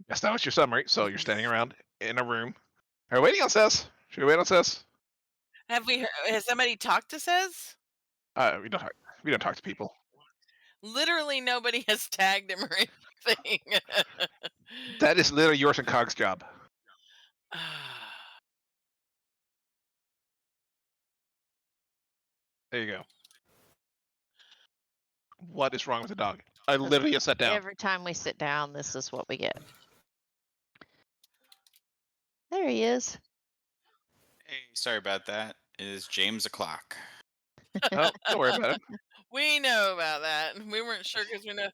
That's not what your summary. So you're standing around in a room. Are we waiting on Sess? Should we wait on Sess? Has somebody talked to Says? We don't talk. We don't talk to people. Literally nobody has tagged him or anything. That is literally yours and Cog's job. There you go. What is wrong with the dog? I 'Cause literally just sat down. every time we sit down, this is what we get. There he is. Hey, sorry about that. It is James o'clock. Oh, don't worry about it. We know about that. We weren't sure because we know.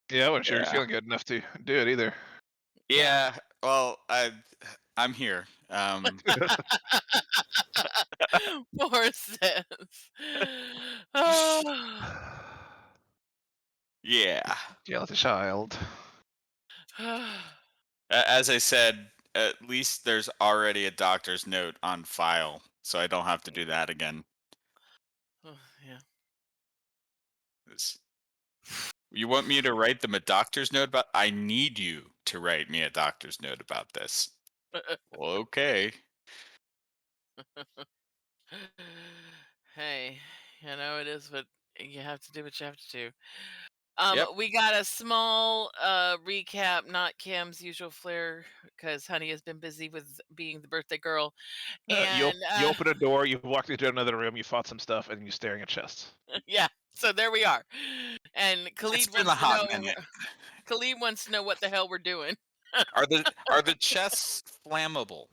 Yeah, I wasn't sure he's Yeah. feeling good enough to do it either. Yeah. Well, I'm here. Poor Says. Oh. Yeah. Yell at the child. As I said, at least there's already a doctor's note on file, so I don't have to do that again. Yeah. It's- You want me to write them a doctor's note about? I need you to write me a doctor's note about this. Well, okay. Hey, it is what you have to do what you have to do. Yep. We got a small recap, not Cam's usual flair, because Honey has been busy with being the birthday girl. You And you open a door, you walk into another room, you fought some stuff, and you're staring at chests. yeah, so there we are. And It's been a hot minute. Khalid wants to know what the hell we're doing. Are the chests flammable?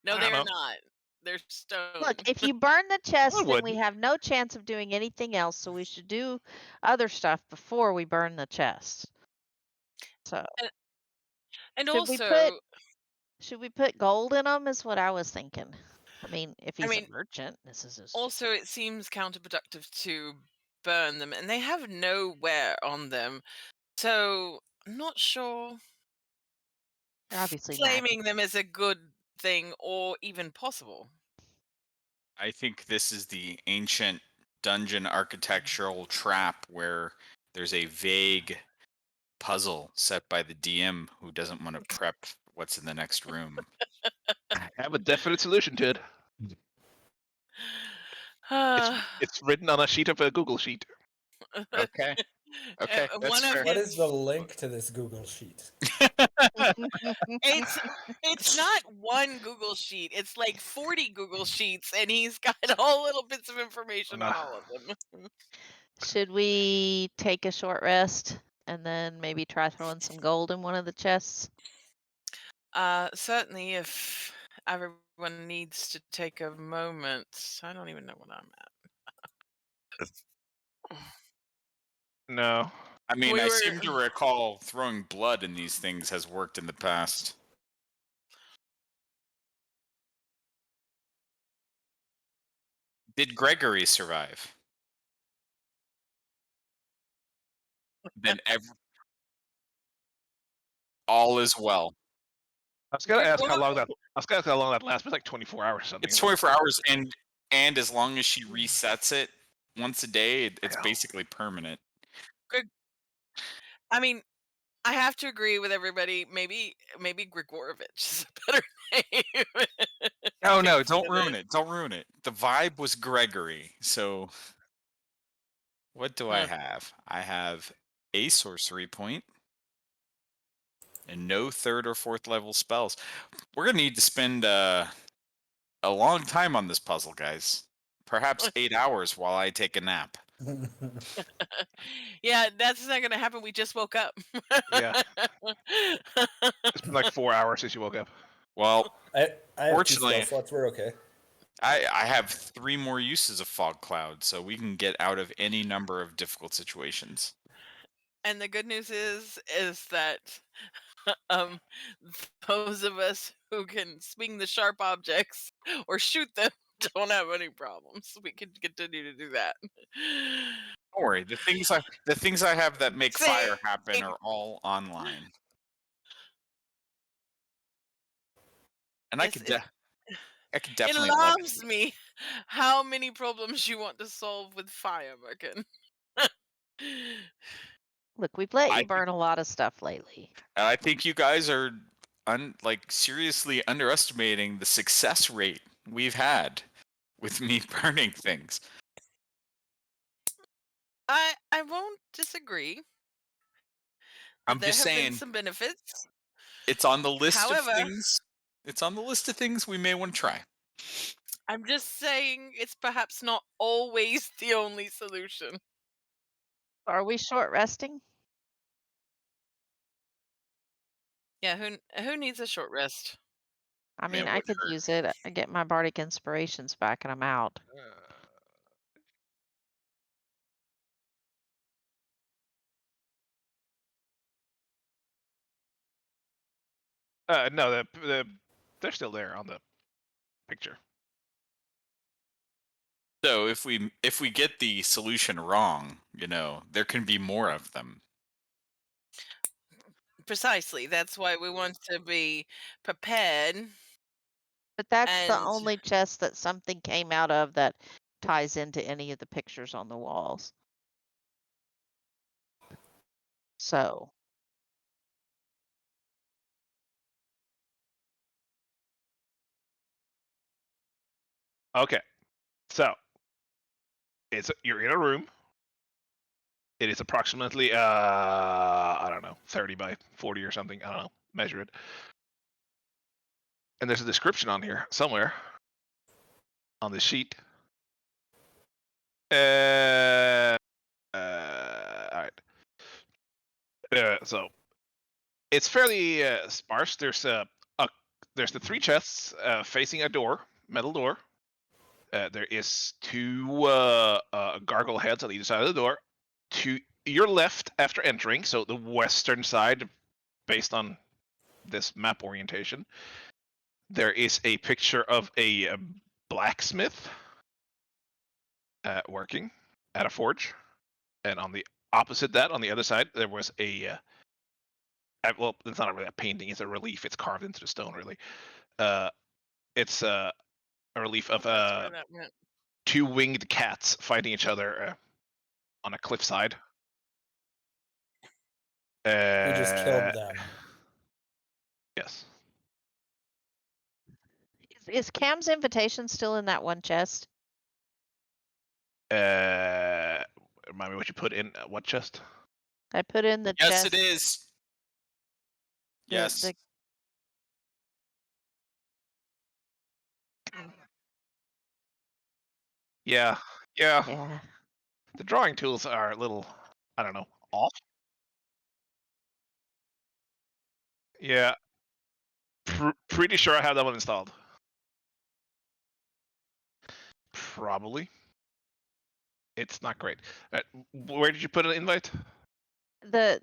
No, I they don't are know. not. They're stone. Look, if you burn the I chest, then we wouldn't. have no chance of doing anything else. So we should do other stuff before we burn the chest. So And, and should we put also, should we put gold in them? Is what I was thinking. I mean, if I he's a mean, merchant, this is his. also it seems counterproductive to burn them, and they have no wear on them. So I'm not sure They're obviously flaming magic. them is a good thing or even possible. I think this is the ancient dungeon architectural trap where there's a vague puzzle set by the DM who doesn't want to prep what's in the next room. I have a definite solution to it. It's Uh, it's written on a sheet of a Google sheet. Okay. Okay, that's one of fair. What his is the link to this Google sheet? it's it's not one Google sheet. It's like 40 Google sheets, and he's got all little bits of information on No. all of them. Should we take a short rest and then maybe try throwing some gold in one of the chests? Certainly, if everyone needs to take a moment. I don't even know what I'm at. No. I mean, We I were seem to recall throwing blood in these things has worked in the past. Did Gregory survive? Then all is well. I was gonna ask how long Well, that. I was gonna ask how long that lasts. But it's like 24 hours or something, It's isn't it? 24 hours, and as long as she resets it once a day, it's Yeah. basically permanent. Greg, I mean, I have to agree with everybody. Maybe Grigorovich is a better name. Oh no, Because don't ruin it. Don't ruin it. The vibe was Gregory. So what do I huh. have? I have a sorcery point and no third or fourth level spells. We're gonna need to spend a long time on this puzzle, guys. Perhaps 8 hours while I take a nap. Yeah, that's not gonna happen. We just woke up. Yeah. It's been like 4 hours since you woke up. Well, I have two spell fortunately, slots. We're okay. I have 3 more uses of fog cloud, so we can get out of any number of difficult situations. And the good news is that um those of us who can swing the sharp objects or shoot them don't have any problems. We can continue to do that. Don't worry, the things I have that make Same. fire happen are all online, and I Yes, could it I could it definitely alarms levitate. me how many problems you want to solve with fire, Merkin. Look, we've let I you think- burn a lot of stuff lately. And I think you guys are seriously underestimating the success rate we've had with me burning things. I won't disagree I'm that there just have been saying some benefits. it's on the list of However, things. It's on the list of things we may want to try. I'm just saying it's perhaps not always the only solution. Are we short resting? Yeah, who needs a short rest? I Man, mean, I what could hurt? use it. I get my bardic inspirations back and I'm out. No, they're still there on the picture. So if we get the solution wrong, there can be more of them. Precisely. That's why we want to be prepared. But that's the And only chest that something came out of that ties into any of the pictures on the walls. So, Okay, so you're in a room. It is approximately I don't know, 30 by 40 or something. I don't know. Measure it. And there's a description on here somewhere on this sheet. All right. So it's fairly sparse. There's the three chests facing a door, metal door. There is two gargoyle heads on either side of the door. To your left after entering, so the western side, based on this map orientation, there is a picture of a blacksmith working at a forge, and on the opposite that, on the other side, there was well, it's not really a painting; it's a relief. It's carved into the stone, really. It's a relief of that's where that went. two winged cats fighting each other on a cliffside. We just killed them. Yes. is Cam's invitation still in that one chest? Remind me what you put in what chest? I put in the Yes, chest. it is. the- Yes. the- Yeah. Yeah. yeah. The drawing tools are a little, I don't know, off. Yeah. Pretty sure I have that one installed. Probably. It's not great. Where did you put an invite? The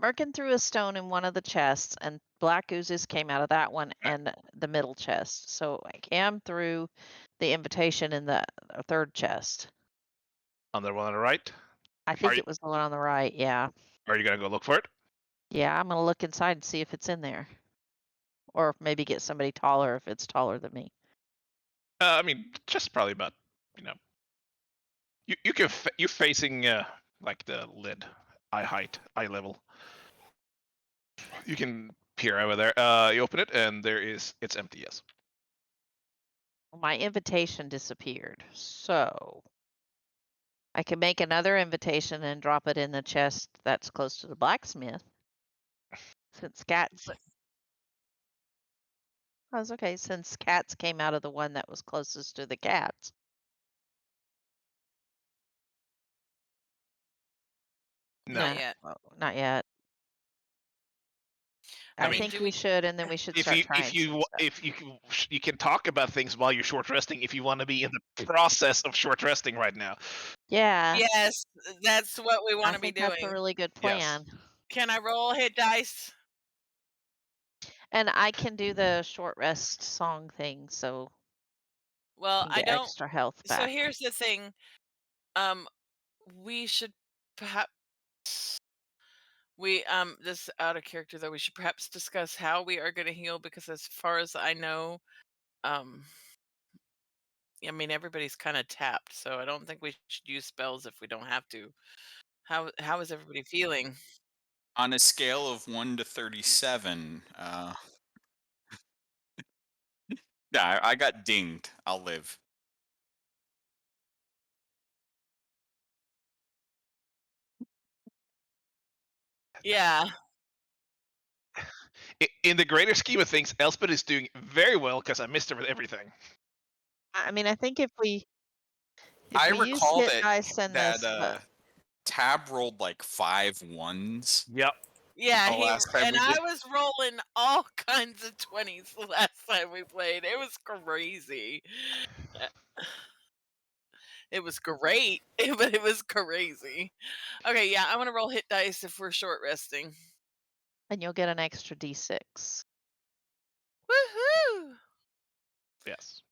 Merkin threw a stone in one of the chests, and black oozes came out of that one and the middle chest. So Cam threw the invitation in the third chest. On the one on the right? I Are think you- it was the one on the right. Yeah. Are you gonna go look for it? Yeah, I'm gonna look inside and see if it's in there, or maybe get somebody taller if it's taller than me. I mean, just probably about, you know, you can you're facing like the lid, eye level. You can peer over there. You open it and it's empty. Yes. My invitation disappeared, so I can make another invitation and drop it in the chest that's close to the blacksmith. Since cats, that's okay. Since cats came out of the one that was closest to the cats. No. Not yet. Oh, not yet. I I mean, think do we we- should, and then we should start trying some stuff. if you can talk about things while you're short resting if you want to be in the process of short resting right now. Yeah, Yes, that's what we I want to be think that's a doing. really good Yes. plan. Can I roll hit dice? And I can do the short rest song thing, so Well, can I get don't. extra health So back. here's the thing. We should perhaps this out of character though. We should perhaps discuss how we are going to heal because, as far as I know, um, I mean everybody's kind of tapped, so I don't think we should use spells if we don't have to. How is everybody feeling? On a scale of 1 to 37, yeah, I got dinged. I'll live. Yeah. In the greater scheme of things, Elspeth is doing very well because I missed her with everything. I mean, I think if I we use recall hit dice in that this, Tab rolled like 5 1s Yep. Yeah, the last time we I did. was rolling all kinds of 20s the last time we played. It was crazy. It was great, but it was crazy. Okay, yeah, I want to roll hit dice if we're short resting. and you'll get an extra d6. Woohoo! Yes.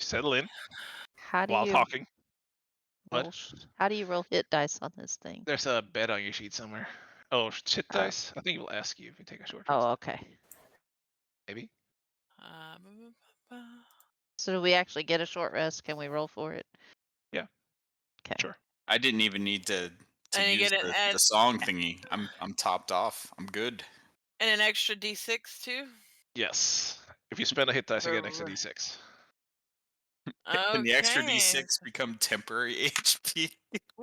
Settle in How do while you talking. roll? What? How do you roll hit dice on this thing? There's a bed on your sheet somewhere. Oh, shit Oh. dice? I think it will ask you if you take a short rest. Oh, okay. Maybe. So do we actually get a short rest? Can we roll for it? Yeah. Okay. Sure. I didn't even need to And you use get the song thingy. I'm topped off. I'm good. and an extra d6 too. Yes. If you spend a hit dice, you get an extra For- d6. And the extra Okay. d6 become temporary HP.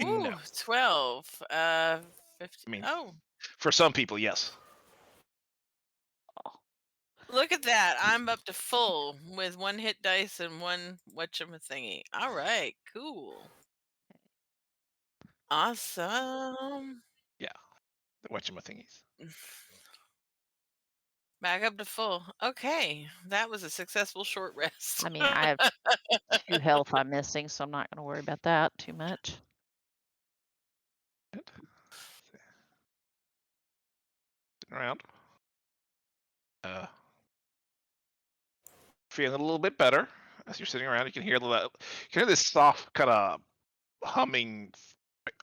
Ooh, No. 12. 50. I mean, Oh, for some people, yes. look at that. I'm up to full with one hit dice and one whatchamathingy. All right, cool. Awesome. Yeah. The whatchamathingies. Back up to full. Okay, that was a successful short rest. I mean, I have 2 health I'm missing, so I'm not going to worry about that too much. Good. Sitting around. Feeling a little bit better as you're sitting around. You can hear this soft kind of humming,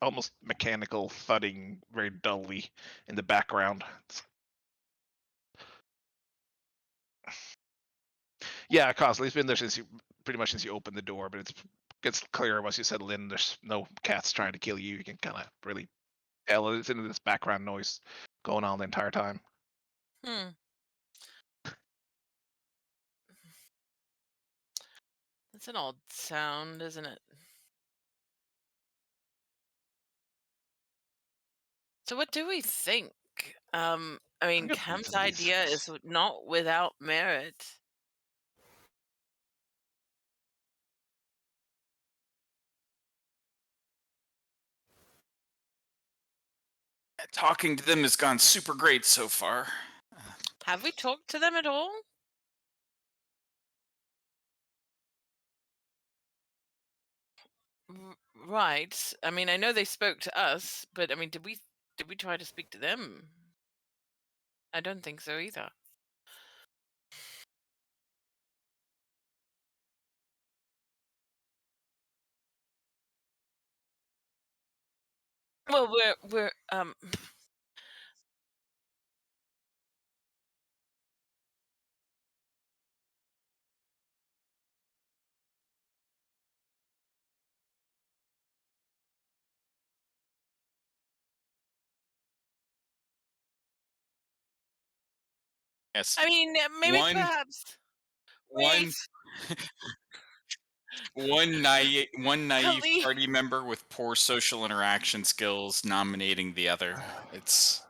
almost mechanical thudding, very dully in the background. Yeah, constantly. It's been there pretty much since you opened the door, but it gets clearer once you settle in. There's no cats trying to kill you. You can kind of really tell it's into this background noise going on the entire time. Hmm. That's an odd sound, isn't it? So what do we think? I mean, I'm gonna put it Cam's to these idea is not without merit. Talking to them has gone super great so far. Have we talked to them at all? Right. I mean, I know they spoke to us, but I mean, did we try to speak to them? I don't think so either. Well, we're Yes. I mean, maybe One- perhaps. One Wait, one naive Khalid. party member with poor social interaction skills nominating the other. It's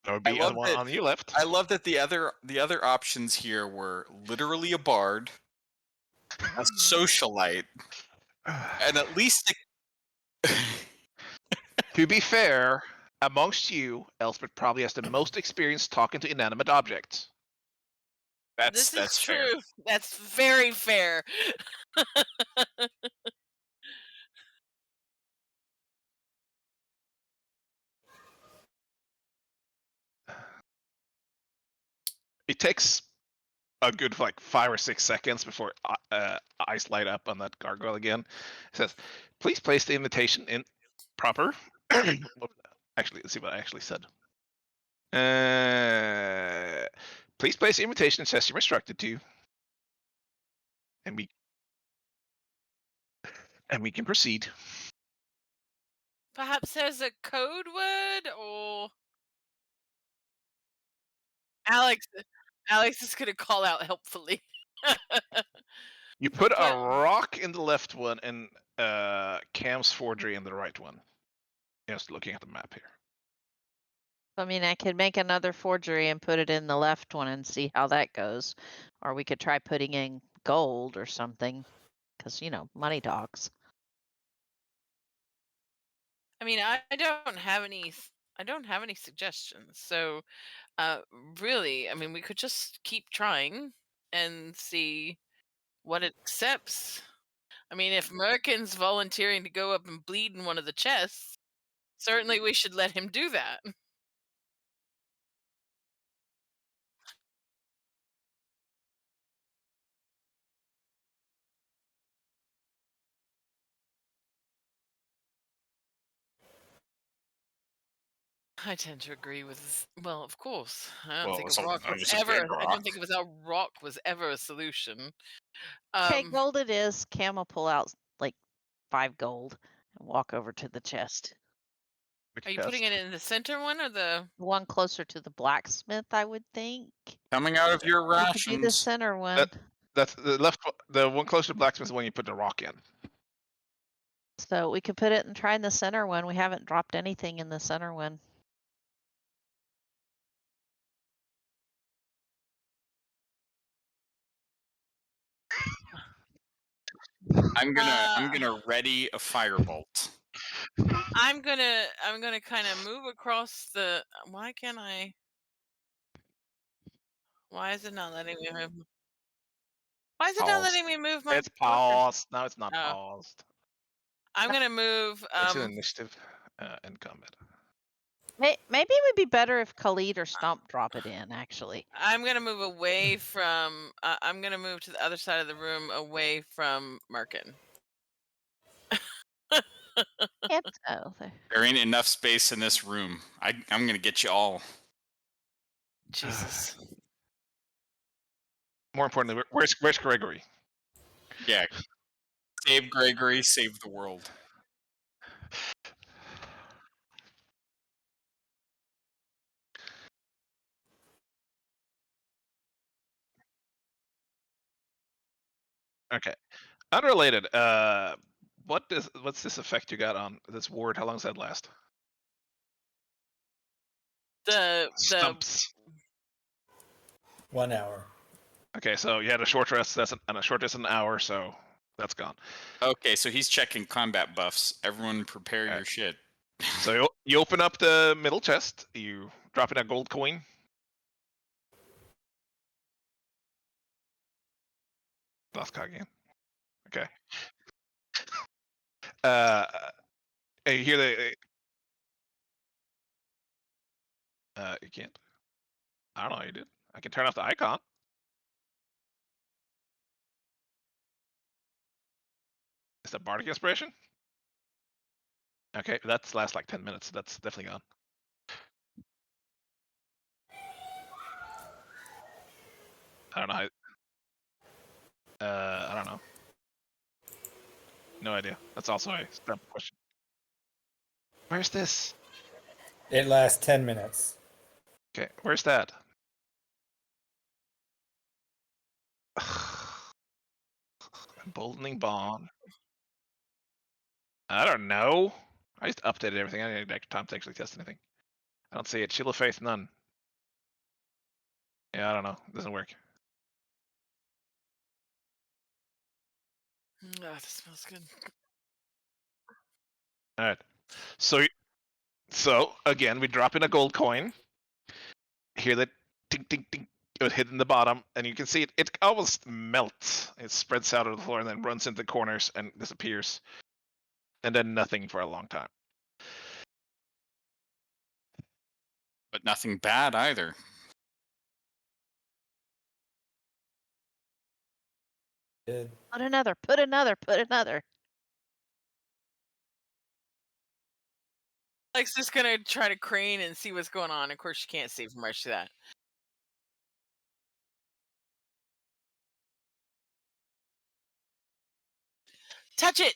That would I be love the one that on your left. I love that the other options here were literally a bard, a socialite, and at least To be fair, amongst you, Elspeth probably has the most experience talking to inanimate objects. This is that's fair. true. That's very fair. It takes a good like 5 or 6 seconds before eyes light up on that gargoyle again. It says, "Please place the invitation in proper." Actually, let's see what I actually said. Please place the invitation as you're instructed to. and we can proceed. Perhaps there's a code word, or Alex. Alex is gonna call out helpfully. You put a But rock in the left one and Cam's forgery in the right one. Just looking at the map here. I mean, I could make another forgery and put it in the left one and see how that goes. Or we could try putting in gold or something. Because, money talks. I mean, I don't have any. I don't have any suggestions. So, uh, really, I mean, we could just keep trying and see what it accepts. I mean, if Merkin's volunteering to go up and bleed in one of the chests, certainly we should let him do that. I tend to agree with. Well, of course, I don't Well, think a so rock I was just a ever. big I rock. don't think it was a rock was ever a solution. Okay, Um, gold it is. Cam will pull out like 5 gold and walk over to the chest. are you putting it in the center one or the? The one closer to the blacksmith, I would think. Coming out of your We could do the rations. center one. That's the left. The one close to blacksmith is the one you put the rock in. So we could put it and try in the center one. We haven't dropped anything in the center one. I'm Uh, gonna ready a firebolt. I'm gonna kind of move across the. Why can't I? Why is it not letting me move? Why is it not Paused. letting me move my It's marker? paused. Now it's not Oh, paused. I'm gonna move. It's an initiative and combat. Maybe it would be better if Khalid or Stomp drop it in, actually. I'm gonna move away from. I'm gonna move to the other side of the room, away from Merkin. Can't tell. There ain't enough space in this room. I'm gonna get you all. Jesus. More importantly, where's Gregory? Yeah. Save Gregory, save the world. Okay. Unrelated. What's this effect you got on this ward? How long does that last? The Stumps. 1 hour. Okay, so you had a short rest. And a short rest an hour, so that's gone. Okay, so he's checking combat buffs. Everyone prepare Okay. your shit. So you open up the middle chest. You drop in a gold coin. Lost cog again. Okay. You hear the. You can't. I don't know how you did. I can turn off the icon. Is that bardic inspiration? Okay, that's lasts like 10 minutes. That's definitely gone. I don't know how. I don't know. No idea. That's also a stump question. Where's this? It lasts 10 minutes. Okay, where's that? Emboldening bond. I don't know. I just updated everything. I didn't have time to actually test anything. I don't see it. Shield of Faith, none. Yeah, I don't know. It doesn't work. that smells good. All right. So again, we drop in a gold coin. Hear that ting ting ting. It was hit in the bottom, and you can see it. It almost melts. It spreads out of the floor and then runs into the corners and disappears, and then nothing for a long time. But nothing bad either. It, Put another, put another, put another. Alex is gonna try to crane and see what's going on. Of course, you can't see from where she's at. Touch it.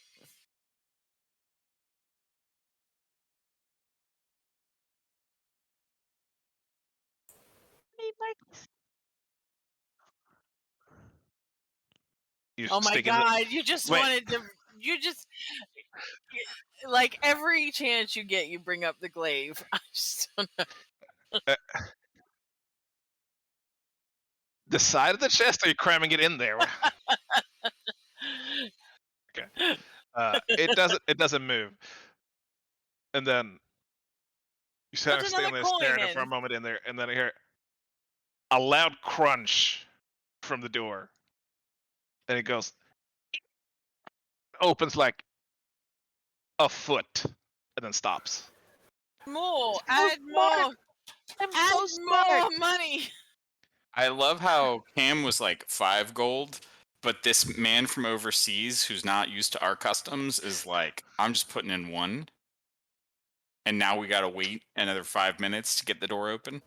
You Oh my stick in the god! You just wait. wanted to. You just like every chance you get, you bring up the glaive. I just don't know. Uh, the side of the chest, or are you cramming it in there? Okay. It doesn't move, and then you kind Put of stand another there coin staring for a in. moment in there, and then I hear a loud crunch from the door, and it goes opens like a foot, and then stops. More. So Add smart. more. I'm Add so smart. more money. I love how Cam was like 5 gold, but this man from overseas who's not used to our customs is like, I'm just putting in 1. And now we gotta wait another 5 minutes to get the door open.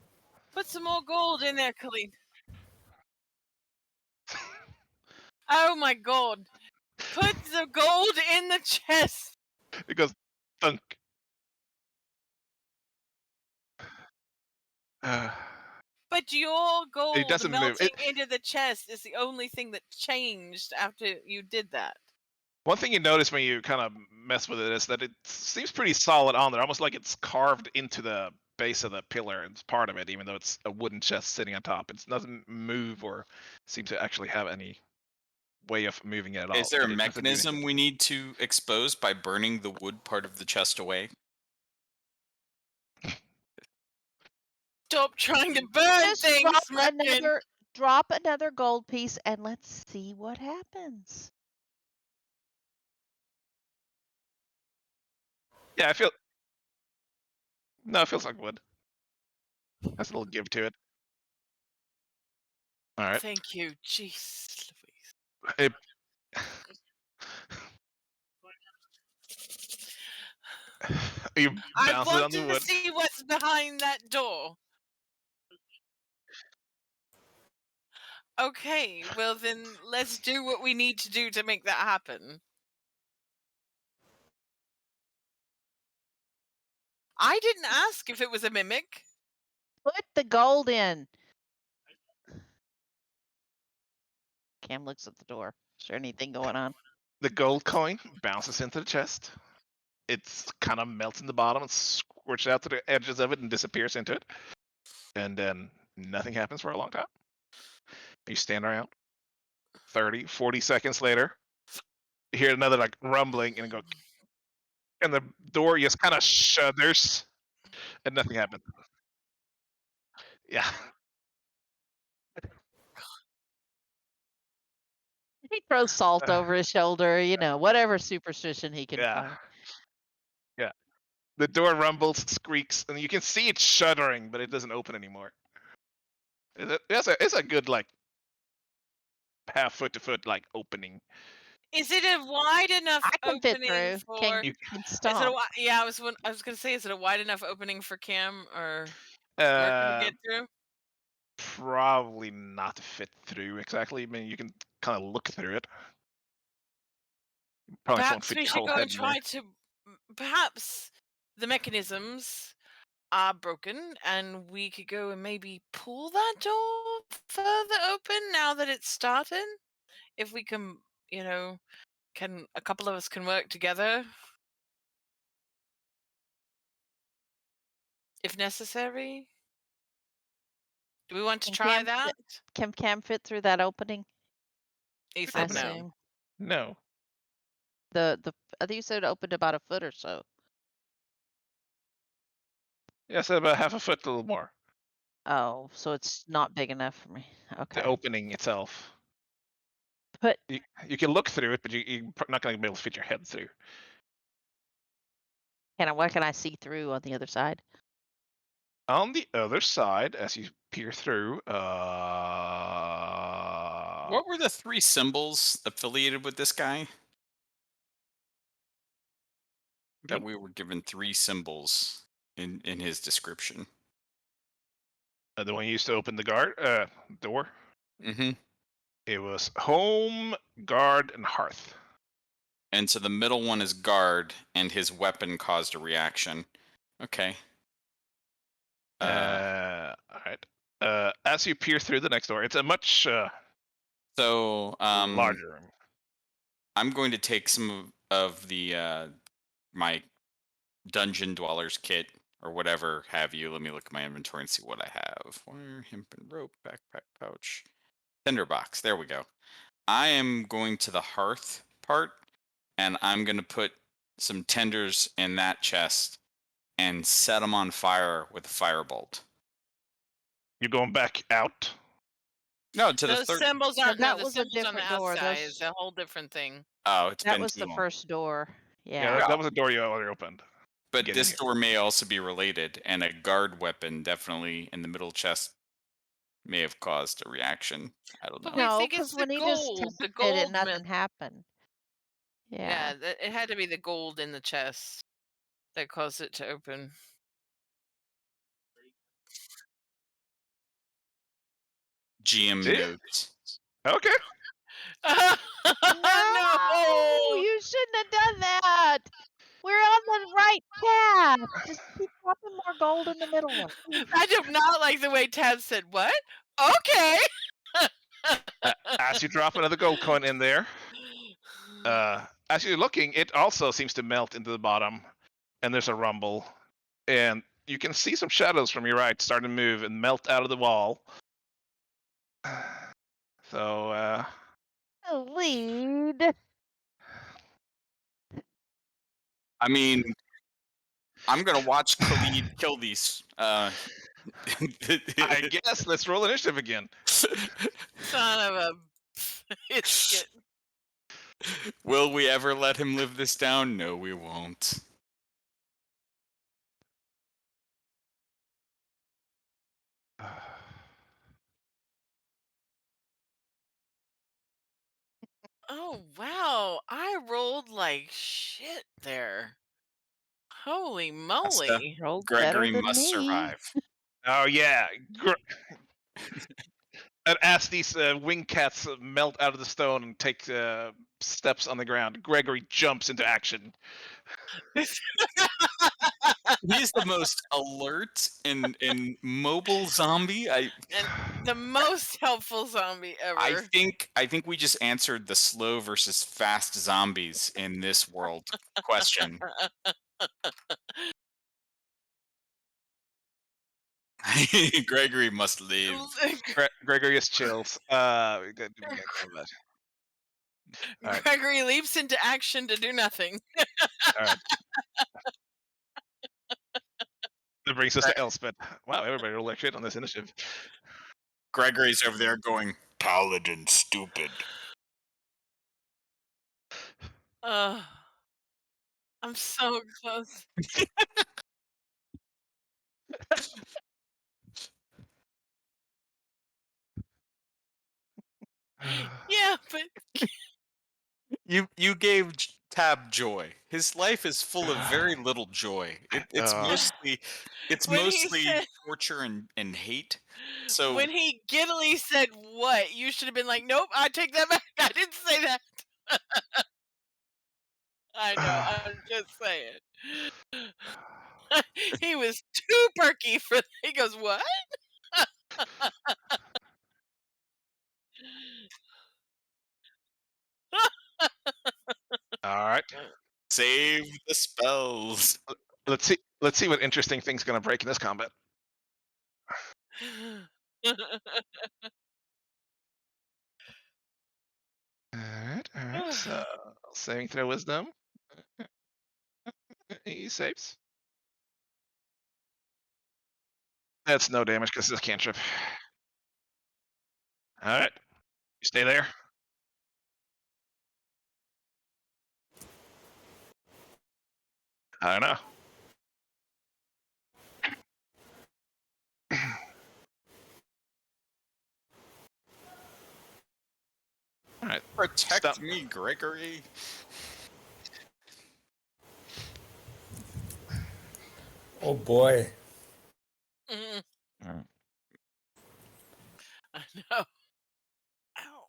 Put some more gold in there, Khalid. Oh my god. Put the gold in the chest. It goes thunk. But your It gold doesn't move. melting into the chest is the only thing that changed after you did that. One thing you notice when you kind of mess with it is that it seems pretty solid on there, almost like it's carved into the base of the pillar. And it's part of it, even though it's a wooden chest sitting on top. It doesn't move or seem to actually have any way of moving it at all. Is there a but it doesn't do anything. mechanism we need to expose by burning the wood part of the chest away? Stop trying to burn Just things, Merkin. drop another gold piece and let's see what happens. Yeah, I feel. No, it feels like wood. Has a little give to it. All right. Thank you. Jeez Louise. It, you I bounce it on the wanted to wood. see what's behind that door. Okay, well then let's do what we need to do to make that happen. I didn't ask if it was a mimic. Put the gold in. Cam looks at the door. Is there anything going on? The gold coin bounces into the chest. It's kind of melts in the bottom and squirts out to the edges of it and disappears into it. And then nothing happens for a long time. You stand around. 30, 40 seconds later, you hear another like rumbling and go, and the door just kind of shudders, and nothing happens. Yeah. He throws salt over his shoulder, whatever superstition he can Yeah. find. Yeah. The door rumbles, squeaks, and you can see it shuddering, but it doesn't open anymore. It's a good like half foot to foot like opening. Is it a wide enough I can fit opening through. for? You Can Is it a stomp. yeah? I was gonna say, is it a wide enough opening for Cam or Merkin to uh get through? probably not fit through exactly. I mean, you can kind of look through it. Probably won't Perhaps fit we your should whole go head and in there. try to. Perhaps the mechanisms are broken, and we could go and maybe pull that door further open now that it's started. If we can, can a couple of us can work together if necessary? Do we want to Can try Cam that? Can Cam fit through that opening? He I said no. assume. No. I think you said it opened about a foot or so. Yeah, so about half a foot, a little more. Oh, so it's not big enough for me. Okay. The opening itself. But You can look through it, but you're not going to be able to fit your head through. what can I see through on the other side? On the other side, as you peer through, What were the 3 symbols affiliated with this guy? That we were given 3 symbols in his description. the one you used to open the door. Mm-hmm. It was home, guard, and hearth. And so the middle one is guard, and his weapon caused a reaction. Okay. All right. As you peer through the next door, it's a much So larger room. I'm going to take some of the my dungeon dwellers kit or whatever have you. Let me look at my inventory and see what I have. Wire, hemp and rope, backpack pouch, tinderbox. There we go. I am going to the hearth part, and I'm going to put some tenders in that chest and set them on fire with a firebolt. You're going back out. No, to the Those third. symbols aren't. that The was a symbols on the different door. outside Those- is a whole different thing. Oh, it's That been was too the long. first door. Yeah, Yeah. that was a door you already opened. But Get in this here. door may also be related, and a guard weapon definitely in the middle chest may have caused a reaction. I don't But know. we No, think it's because the when he just gold. The tapped it, gold nothing meant. happened. Yeah. Yeah, it had to be the gold in the chest that caused it to open. GM See? notes. Okay. No, you shouldn't have done that. We're on the right path. Just keep dropping more gold in the middle one. please. I do not like the way Tab said, "What? Okay." As you drop another gold coin in there, as you're looking, it also seems to melt into the bottom, and there's a rumble, and you can see some shadows from your right starting to move and melt out of the wall. So, Lead. I mean, I'm gonna watch Khalid kill these. I guess let's roll initiative again. Son of a biscuit. Will we ever let him live this down? No, we won't. Oh wow, I rolled like shit there. Holy moly. Rolled better Gregory than must me. survive. Oh yeah. And as these wing cats melt out of the stone and take steps on the ground, Gregory jumps into action. He's the most alert and mobile zombie. And the most helpful zombie I ever. think we just answered the slow versus fast zombies in this world question. Gregory must live. Gregory is chills. We gotta kill that. All right. Gregory leaps into action to do nothing. All right. That brings us to Elspeth. Wow, everybody rolled like shit on this initiative. Gregory's over there going, Paladin stupid. I'm so close. Yeah, but You gave Tab joy. His life is full of very little joy. It's When he mostly said- torture and hate. So when he giddily said what, you should have been like, "Nope, I take that back. I didn't say that." I know. I'm just saying. He was too perky for. He goes, "What?" All right. save the spells. Let's see what interesting thing's gonna break in this combat. All right. So saving throw wisdom. He saves. That's no damage because it's a cantrip. All right. You stay there. I don't know. All right. Protect Stop. me, Gregory. Oh boy. Mm, All right. I know. Ow.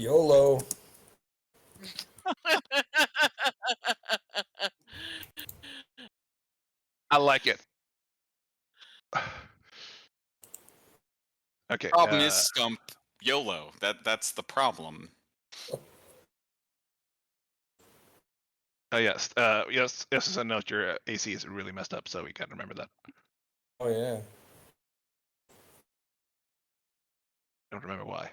YOLO. I like it. Okay. Problem is, Stump, YOLO. That's the problem. Oh yes. Yes. Yes. As a note, your AC is really messed up, so we gotta remember that. Oh, yeah. I don't remember why.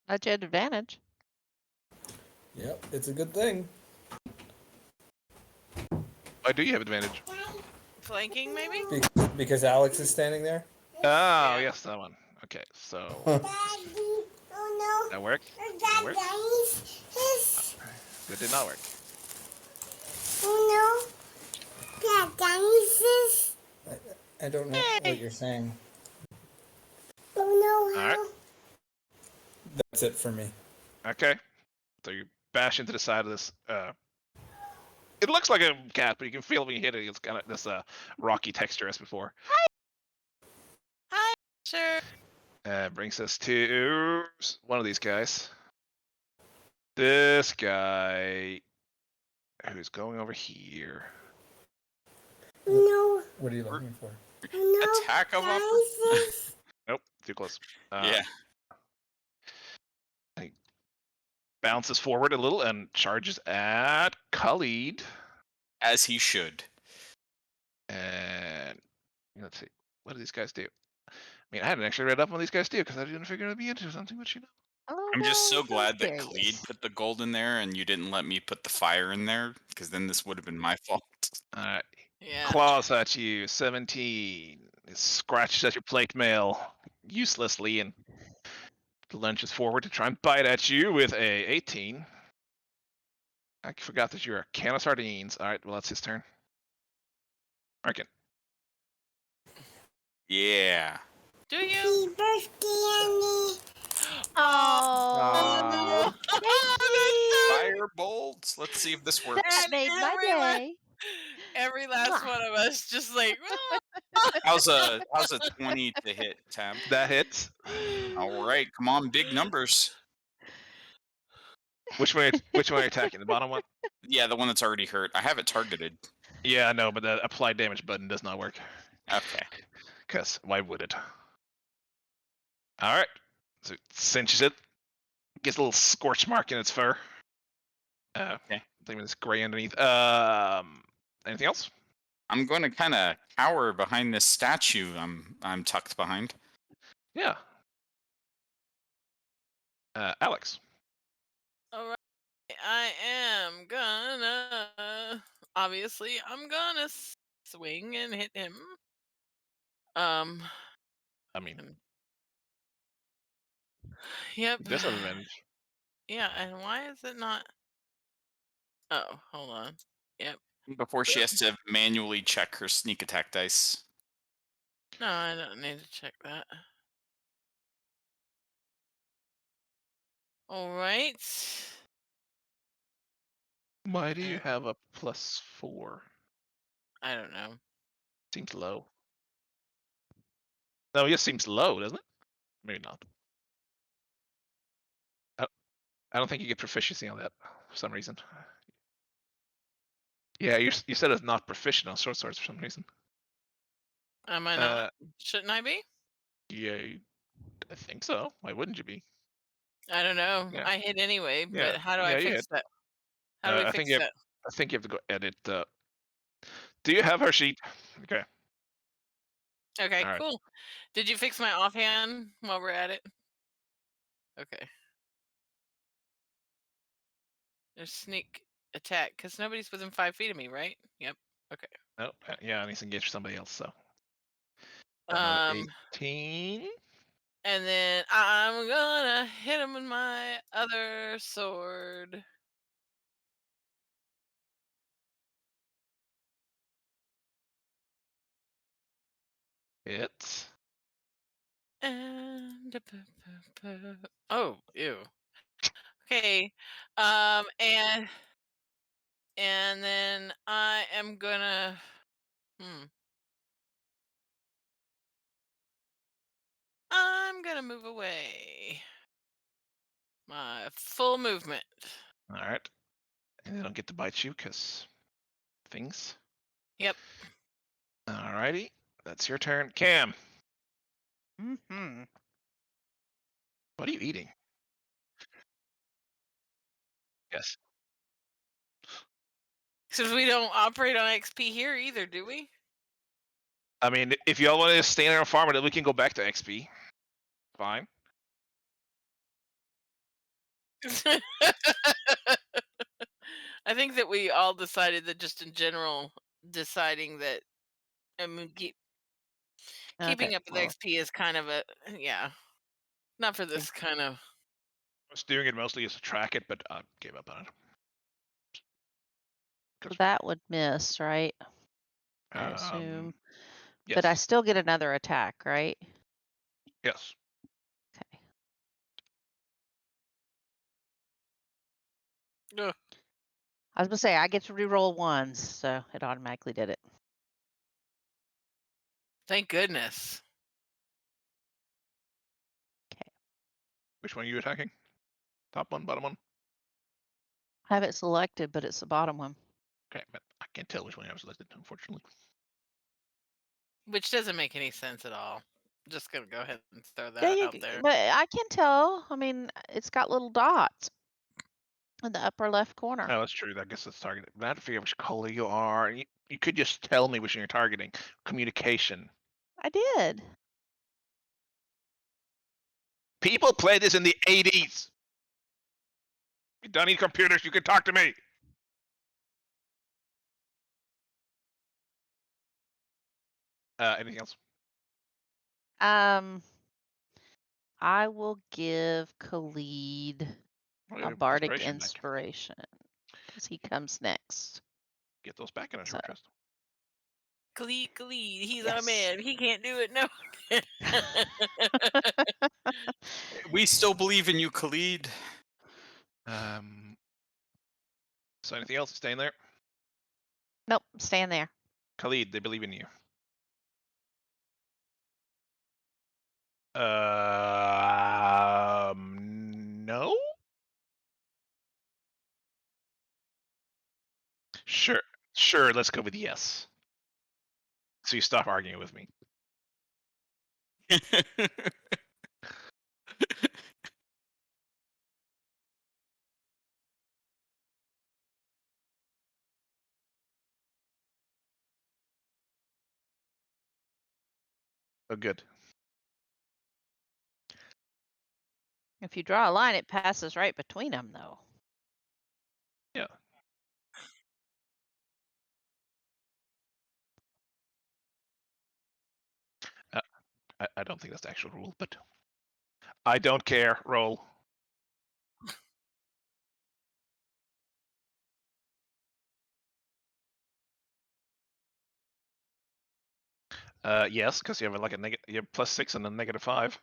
At your advantage. Yep, it's a good thing. Why do you have advantage? Flanking, maybe? Because Alex is standing there? Oh Yeah. yes, that one. Okay. So Huh. that work? That work? That did not work. I don't know what you're saying. All right. That's it for me. Okay. So you bash into the side of this. It looks like a cat, but you can feel when you hit it. It's kind of this rocky texture as before. Hi, sure. Brings us to one of these guys. This guy who's going over here. What are you looking for? Attack of opportunity. Nope, too close. Yeah. He bounces forward a little and charges at Khalid. As he should. And let's see, what do these guys do? I mean, I hadn't actually read up on these guys do because I didn't figure it'd be into something, but you know. Oh, I'm just no, so glad that curious. Khalid put the gold in there and you didn't let me put the fire in there, because then this would have been my fault. All right. Yeah. Claws at you, 17. It scratches at your plate mail uselessly and lunges forward to try and bite at you with a 18. I forgot that you're a can of sardines. All right, well, that's his turn. Arkin. Yeah. Do you? Oh, thank you. Fire bolts. Let's see if this That works. made my every la- day. Every last Mwah. one of us just like, How's a 20 to hit, Tam? That hits. All right, come on, big numbers. Which way are you attacking? The bottom one? Yeah, the one that's already hurt. I have it targeted. Yeah, I know, but the apply damage button does not work. Okay. Because why would it? All right. So it cinches it. Gets a little scorch mark in its fur. Okay. Leaving this gray underneath. Anything else? I'm going to kind of cower behind this statue I'm tucked behind. Yeah. Alex. all right, I am gonna. Obviously, I'm gonna swing and hit him. I mean, Yep. he does have advantage. Yeah, and why is it not? Oh, hold on. Yep. Before she has to manually check her sneak attack dice. No, I don't need to check that. All right. Why do you have a +4? I don't know. Seems low. No, it just seems low, doesn't it? Maybe not. I don't think you get proficiency on that for some reason. Yeah, you said it's not proficient on short swords for some reason. Am I not? Shouldn't I be? Yeah, I think so. Why wouldn't you be? I don't know. Yeah. I hit anyway, Yeah. but how do Yeah, I you fix hit. that? How do we I fix think you have, that? I think you have to go edit. Do you have her sheet? Okay. Okay, All right. cool. Did you fix my offhand while we're at it? Okay. There's sneak attack because nobody's within 5 feet of me, right? Yep. Okay. Oh, yeah, I need to engage somebody else. So another 18. And then I'm gonna hit him with my other sword. Hits. And oh, ew. Okay. And then I am gonna I'm gonna move away. My full movement. All right. And they don't get to bite you because things. Yep. All righty. That's your turn. Cam, Mm-hmm. what are you eating? Yes. Since we don't operate on XP here either, do we? I mean, if y'all want to stay there and farm it, we can go back to XP. Fine. I think that we all decided that just in general, deciding that I mean, keeping Okay. up with Well, XP is kind of a yeah, not for this kind of. I was doing it mostly just to track it, but I gave up on it. so that would miss, right? I Um, assume. yes. But I still get another attack, right? Yes. Okay. Ugh, I was gonna say I get to reroll ones, so it automatically did it. thank goodness. Which one are you attacking? Top one, bottom one? I have it selected, but it's the bottom one. Okay, but I can't tell which one I was selected, unfortunately. Which doesn't make any sense at all. Just gonna go ahead and throw Yeah, that out there. but I can tell. I mean, it's got little dots in the upper left corner. Oh, that's true. I guess that's targeted. But I have to figure out which color you are. You could just tell me which one you're targeting. Communication. I did. People played this in the 80s. You don't need computers. You can talk to me. Anything else? I will give Khalid a bardic Back. inspiration because he comes next. Get those back in a So- short rest. Khalid, he's Yes. our man. He can't do it. No. We still believe in you, Khalid. So anything else? Staying there? Nope, stand there. Khalid, they believe in you. No? Sure, let's go with yes. So you stop arguing with me. Oh, good. If you draw a line, it passes right between them, though. Yeah. I don't think that's the actual rule, but I don't care. Roll. Yes, because you have like you have +6 and then -5.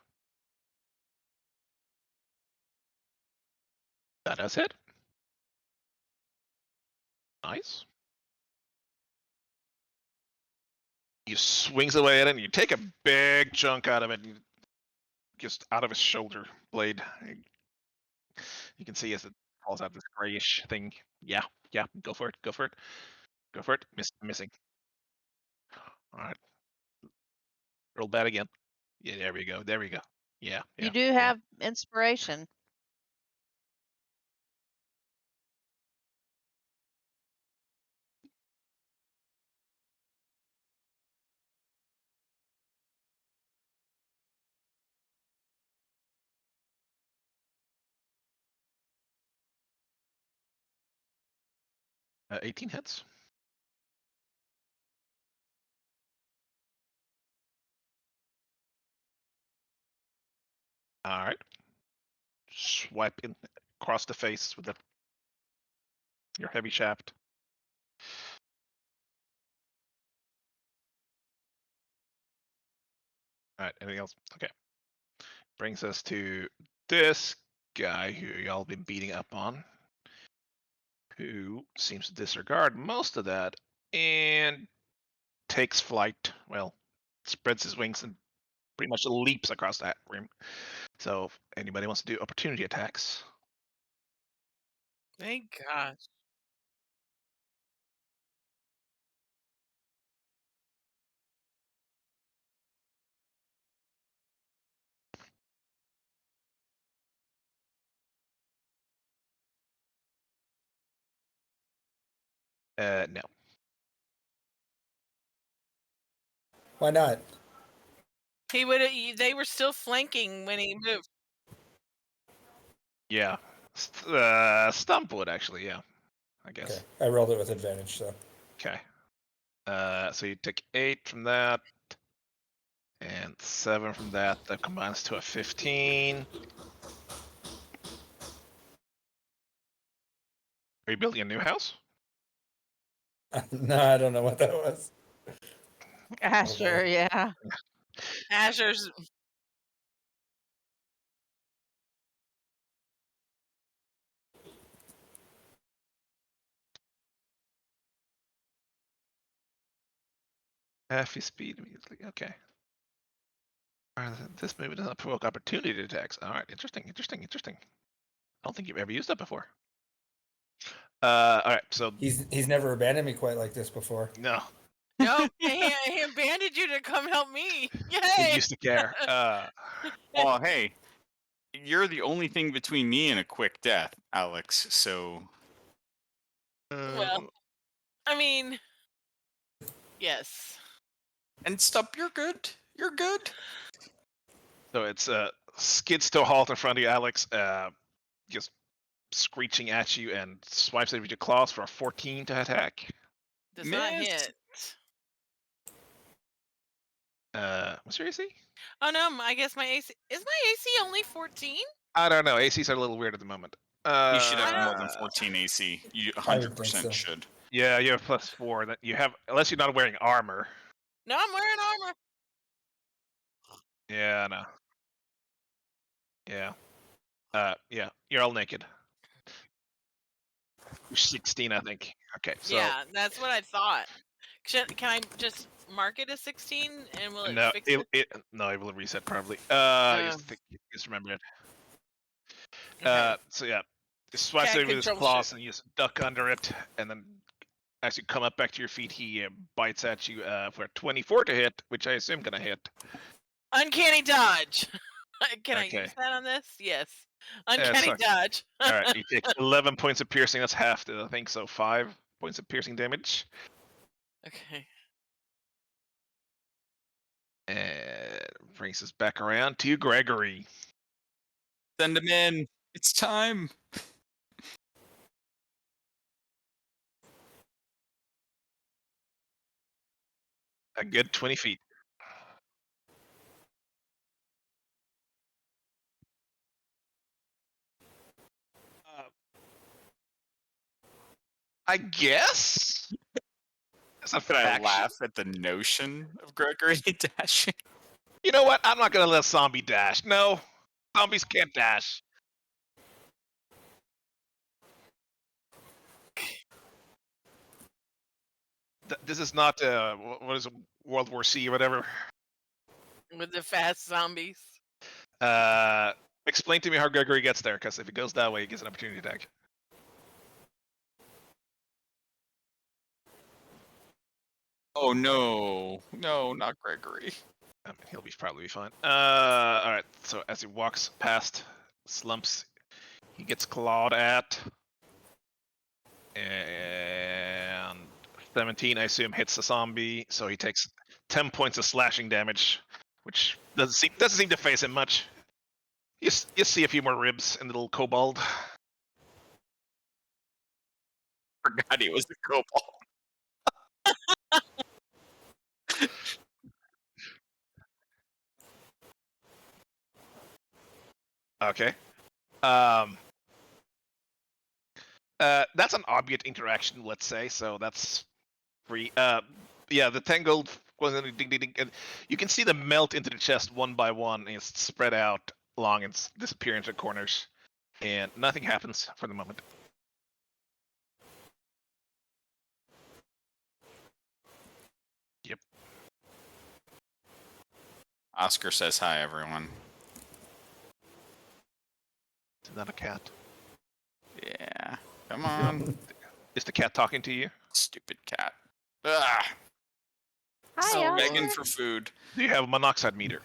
That does hit. Nice. He swings away at it, and you take a big chunk out of it, and just out of his shoulder blade. You can see as it falls out this grayish thing. Yeah, go for it, go for it. Go for it. Missing. All right. Roll bad again. Yeah, there we go. There we go. Yeah. You do have inspiration. Yeah. 18 hits. All right. Swipe in across the face with your heavy shaft. All right. Anything else? Okay. Brings us to this guy who y'all been beating up on, who seems to disregard most of that and takes flight. Well, spreads his wings and pretty much leaps across that room. So if anybody wants to do opportunity attacks, Thank gosh. No. Why not? He would. They were still flanking when he moved. Yeah. Stump would actually, yeah. I guess. Okay, I rolled it with advantage, so. Okay. So you take 8 from that, and 7 from that. That combines to a 15. Are you building a new house? No, I don't know what that was. Asher, yeah. Asher's. Half his speed immediately. Okay. This movie does not provoke opportunity attacks. All right, interesting. I don't think you've ever used that before. All right, so He's never abandoned me quite like this before. no, Nope. He abandoned you to come help me. he Yay! used to care. Well, hey, you're the only thing between me and a quick death, Alex. So Well, I mean, yes. and stop. You're good. You're good. so it's skids to a halt in front of you, Alex. Just screeching at you and swipes it with your claws for a 14 to attack. Does not Miss. hit. What's your AC? Oh no, I guess my AC is my AC only 14? I don't know. ACs are a little weird at the moment. You should have I more than Uh, 14 AC. You I would think 100% so. should. Yeah, you have +4. That you have, unless you're not wearing armor. No, I'm wearing armor. Yeah, no. Yeah. Yeah. You're all naked. You're 16, I think. Okay, so Yeah, that's what I thought. Can I just mark it as 16 and will it no, fix it? no, it will reset probably. Just remember it. Okay. So yeah, he swipes Cat it with his control claws shit. and you just duck under it, and then as you come up back to your feet, he bites at you for a 24 to hit, which I assume gonna hit. Uncanny dodge. Can I Okay. use that on this? Yes. Yeah, Uncanny sucks. dodge. All right, you take 11 points of piercing. That's half the, I think, so 5 points of piercing damage. Okay. And brings us back around to Gregory. Send him in. It's time. A good 20 feet. I guess. That's a Could I faction. laugh at the notion of Gregory dashing? You know what? I'm not gonna let a zombie dash. No, zombies can't dash. This is not what is it, World War C or whatever. With the fast zombies. Explain to me how Gregory gets there, because if it goes that way, he gets an opportunity attack. Oh no, no, not Gregory. He'll be probably fine. All right. So as he walks past Slumps, he gets clawed at, and 17, I assume, hits the zombie. So he takes 10 points of slashing damage, which doesn't seem to phase him much. You see a few more ribs in the little kobold. Forgot he was a kobold. Okay. That's an obvious interaction, let's say. So that's free. Yeah, the tangled wasn't ding ding ding. And you can see them melt into the chest one by one, and it's spread out along and disappear into corners, and nothing happens for the moment. Yep. Oscar says hi, everyone. It's not a cat. Yeah. Come on, Is the cat talking to you? stupid cat. Ah, Hi, Oh, begging Oscar. for food. Do you have a monoxide meter?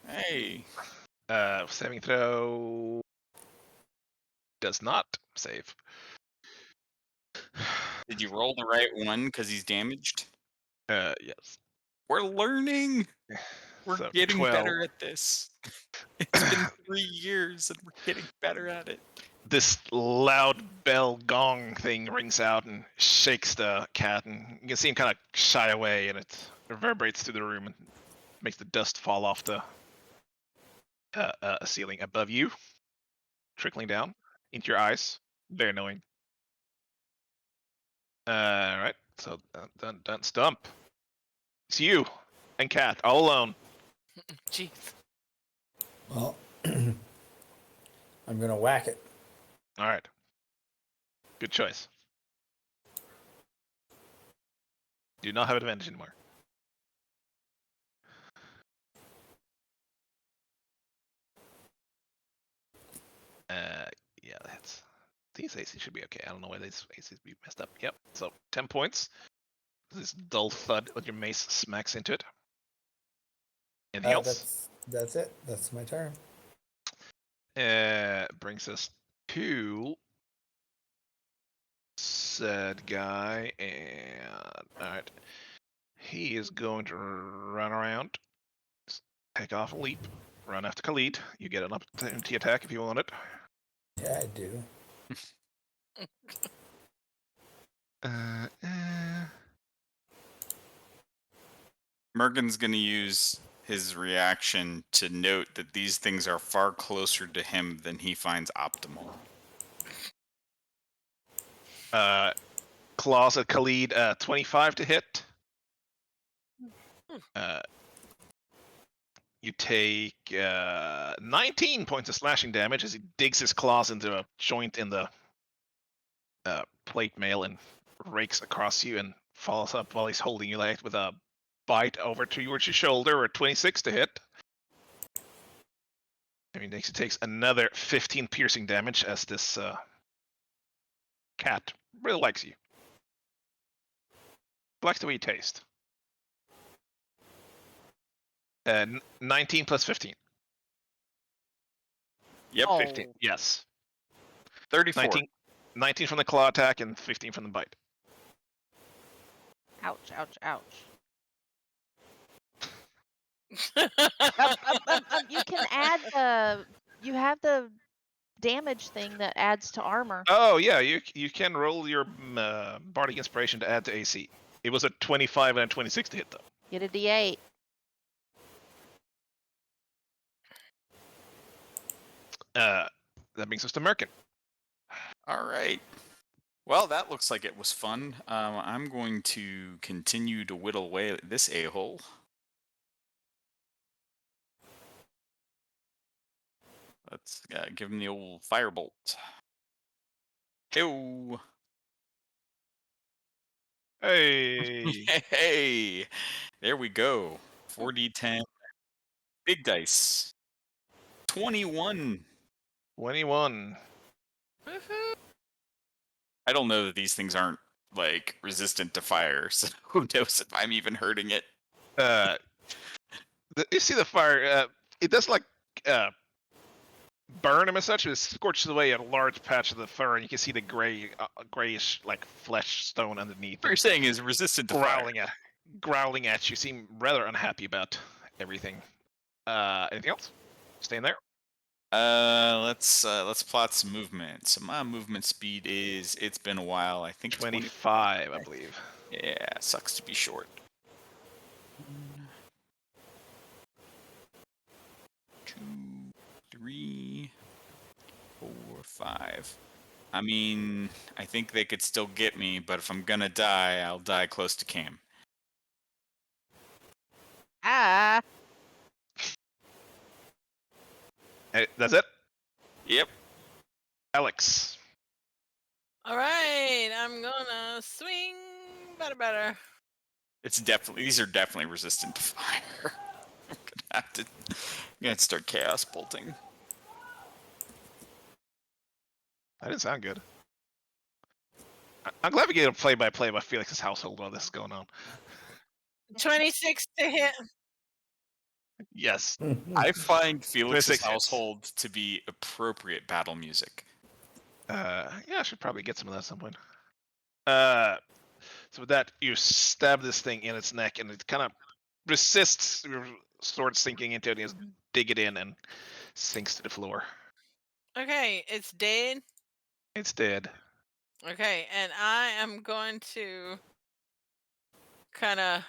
Hey, Saving throw does not save. did you roll the right one because he's damaged? Yes. We're learning. We're So getting 12. better at this. It's been 3 years and we're getting better at it. This loud bell gong thing rings out and shakes the cat, and you can see him kind of shy away, and it reverberates through the room and makes the dust fall off the ceiling above you, trickling down into your eyes. Very annoying. Right. So done. Stump. It's you and cat all alone. jeez. Well, I'm gonna whack it. All right. Good choice. Do not have advantage anymore. Yeah, that's these AC should be okay. I don't know why these ACs be messed up. Yep. So 10 points. This dull thud when your mace smacks into it. Anything else? That's it. That's my turn. Brings us to said guy, and all right, he is going to run around, take off a leap, run after Khalid. You get an opportunity attack if you want it. Yeah, I do. Mergen's going to use his reaction to note that these things are far closer to him than he finds optimal. Claws at Khalid, 25 to hit. You take 19 points of slashing damage as he digs his claws into a joint in the plate mail and rakes across you and follows up while he's holding you like with a bite over towards your shoulder, or 26 to hit. I mean, he takes another 15 piercing damage as this cat really likes you. Likes the way you taste. 19 plus 15. Yep, Oh. 15. Yes. 34. 19 from the claw attack and 15 from the bite. Ouch, ouch, ouch. You can add you have the damage thing that adds to armor. Oh yeah, you can roll your bardic inspiration to add to AC. It was a 25 and a 26 to hit though. Get a D8. That brings us to Merkin. All right. Well, that looks like it was fun. I'm going to continue to whittle away at this a-hole. Let's give him the old firebolt. Hey. Hey. Hey, there we go. 4d10. Big dice. 21. 21. Woohoo. I don't know that these things aren't like resistant to fire, so who knows if I'm even hurting it. You see the fire? It does like burn him as such. It scorches away a large patch of the fur, and you can see the grayish like flesh stone underneath. What you're saying is resistant to growling at you. Seem rather unhappy about everything. Anything else? Staying there. Let's plot some movement. So my movement speed is, it's been a while. I think 25, I believe. Yeah, sucks to be short. 2, 3, 4, 5. I mean, I think they could still get me, but if I'm gonna die, I'll die close to Cam. Ah. Hey, that's it. Yep. Alex. All right, I'm gonna swing better. These are definitely resistant to fire. I'm gonna have to start chaos bolting. That didn't sound good. I'm glad we get a play-by-play by Felix's household while this is going on. 26 to hit. Yes. I find Felix's 26 hits. household to be appropriate battle music. Yeah, I should probably get some of that at some point. So with that, you stab this thing in its neck, and it kind of resists your sword sinking into it. And you dig it in and sinks to the floor. Okay, it's dead. It's dead. Okay, and I am going to kind of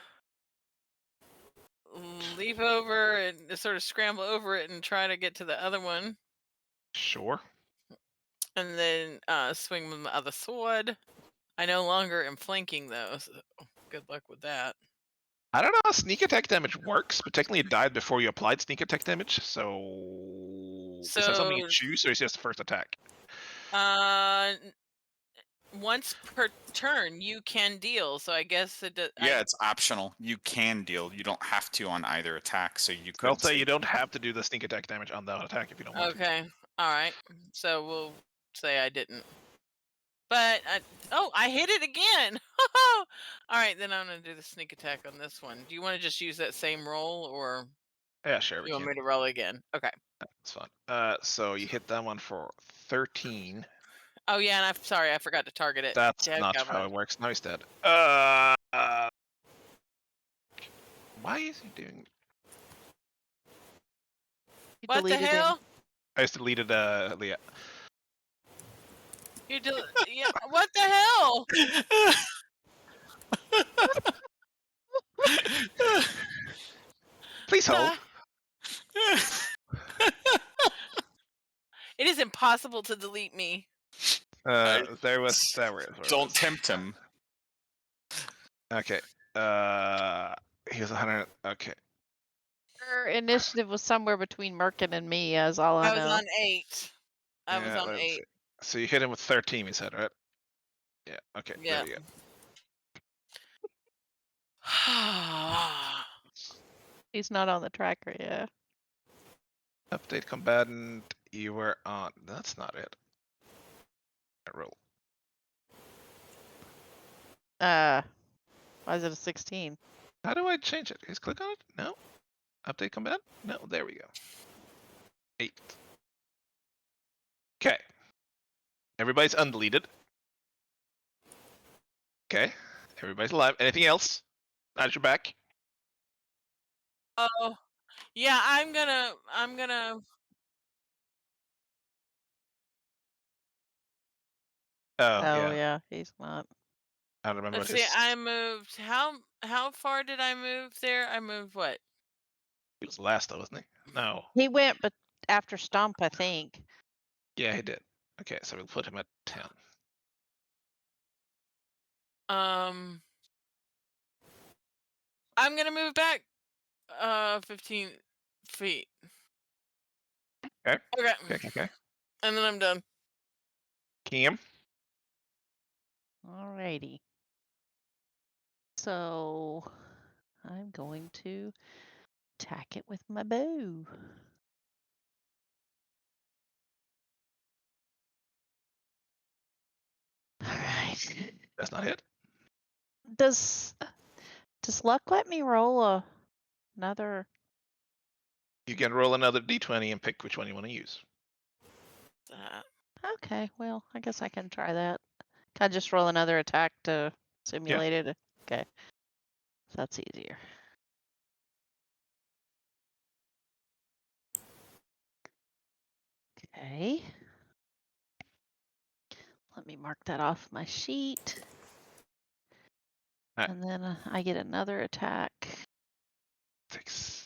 leap over and sort of scramble over it and try to get to the other one, Sure. and then swing with my other sword. I no longer am flanking though, so good luck with that. I don't know how sneak attack damage works, but technically it died before you applied sneak attack damage. So is that something you So, choose, or is it just the first attack? Once per turn you can deal. So I guess it does. Yeah, it's optional. You can deal. You don't have to on either attack. So you I'll could say say you don't have to do the sneak attack damage on that attack if you don't want to. Okay, all right. So we'll say I didn't. But I hit it again. All right, then I'm gonna do the sneak attack on this one. Do you want to just use that same roll, or Yeah, sure. We you want can. me to roll again? Okay. That's fine. So you hit that one for 13. Oh yeah, and I'm sorry, I forgot to target it. That's not how Dadgummit. it works. Now he's dead. Why is he doing? You What the deleted him. hell? I just deleted Leah. You do? Yeah. What the hell? Please hold. It is impossible to delete me. There was. Don't tempt him. Okay. He was 100. Okay. Her initiative was somewhere between Merkin and me, as all I I was know. on 8. I was Yeah, on let's 8. see. So you hit him with 13. You said, right? Yeah. Okay. Yeah. There you go. He's not on the tracker yet. Update combatant. You were on. That's not it. Roll. Why is it a 16? How do I change it? Just click on it? No. Update combatant? No. There we go. 8. Okay. Everybody's undeleted. Okay. Everybody's alive. Anything else? Not at your back. Oh, yeah. I'm gonna. Oh, Oh, yeah. yeah, he's not. I don't remember Let's what see. his. I moved. How far did I move there? I moved what? He was last, though, wasn't he? No. He went, but after Stomp, I think. Yeah, he did. Okay, so we'll put him at 10. I'm gonna move back 15 feet. Okay. Okay. Okay. And then I'm done. Cam. Alrighty. So I'm going to attack it with my bow. Alright. That's not it. Does luck let me roll another? You can roll another d20 and pick which one you want to use. Okay, well, I guess I can try that. Can I just roll another attack to simulate it? Okay. That's easier. Okay. Let me mark that off my sheet. Alright. And then I get another attack. 6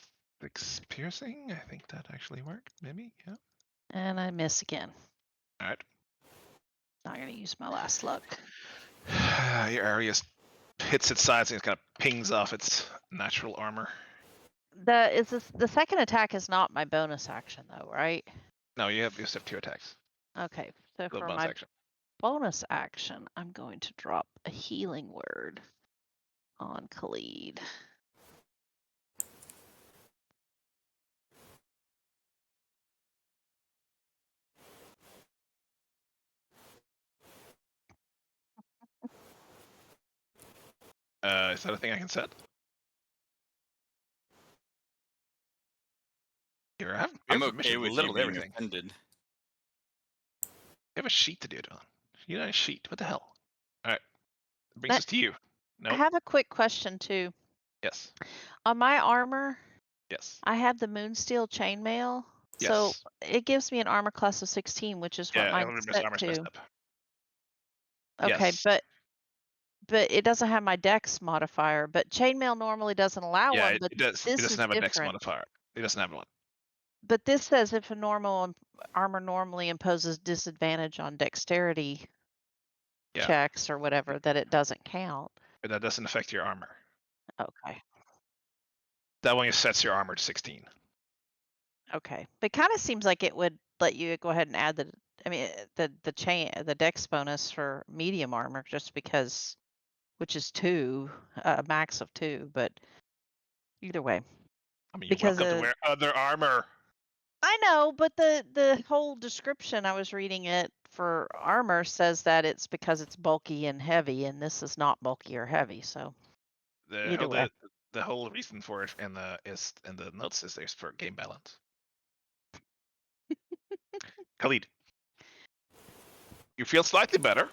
piercing. I think that actually worked. Maybe. Yeah. And I miss again. All right. Not going to use my last luck. Your area hits its sides and it kind of pings off its natural armor. The second attack is not my bonus action though, right? No, you just have 2 attacks. Okay, so The for bonus my action. bonus action, I'm going to drop a healing word on Khalid. Is that a thing I can set? Here, I have I'm permission okay to with you literally being everything. offended. I have a sheet to do it on. You know, a sheet. What the hell? All right. Brings But us to you. I No. have a quick question too. Yes. On my armor, Yes. I have the Moonsteel chainmail, so Yes. it gives me an armor class of 16, which is what Yeah. mine's Armor's set messed to. up. Okay, Yes. but it doesn't have my dex modifier. But chainmail normally doesn't allow Yeah, one, but it does. It this doesn't is have a dex different. modifier. It doesn't have one. But this says if a normal armor normally imposes disadvantage on dexterity Yeah. checks or whatever, that it doesn't count. But that doesn't affect your armor. Okay. That one sets your armor to 16. Okay. But kind of seems like it would let you go ahead and add the dex bonus for medium armor just because, which is 2, a max of 2, but either way. I mean, you're Because welcome to wear other armor. I know, but the whole description I was reading it for armor says that it's because it's bulky and heavy, and this is not bulky or heavy, so either way. The whole reason for it in the notes is there's for game balance. Khalid, you feel slightly better.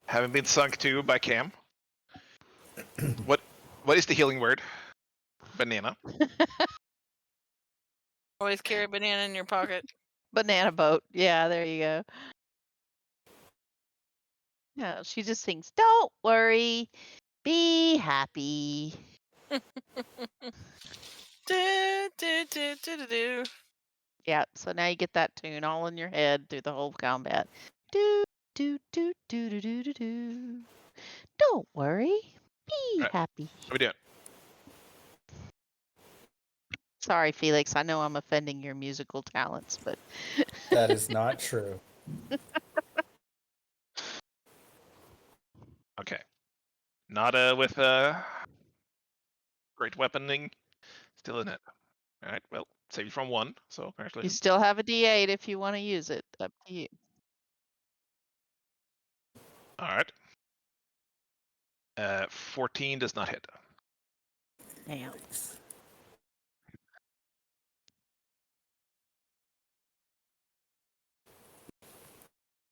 Having been sunk to by Cam. What is the healing word? Banana. Always carry a banana in your pocket. Banana boat. Yeah, there you go. Yeah, she just sings, "Don't worry, be happy." Do, do, do, do, do, do. Yeah, so now you get that tune all in your head through the whole combat. Do do do do do do do do. Don't worry, be Right. happy. What are we doing? Sorry, Felix. I know I'm offending your musical talents, but That is not true. Okay. Not with great weaponing still in it. All right. Well, save you from 1. So you congratulations. still have a D8 if you want to use it. Up to you. All right. 14 does not hit. Damn.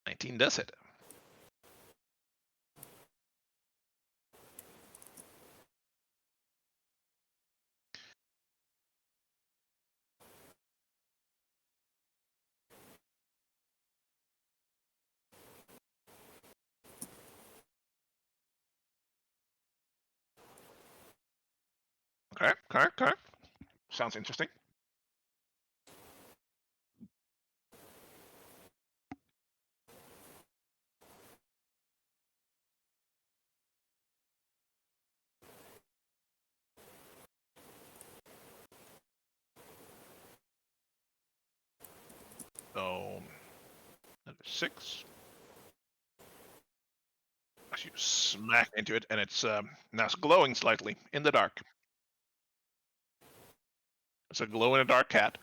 19 does hit. Okay. Sounds interesting. So, another 6. As you smack into it, and it's now it's glowing slightly in the dark. It's a glow in the dark cat.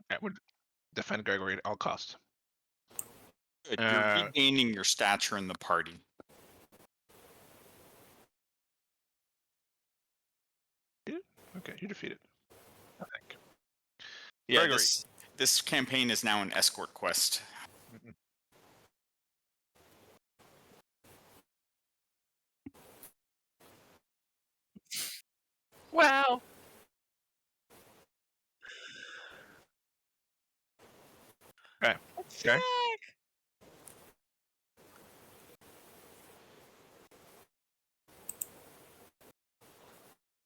That would defend Gregory at all costs. Good. You're regaining your stature in the party. Okay, you defeated. I think. Yeah, Gregory. this campaign is now an escort quest. Wow. Okay. Okay.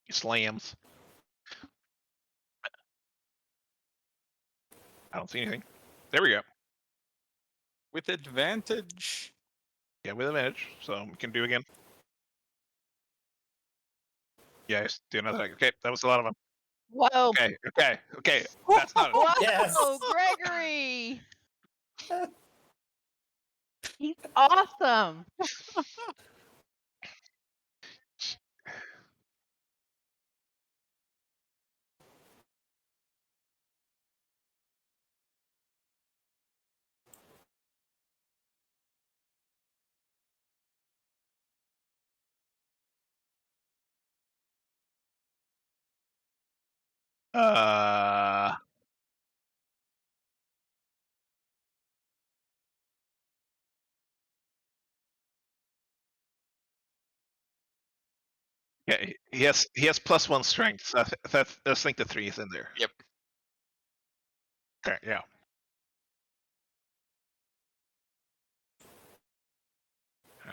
He slams. I don't see anything. There we go. With advantage. Yeah, with advantage. So we can do again. Yes, do another. Okay, that was a lot of them. Whoa. Okay. That's not. Whoa, Yes. Gregory. He's awesome. Uh, yeah, he has +1 strength. So I think the 3 is in there. Yep. Okay, yeah.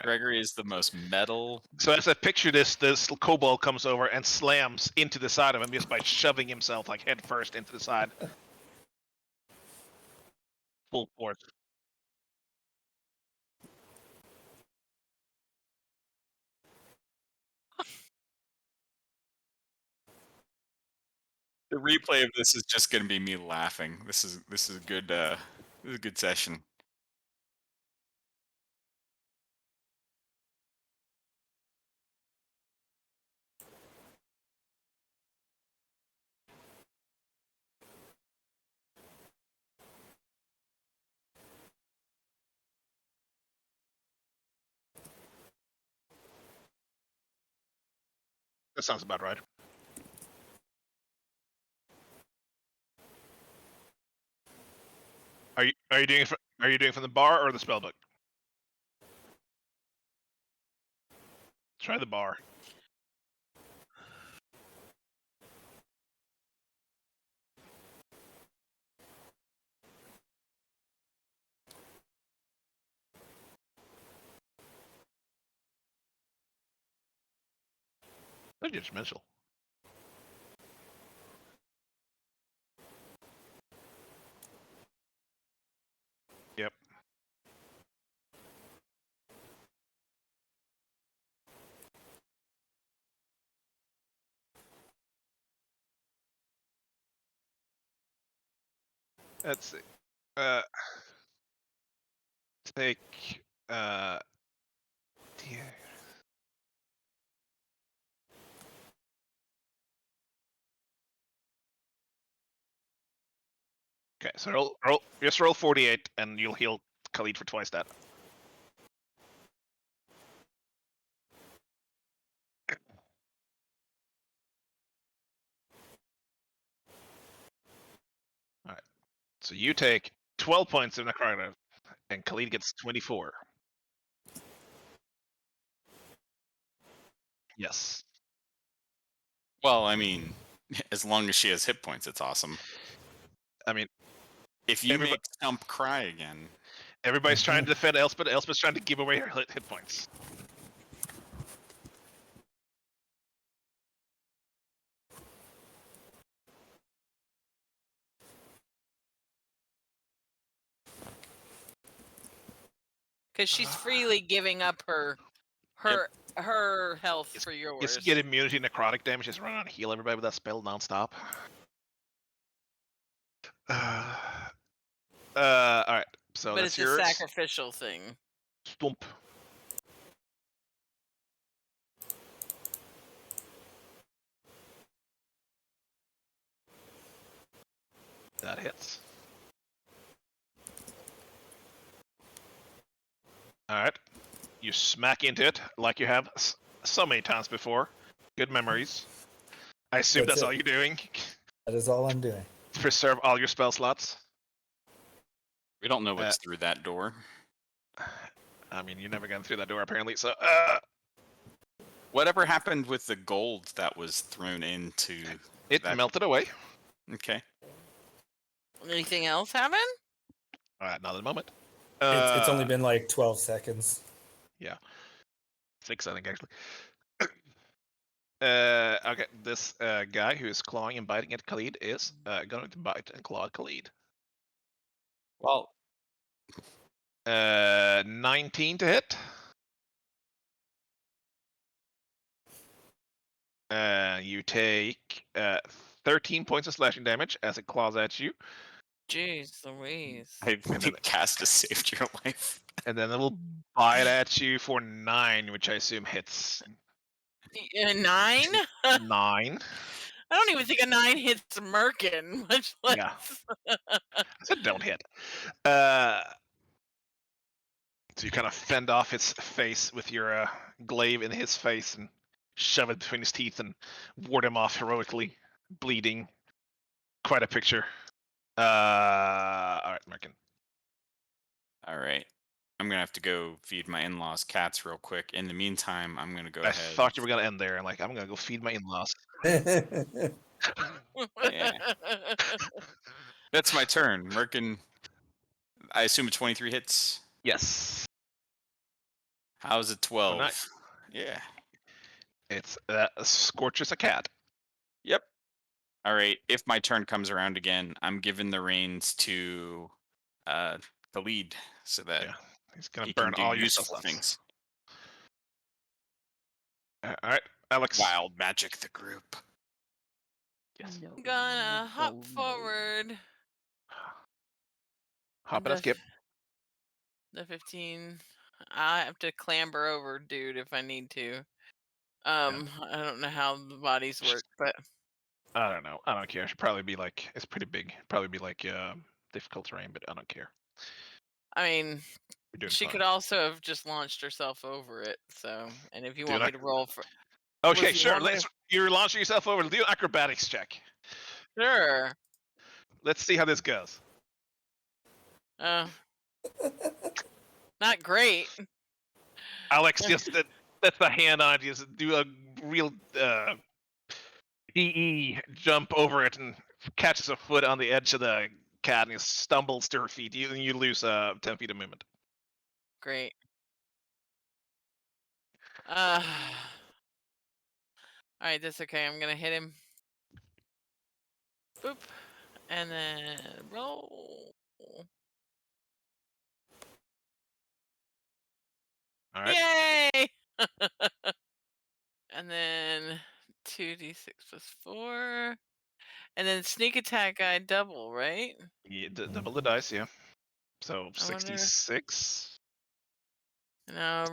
Gregory is the most metal. So as I picture this kobold comes over and slams into the side of him just by shoving himself like head first into the side. Full force. The replay of this is just going to be me laughing. This is a good this is a good session. That sounds about right. Are you doing from the bar or the spellbook? Try the bar. Not judgmental. Yep. Let's see. Take yeah. Okay, so roll 48 and you'll heal Khalid for twice that. Alright. So you take 12 points of necrotic, and Khalid gets 24. Yes. Well, I mean, as long as she has hit points, it's awesome. I mean, If you make Stump cry again, everybody's trying to defend Elspeth. Elspeth's trying to give away her hit points. Because she's freely giving up her health for yours. Just get immunity necrotic damage. Just run around and heal everybody with that spell nonstop. Alright. So but that's it's yours. a sacrificial thing. Stump. That hits. Alright. You smack into it like you have so many times before. Good memories. I assume that's all you're doing. That is all I'm doing. Preserve all your spell slots. we don't know what's through that door. I mean, you're never going through that door apparently. So, Whatever happened with the gold that was thrown into it that? melted away. Okay. Anything else happen? Not at the moment. It's only been like 12 seconds. Yeah. 6, I think, actually. Okay, this guy who is clawing and biting at Khalid is going to bite and claw at Khalid. Well, 19 to hit. You take 13 points of slashing damage as it claws at you. Jeez Louise. I think cast has saved your life. And then it'll bite at you for 9, which I assume hits. 9? 9. I don't even think a 9 hits Merkin, much less. Yeah. I said don't hit. So you kind of fend off his face with your glaive in his face and shove it between his teeth and ward him off heroically, bleeding. quite a picture. All right, Merkin. All right. I'm going to have to go feed my in-laws cats real quick. In the meantime, I'm going to go I ahead. thought you were gonna end there. I'm like, I'm gonna go feed my in-laws. Yeah. That's my turn. Merkin, I assume a 23 hits. Yes. How's it 12? nice. Yeah. It's scorches a cat. Yep. All right. If my turn comes around again, I'm giving the reins to the lead so that Yeah. He's gonna he burn can do all your useful sustenance. things. All right, Alex. Wild magic the group. Yes. No, Gonna hop no, no. forward. Hop and a skip. The 15. I have to clamber over, dude, if I need to. I don't know how the bodies work, but I don't know. I don't care. It should probably be like it's pretty big. Probably be like difficult terrain, but I don't care. I mean, You're doing she fine. could also have just launched herself over it. So, and if you Do want an me to roll for, Okay, if you sure. want me Let's. You're launching yourself over. Do an acrobatics check. sure. Let's see how this goes. Not great. Alex, just that's the hand on it. Just do a real PE jump over it and catches a foot on the edge of the cat and he stumbles to her feet. You lose 10 feet of movement. Great. All right, that's okay. I'm gonna hit him. Boop, and then roll. All right. Yay! And then 2d6 plus 4. And then sneak attack I double, right? Yeah, double the dice, yeah. So I wonder. 66. No,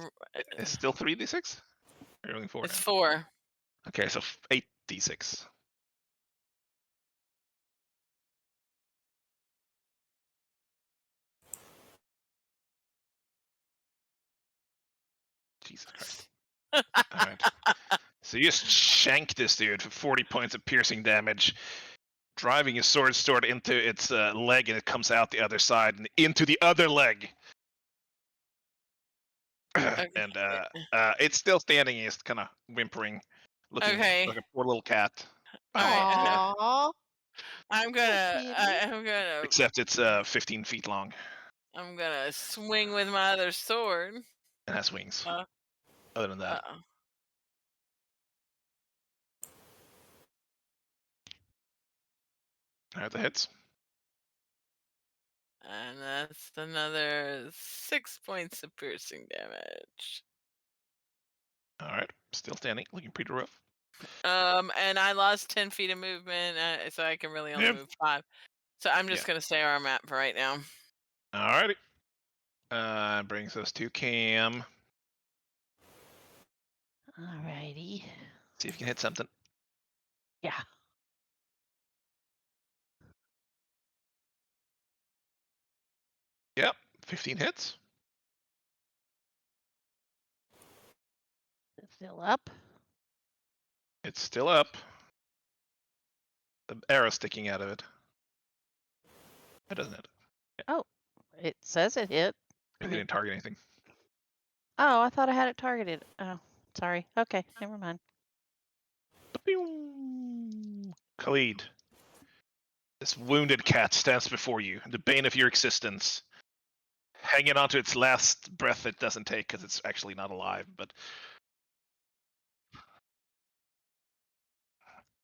It's still 3d6? Or only 4 it's now? 4. Okay, so 8d6. Jesus Christ. Alright. So you just shank this dude for 40 points of piercing damage, driving your sword into its leg, and it comes out the other side and into the other leg. Okay. And it's still standing. It's kind of whimpering, looking Okay. like a poor little cat. All right. Aww. I'm gonna Except it's 15 feet long I'm gonna swing with my other sword. and has wings. Uh, Other than that, uh, alright, the hits. and that's another 6 points of piercing damage. Alright, still standing, looking pretty rough. And I lost 10 feet of movement, so I can really only Yep. move 5. So I'm just Yeah. gonna stay where I'm at for right now. Alrighty. Brings us to Cam. Alrighty. See if you can hit something. Yeah. Yep, 15 hits. It's still up. It's still up. The arrow sticking out of it. That doesn't hit. Oh, it says it hit. It didn't target anything. Oh, I thought I had it targeted. Oh, sorry. Okay, never mind. Khalid. This wounded cat stands before you, the bane of your existence. Hanging on to its last breath it doesn't take because it's actually not alive, but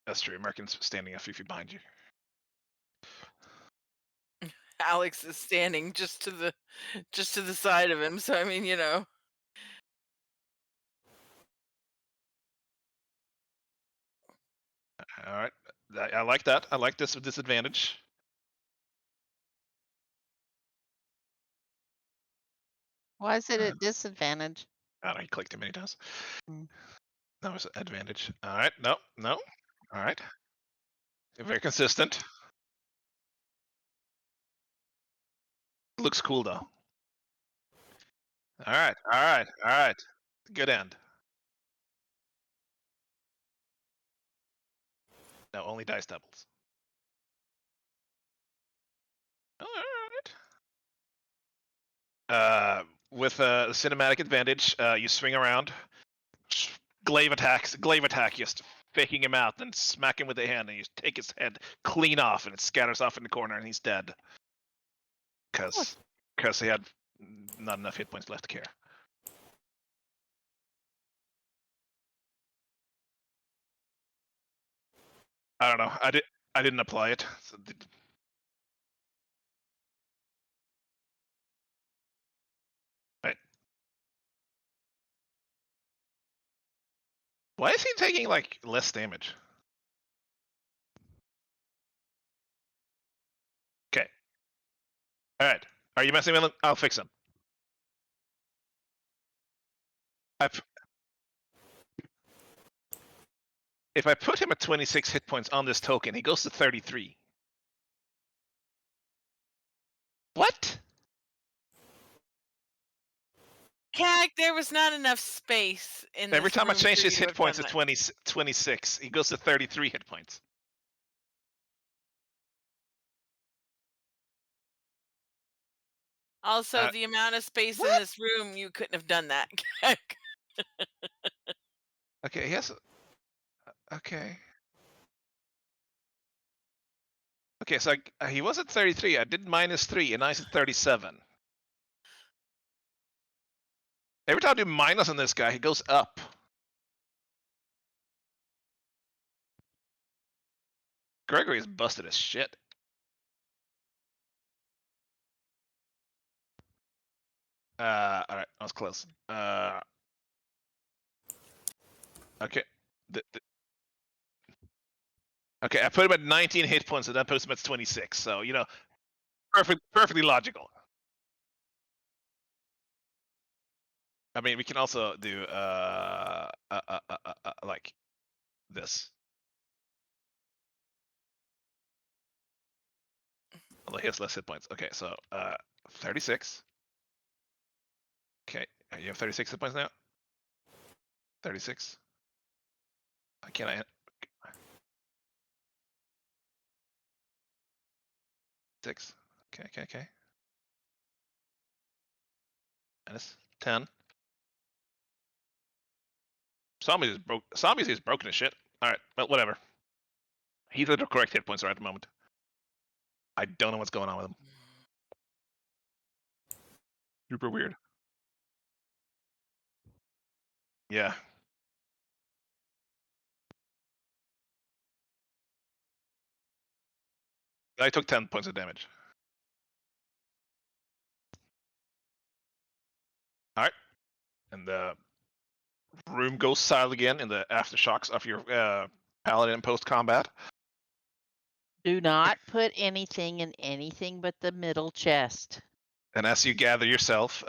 that's true. American's standing a few feet behind you. Alex is standing just to the side of him. So I mean, All right, I like that. I like this with disadvantage. Why is it at disadvantage? I don't know, he clicked it many times. Hmm. That was an advantage. All right, no. All right. Very consistent. Looks cool though. All right. Good end. No, only dice doubles. Alright. With a cinematic advantage, you swing around. Glaive attack, just faking him out, then smack him with the hand, and you take his head clean off, and it scatters off in the corner, and he's dead. Because he had not enough hit points left to care. I don't know. I didn't apply it. So right. Why is he taking like less damage? Okay. All right. Are you messing with him? I'll fix him. If I put him at 26 hit points on this token, he goes to 33. What? Cag, there was not enough space in Every this time I room change for his you to hit have points done to that. 26, he goes to 33 hit points. Also, the amount of space in what? this room, you couldn't have done that. Cag. Okay, yes. Okay. Okay, so he was at 33. I did -3, and now he's at 37. Every time I do minus on this guy, he goes up. Gregory is busted as shit. All right, that was close. Okay. Okay, I put him at 19 hit points, and that puts him at 26. So perfectly logical. I mean, we can also do like this. Although he has less hit points. Okay, so 36. Okay, you have 36 hit points now. 36. Can I? 6. Okay. Minus 10. Zombies is broken as shit. All right, well, whatever. He's at the correct hit points right at the moment. I don't know what's going on with him. Super weird. Yeah. I took 10 points of damage. All right. And the room goes silent again in the aftershocks of your paladin post-combat. Do not put anything in anything but the middle chest. And as you gather yourself,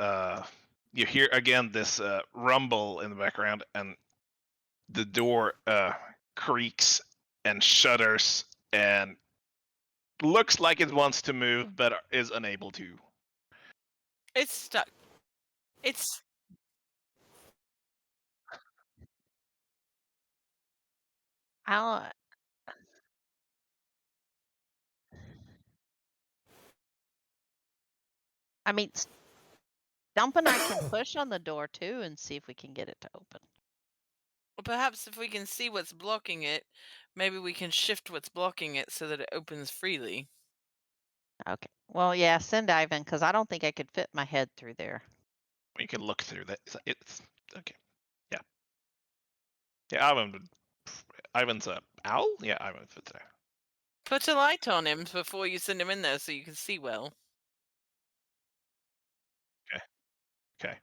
you hear again this rumble in the background, and the door creaks and shudders and looks like it wants to move, but is unable to. It's stuck. It's I mean, Stump and I can push on the door too and see if we can get it to open. well, perhaps if we can see what's blocking it, maybe we can shift what's blocking it so that it opens freely. Okay. Well, yeah, send Ivan because I don't think I could fit my head through there. You can look through that. It's okay. Yeah, Ivan's a owl. Yeah, Ivan fits there. Put a light on him before you send him in there so you can see well. Okay.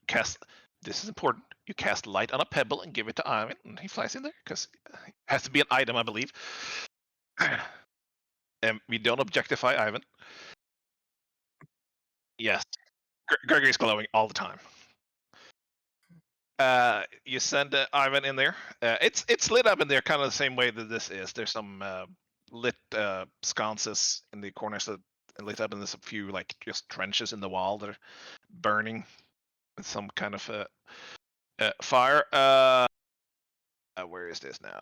Cast. This is important. You cast light on a pebble and give it to Ivan, and he flies in there because it has to be an item, I believe. And we don't objectify Ivan. Yes, Gregory's glowing all the time. You send Ivan in there. It's lit up in there, kind of the same way that this is. There's some lit sconces in the corners that lit up, and there's a few like just trenches in the wall that are burning with some kind of fire. Where is this now?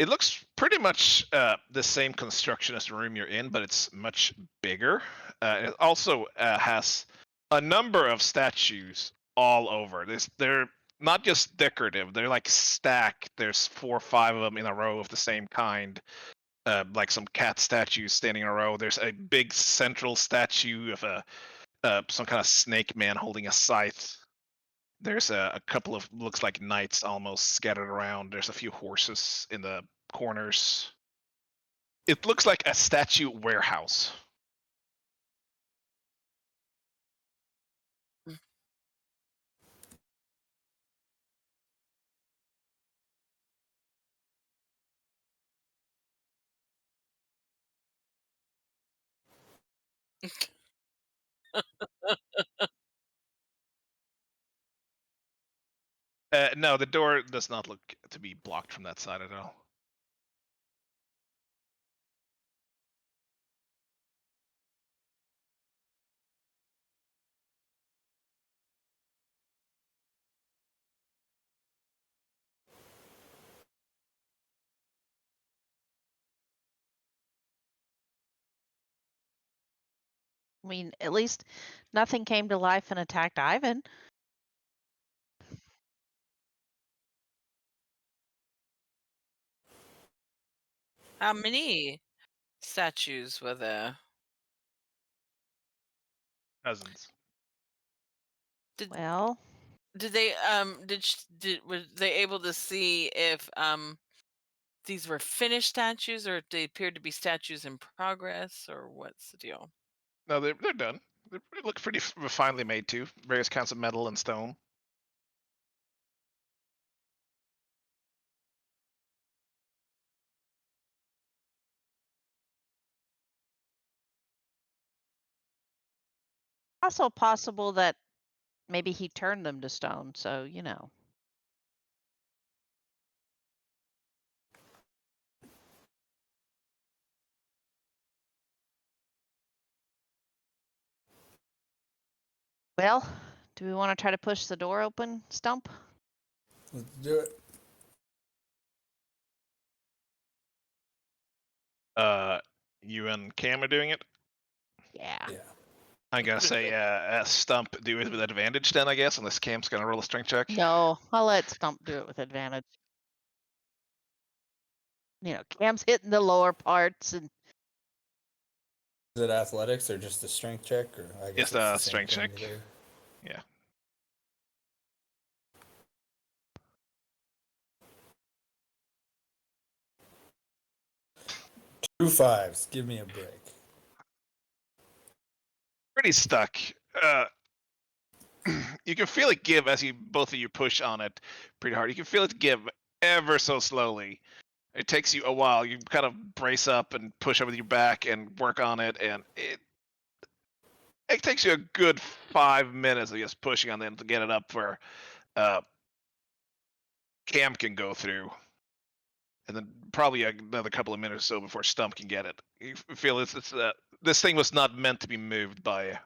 It looks pretty much the same construction as the room you're in, but it's much bigger. It also has a number of statues all over. They're not just decorative; they're like stacked. There's 4 or 5 of them in a row of the same kind, like some cat statues standing in a row. There's a big central statue of some kind of snake man holding a scythe. There's a couple of looks like knights almost scattered around. There's a few horses in the corners. It looks like a statue warehouse. No, the door does not look to be blocked from that side at all. I mean, at least nothing came to life and attacked Ivan. How many statues were there? Cousins. Well, Did they were they able to see if these were finished statues or if they appeared to be statues in progress or what's the deal? No, they're done. They look pretty finely made too. Various kinds of metal and stone. also possible that maybe he turned them to stone. So, Well, do we want to try to push the door open, Stump? Let's do it. You and Cam are doing it. Yeah. Yeah. I'm gonna say Stump do it with advantage then, I guess, unless Cam's gonna roll a strength check. No, I'll let Stump do it with advantage. Cam's hitting the lower parts and Is it athletics or just a strength check? Or I guess Just it's a the same strength thing check. either. Yeah. Two fives. Give me a break. Pretty stuck. You can feel it give as both of you push on it pretty hard. You can feel it give ever so slowly. It takes you a while. You kind of brace up and push over your back and work on it, and it takes you a good 5 minutes of just pushing on them to get it up where Cam can go through, and then probably another couple of minutes or so before Stump can get it. You feel this thing was not meant to be moved by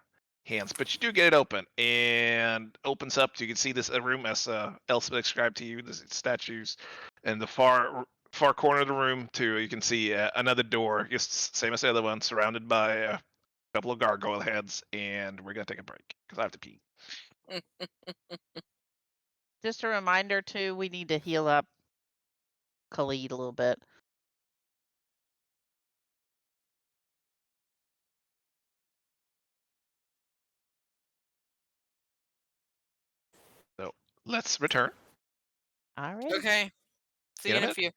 hands, but you do get it open, and opens up. You can see this room as Elspeth described to you. The statues, and the far corner of the room too. You can see another door, just same as the other one, surrounded by a couple of gargoyle heads. And we're gonna take a break because I have to pee. just a reminder too, we need to heal up Khalid a little bit. So let's return. All right. Okay. See you in a few.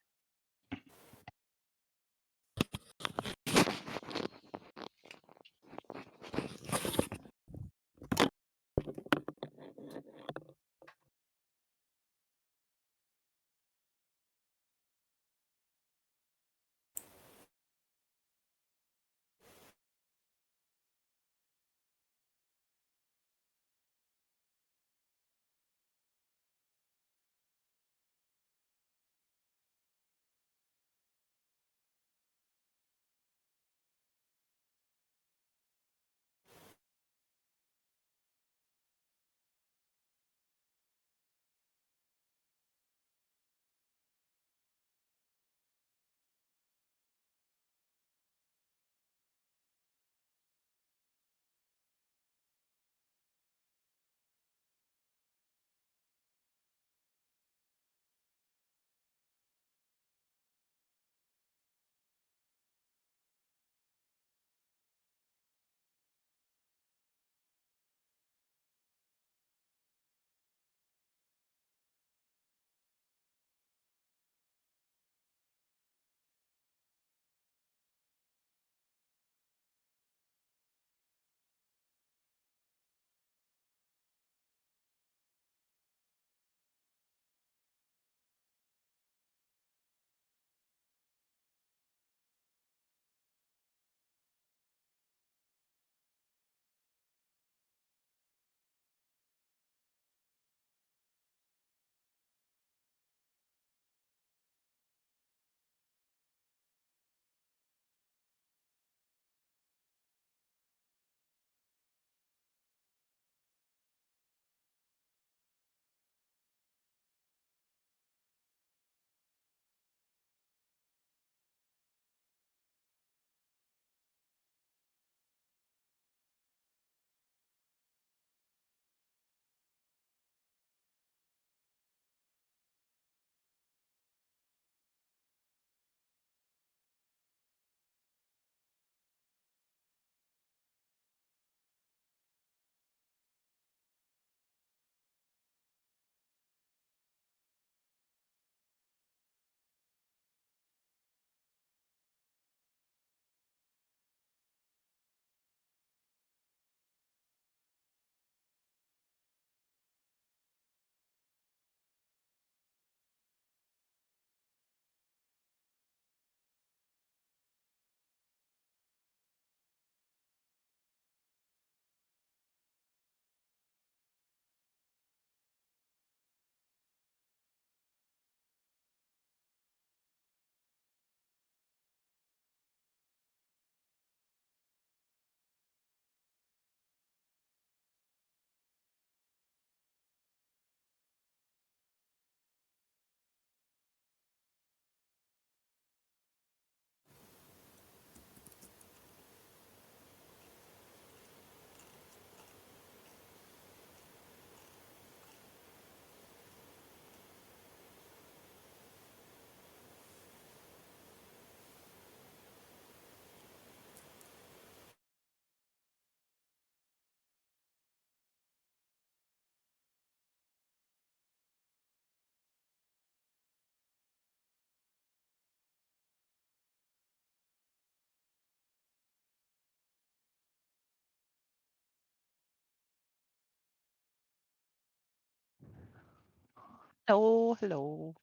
Oh, hello.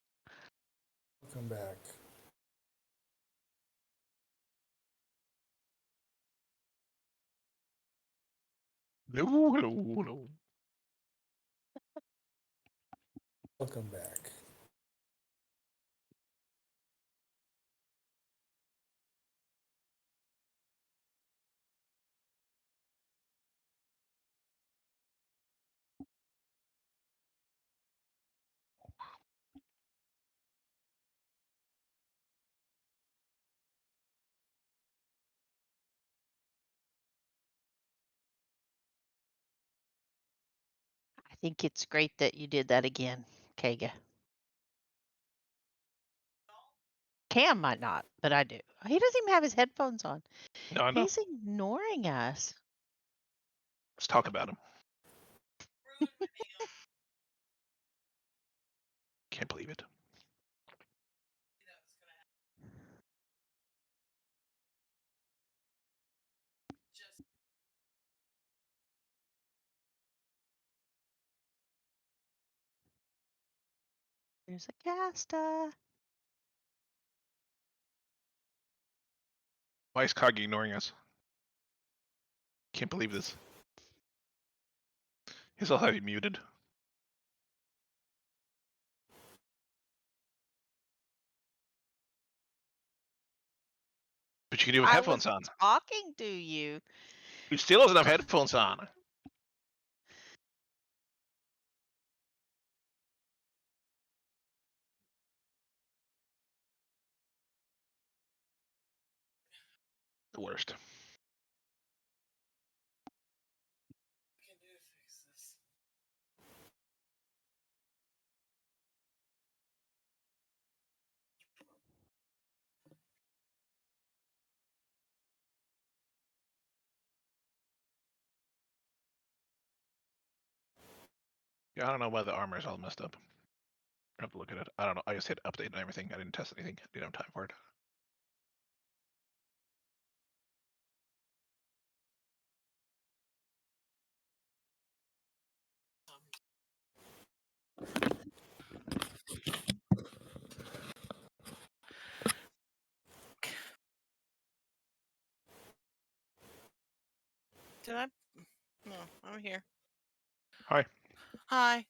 Come back. No, no, no. Welcome back. I think it's great that you did that again, Kega. Cam might not, but I do. He doesn't even have his headphones on. No, I know. He's ignoring us. Let's talk about him. Can't believe it. There's a Casta. Why is Kagi ignoring us? Can't believe this. He's all have you muted. But you can do it with I headphones was on. talking to you. He still doesn't have headphones on. The worst. Yeah, I don't know why the armor is all messed up. I have to look at it. I don't know. I just hit update and everything. I didn't test anything. I didn't have time for it. Did I? No, I'm here. Hi. Hi.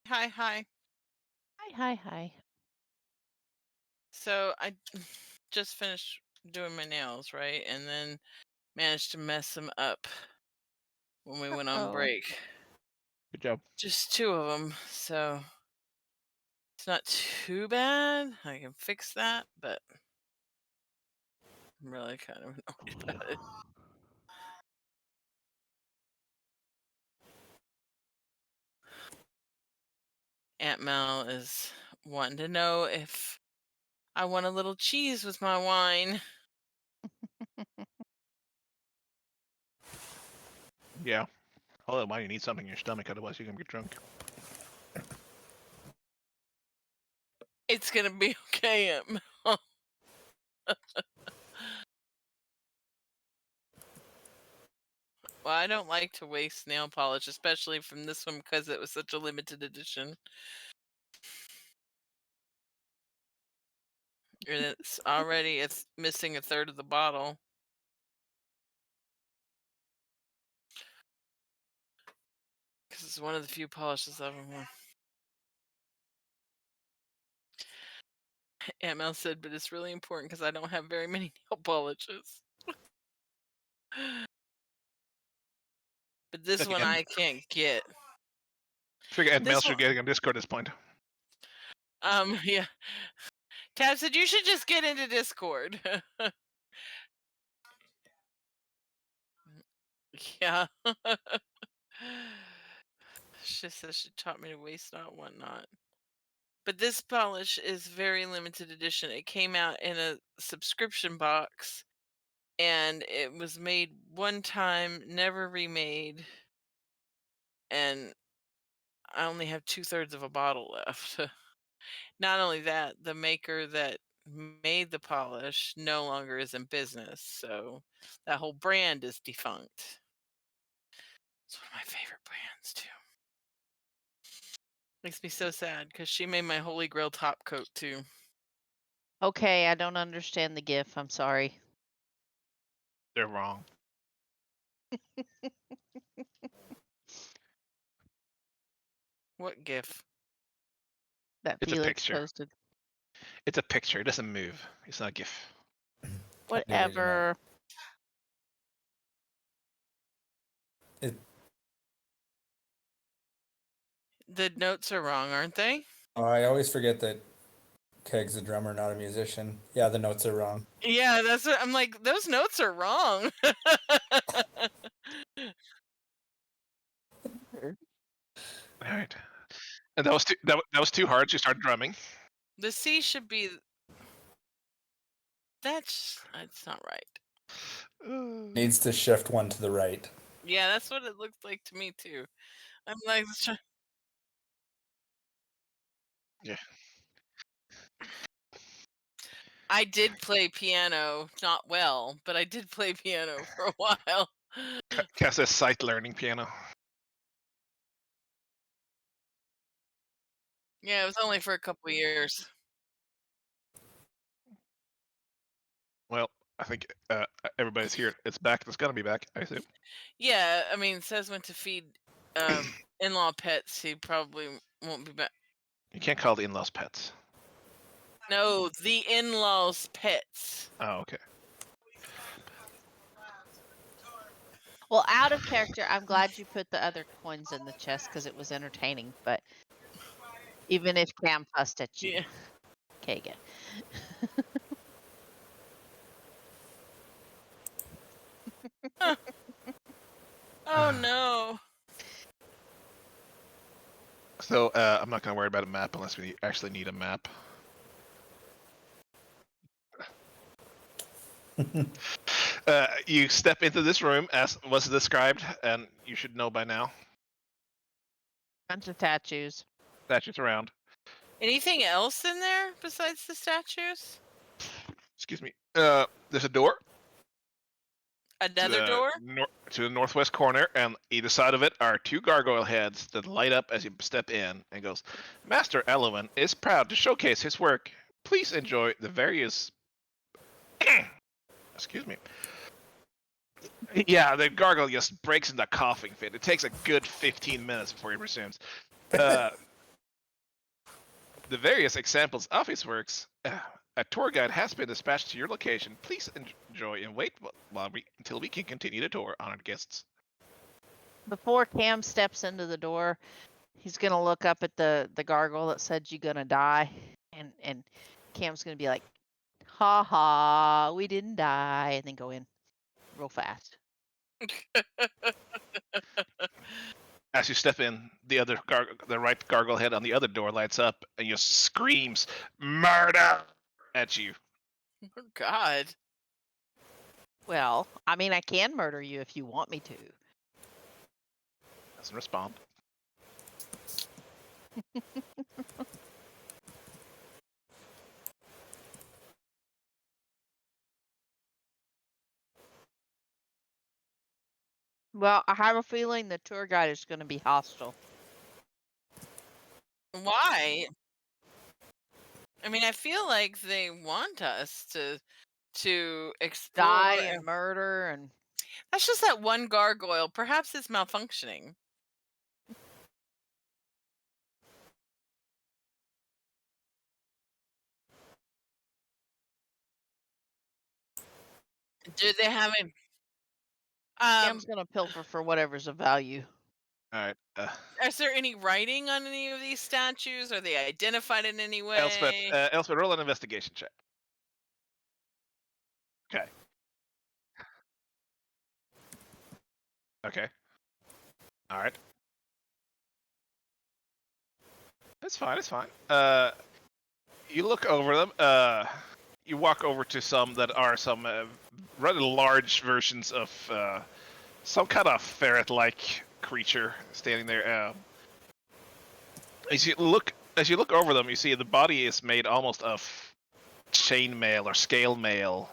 Hi, hi. Hi, hi, hi. So I just finished doing my nails, right? And then managed to mess them up when we went on Uh-oh. break. Good job. Just 2 of them, so it's not too bad. I can fix that, but I'm really kind of annoyed about it. Aunt Mel is wanting to know if I want a little cheese with my wine. Yeah. Although, why you need something in your stomach, otherwise you're gonna get drunk. It's gonna be okay, Aunt Mel. Well, I don't like to waste nail polish, especially from this one because it was such a limited edition. And it's missing a third of the bottle. Because it's one of the few polishes I've ever worn. Aunt Mel said, but it's really important because I don't have very many nail polishes. But this Okay, one and I can't get. figure Ed This Mail should one, get on Discord at this point. yeah. Tab said you should just get into Discord. Yeah. She says she taught me to waste not, want not. But this polish is very limited edition. It came out in a subscription box and it was made one time, never remade. And I only have 2/3 of a bottle left. Not only that, the maker that made the polish no longer is in business. So that whole brand is defunct. It's one of my favorite brands too. Makes me so sad because she made my holy grail top coat too. Okay, I don't understand the GIF. I'm sorry. They're wrong. What gif? That It's a Felix picture. posted. It's a picture. It doesn't move. It's not a GIF. Whatever. The notes are wrong, aren't they? Oh, I always forget that Keg's a drummer, not a musician. Yeah, the notes are wrong. Yeah, that's what I'm like. Those notes are wrong. All right. And that was too. That was too hard. She started drumming. The C should be. That's not right. Needs to shift one to the right. Yeah, that's what it looks like to me too. I'm like, Yeah. I did play piano, not well, but I did play piano for a while. Cass says sight learning piano. Yeah, it was only for a couple years. Well, I think everybody's here. It's back. It's gonna be back, I assume. Yeah, I mean, Says went to feed in-law pets. He probably won't be back. You can't call the in-laws pets. No, the in-laws pets. Oh, okay. Well, out of character, I'm glad you put the other coins in the chest because it was entertaining. But even if Cam fussed at you, Yeah. Kagan. Oh no. So I'm not gonna worry about a map unless we actually need a map. You step into this room as was described, and you should know by now. Bunch of statues. Statues around. Anything else in there besides the statues? Excuse me. There's a door. Another door? To the northwest corner, and either side of it are two gargoyle heads that light up as you step in, and goes, Master Elowen is proud to showcase his work. Please enjoy the various... Excuse me. Yeah, the gargoyle just breaks into a coughing fit. It takes a good 15 minutes before he resumes. The various examples of his works... a tour guide has been dispatched to your location. Please enjoy and wait until we can continue the tour, honored guests. Before Cam steps into the door, he's gonna look up at the gargoyle that said you're gonna die, and Cam's gonna be like, "Ha ha, we didn't die," and then go in real fast. As you step in, the right gargoyle head on the other door lights up and just screams "Murder!" at you. Oh God. Well, I mean, I can murder you if you want me to. Doesn't respond. Well, I have a feeling the tour guide is going to be hostile. Why? I mean, I feel like they want us to explore. Die and murder and... That's just that one gargoyle. Perhaps it's malfunctioning. Do they have it? Cam's going to pilfer for whatever's of value. All right. Is there any writing on any of these statues? Are they identified in any way? Elspeth, roll an investigation check. Okay. Okay. All right. It's fine. It's fine. You look over them. You walk over to some that are some rather large versions of some kind of ferret-like creature standing there. As you look over them, you see the body is made almost of chainmail or scale mail,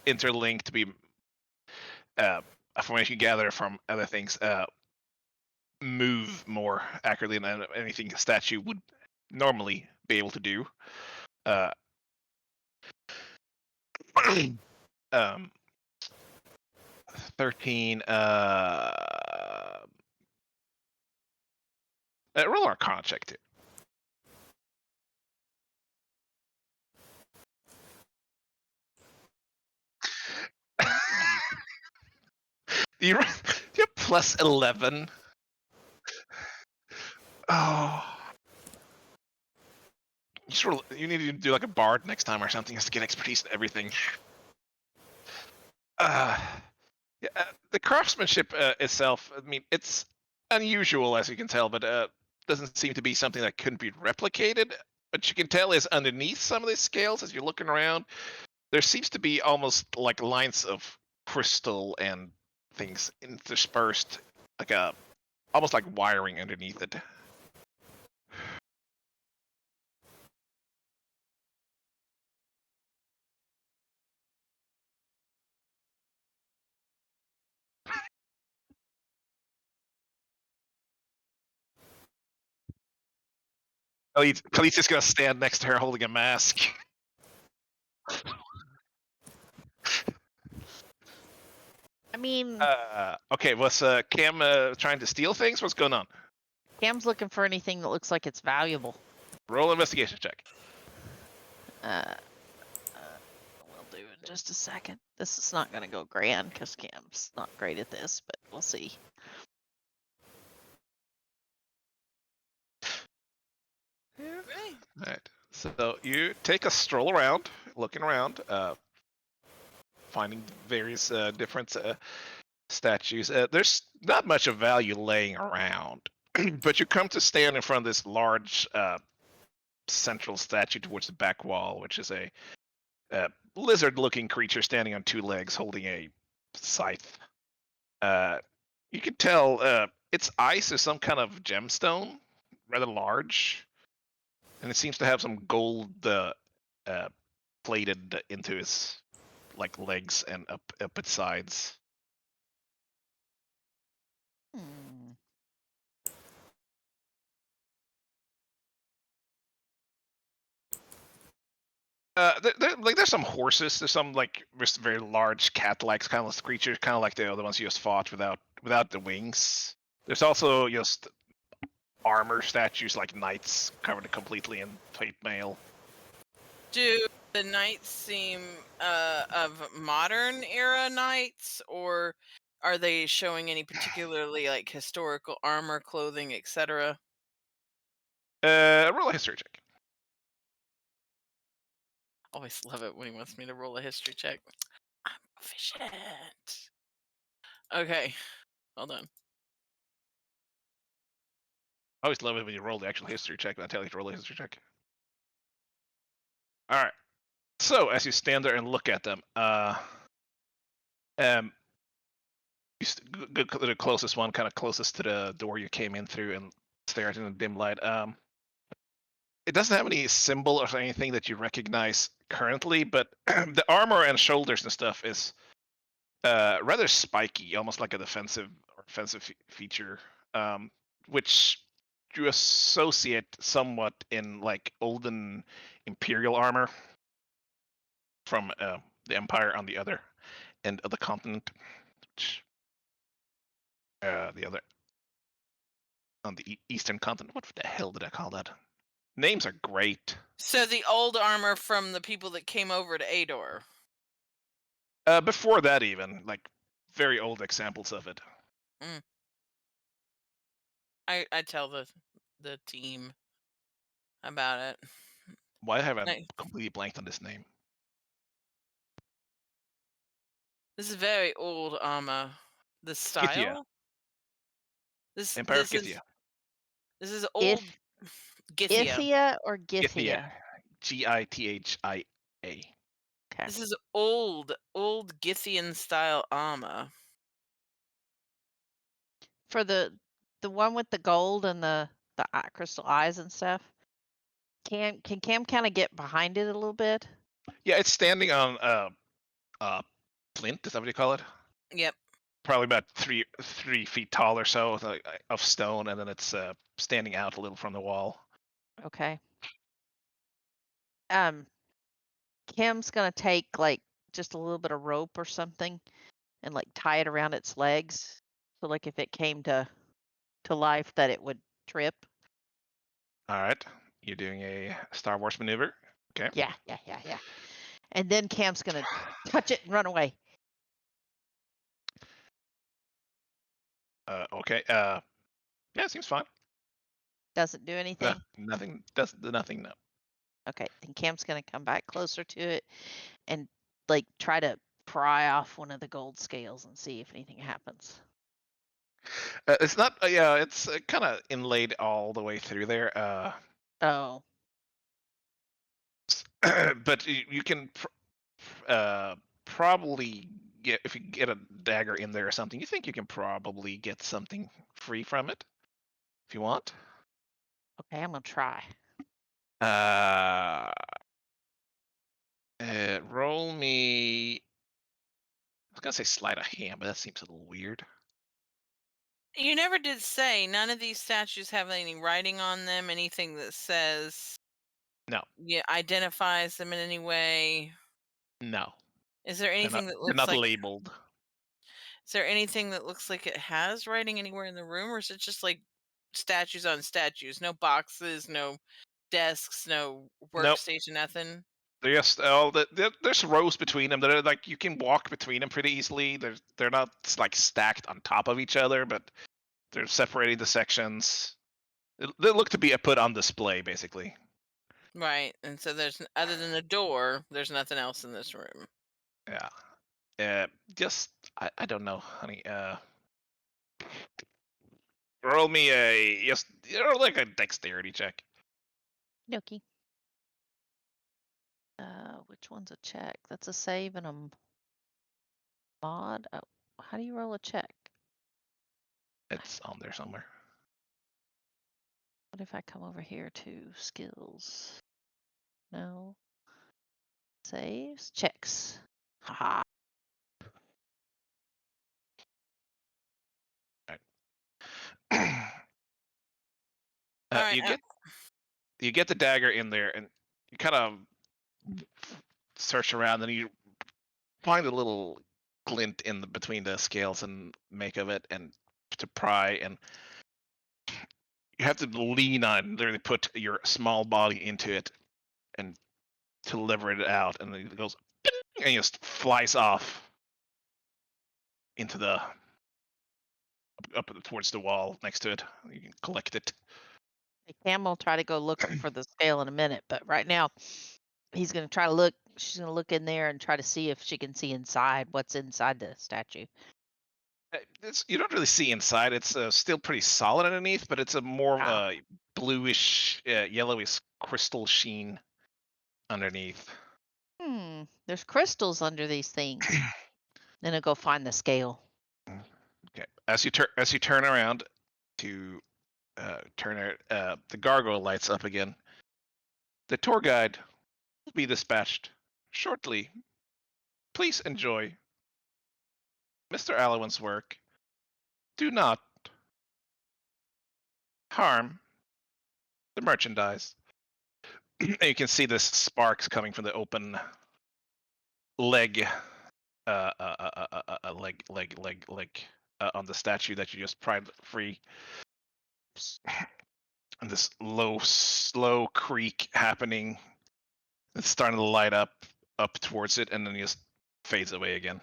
interlinked to be from what you gather from other things. move more accurately than anything a statue would normally be able to do. Uh, um, 13. Roll Arcana check too. Do you have plus 11? Oh. You need to do like a bard next time or something, just to get expertise in everything. Yeah, the craftsmanship itself, I mean, it's unusual as you can tell, but doesn't seem to be something that couldn't be replicated. But you can tell is underneath some of these scales, as you're looking around, there seems to be almost like lines of crystal and things interspersed, like almost like wiring underneath it. Khalid's just gonna stand next to her holding a mask. I mean, Okay, was Cam trying to steal things? What's going on? Cam's looking for anything that looks like it's valuable. Roll investigation check. We'll do in just a second. This is not going to go grand because Cam's not great at this, but we'll see. Okay. Alright, so you take a stroll around, looking around, finding various different statues. There's not much of value laying around, but you come to stand in front of this large central statue towards the back wall, which is a lizard-looking creature standing on two legs holding a scythe. You can tell its eyes is some kind of gemstone, rather large, and it seems to have some gold plated into his like legs and up its sides. Hmm. There's some horses. There's some like just very large cat-like kind of creatures, kind of like the other ones you just fought without the wings. There's also just armor statues like knights covered completely in plate mail. Do the knights seem of modern era knights, or are they showing any particularly like historical armor, clothing, etc.? Roll a history check. Always love it when he wants me to roll a history check. I'm proficient. Okay, hold on. I always love it when you roll the actual history check, and I tell you to roll a history check. All right. So as you stand there and look at them, you go to the closest one, kind of closest to the door you came in through, and stare at it in the dim light. It doesn't have any symbol or anything that you recognize currently, but the armor and shoulders and stuff is rather spiky, almost like a defensive or offensive feature, which you associate somewhat in like olden imperial armor from the Empire on the other end of the continent, which, the other on the eastern continent. What the hell did I call that? Names are great. So the old armor from the people that came over to Aedor. Before that, even like very old examples of it. I tell the team about it. Why have I Nice. completely blanked on this name? This is very old armor. The style. Githia. This Empire this of is Githia. this is old Githia. Ithia or Githia. Githia? Githia. Okay. This is old Githian style armor. For the one with the gold and the crystal eyes and stuff. Can Cam kind of get behind it a little bit? Yeah, it's standing on plinth. Is that what you call it? Yep. probably about 3 feet tall or so, of stone, and then it's standing out a little from the wall. Okay. Kim's gonna take like just a little bit of rope or something and like tie it around its legs. So like if it came to life that it would trip. All right, you're doing a Star Wars maneuver. Okay. Yeah. And then Cam's gonna touch it and run away. Okay. Yeah, seems fine. Doesn't do anything. Nothing. Does nothing. No. Okay, then Cam's gonna come back closer to it and like try to pry off one of the gold scales and see if anything happens. It's not. Yeah, it's kind of inlaid all the way through there. Oh, But you can probably get, if you get a dagger in there or something. You think you can probably get something free from it if you want. okay, I'm gonna try. Uh, roll me. I was gonna say sleight of hand, but that seems a little weird. You never did say none of these statues have any writing on them, anything that says No, identifies them in any way. no, Is there anything that they're looks not like labeled. is there anything that looks like it has writing anywhere in the room, or is it just like statues on statues? No boxes, no desks, no Nope. workstation, nothing. They're just there's rows between them. They're like you can walk between them pretty easily. They're not like stacked on top of each other, but they're separating the sections. They look to be put on display, basically. Right. And so there's other than the door, there's nothing else in this room. Yeah. Just I don't know, honey. Roll me a roll like a dexterity check. Noki. Which one's a check? That's a save and a mod. Oh, how do you roll a check? It's on there somewhere. What if I come over here to skills? No. Saves, checks. Haha. All right. You get the dagger in there, and you kind of search around, and you find a little glint in between the scales and make of it, and to pry, and you have to lean on, literally put your small body into it, and to lever it out, and then it goes, and it just flies off into the up towards the wall next to it. You can collect it. Cam will try to go look for the scale in a minute, but right now he's gonna try to look. She's gonna look in there and try to see if she can see inside what's inside the statue. You don't really see inside. It's still pretty solid underneath, but it's a more Ah. bluish, yellowish crystal sheen underneath. There's crystals under these things. Then I'll go find the scale. Okay. As you turn around to turn it, the gargoyle lights up again. The tour guide will be dispatched shortly. Please enjoy Mr. Allowan's work. Do not harm the merchandise. And you can see this sparks coming from the open leg, leg on the statue that you just pried free. And this slow creak happening. It's starting to light up towards it, and then it just fades away again.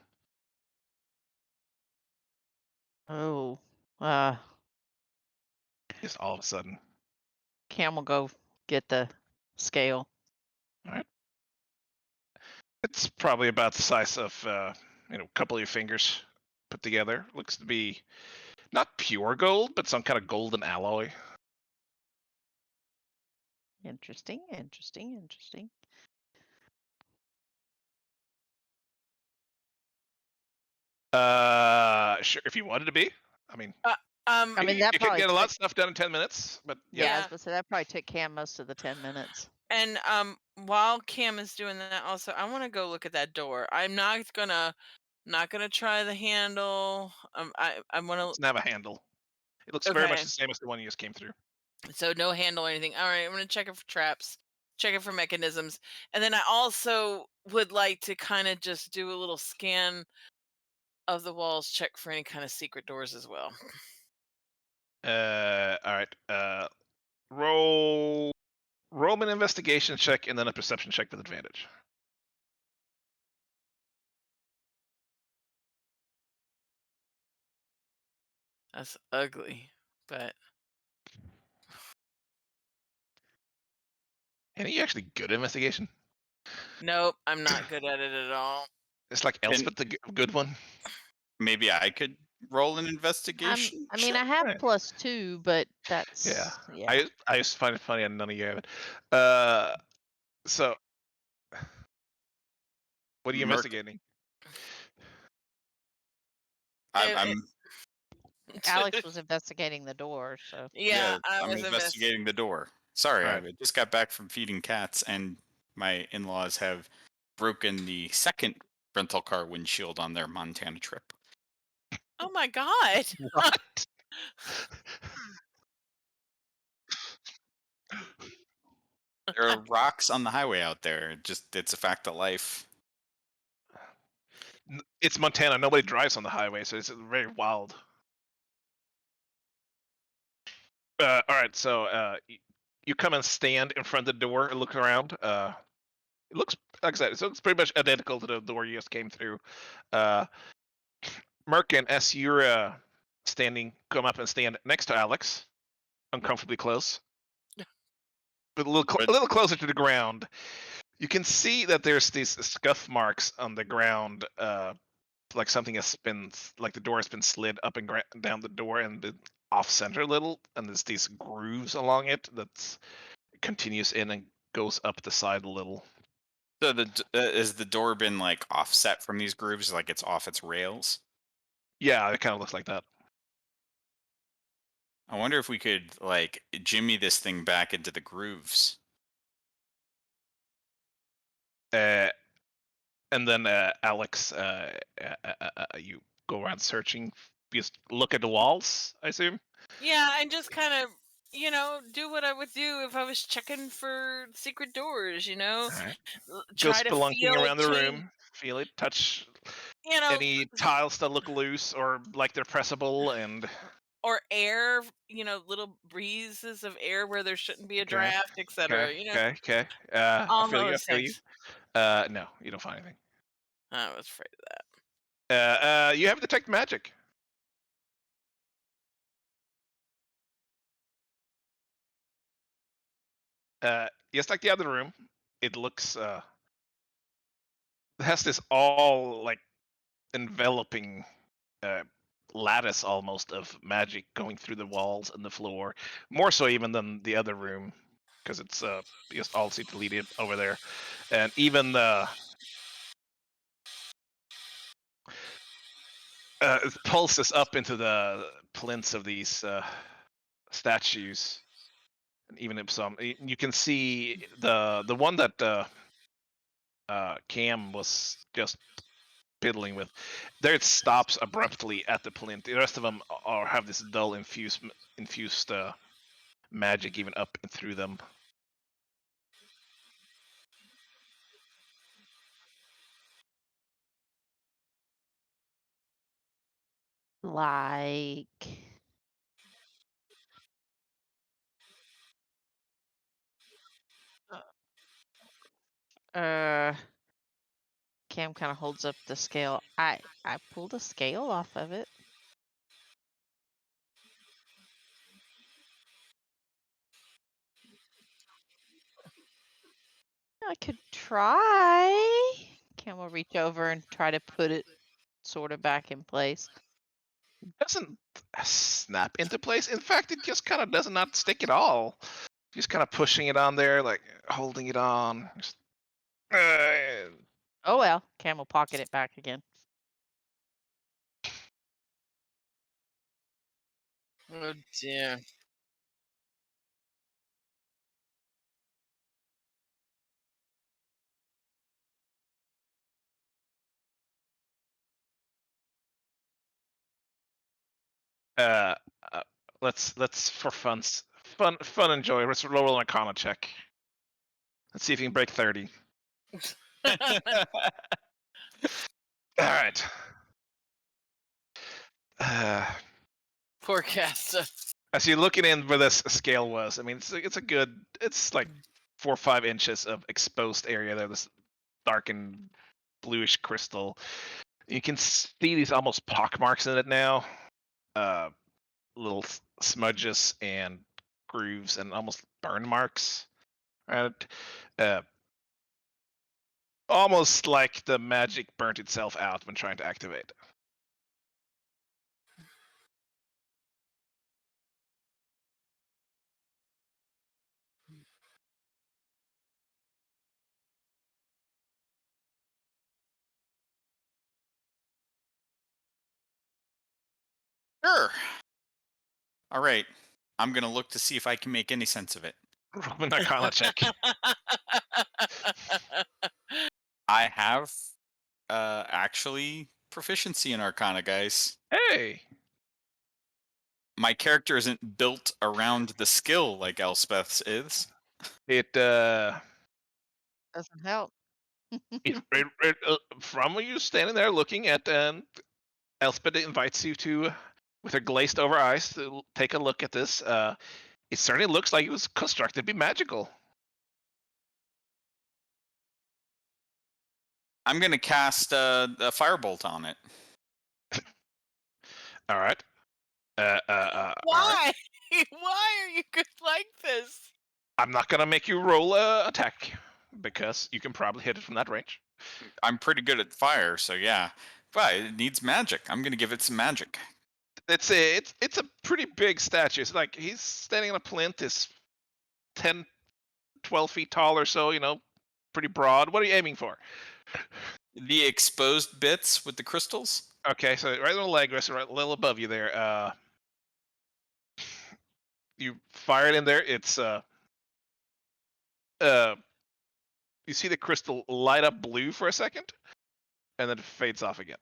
Oh, Just all of a sudden. Cam will go get the scale. All right. It's probably about the size of a couple of your fingers put together. Looks to be not pure gold, but some kind of golden alloy. Interesting. Sure, if you wanted to be. I mean, I mean, that you can probably get a lot took, of stuff done in 10 minutes, but yeah, I Yeah. was gonna say that probably took Cam most of the 10 minutes. And while Cam is doing that, also I want to go look at that door. I'm not gonna Not gonna try the handle. I'm gonna. Doesn't have a handle. It looks very much Okay. the same as the one you just came through. So no handle or anything. All right, I'm gonna check it for traps, check it for mechanisms, and then I also would like to kind of just do a little scan of the walls, check for any kind of secret doors as well. All right. Roll an investigation check and then a perception check with advantage. That's ugly, but Any actually good investigation? nope, I'm not good at it at all. It's like Elspeth, the good one. Maybe I could roll an investigation. I mean, I check? have Right. +2, but that's Yeah. yeah. I just find it funny and none of you have it. So what are you Merc- investigating? I'm Alex was investigating the door, so Yeah, yeah, I I'm was investigating the door. Sorry, Alright. I just got back from feeding cats, and my in-laws have broken the second rental car windshield on their Montana trip. Oh my god! What? There are rocks on the highway out there. It's a fact of life. It's Montana. Nobody drives on the highway, so it's very wild. All right, so you come and stand in front of the door and look around. It looks, like I said, it looks pretty much identical to the door you just came through. Merkin, as you're come up and stand next to Alex, uncomfortably close, but a little closer to the ground. You can see that there's these scuff marks on the ground, like something has been, like the door has been slid up and down the door and been off center a little, and there's these grooves along it that continues in and goes up the side a little. So has the door been like offset from these grooves, like it's off its rails? Yeah, it kind of looks like that. I wonder if we could like jimmy this thing back into the grooves. Uh, and then Alex, you go around searching. You just look at the walls, I assume. Yeah, and just kind of, do what I would do if I was checking for secret doors. All right. Go Try to spelunking feel around the change. room, feel it, touch You know, any tiles that look loose or like they're pressable, and or air, little breezes of air where there shouldn't be a okay, draft, okay, etc. okay. I All feel you. I those feel you. things. No, you don't find anything. I was afraid of that. You have detect magic. Just like the other room, it looks it has this all like enveloping uh, lattice almost of magic going through the walls and the floor, more so even than the other room, because it's just all seem to lead it over there, and even the it pulses up into the plinths of these statues. And even if some, you can see the one that Cam was just piddling with. There it stops abruptly at the plinth. The rest of them are have this dull infused magic even up and through them. like uh Cam kind of holds up the scale. I pulled a scale off of it. I could try. Cam will reach over and try to put it sort of back in place. Doesn't snap into place. In fact, it just kind of does not stick at all. Just kind of pushing it on there, like holding it on. Just, Oh well, Cam will pocket it back again. Oh dear. Uh, uh let's for fun and joy. Let's roll an Arcana check. Let's see if you can break 30. All right. Poor Casta. As you're looking in where this scale was, I mean, it's a good. It's like 4 or 5 inches of exposed area there. This dark and bluish crystal. You can see these almost pock marks in it now. Little smudges and grooves and almost burn marks. Right? Almost like the magic burnt itself out when trying to activate. Sure. All right. I'm gonna look to see if I can make any sense of it. Roll an Arcana check. I have actually proficiency in Arcana, guys. Hey, My character isn't built around the skill like Elspeth's is. it Doesn't help. from you standing there looking at Elspeth invites you to, with her glazed over eyes, to take a look at this. It certainly looks like it was constructed to be magical. I'm gonna cast a firebolt on it. All right. All right. Why? Why are you good like this? I'm not gonna make you roll a attack because you can probably hit it from that range. I'm pretty good at fire, so yeah. But it needs magic. I'm gonna give it some magic. It's a pretty big statue. It's like he's standing on a plinth. Is 10, 12 feet tall or so. You know, pretty broad. What are you aiming for? The exposed bits with the crystals? Okay, so right on the leg, rest right a little above you there. You fire it in there. It's you see the crystal light up blue for a second, and then it fades off again,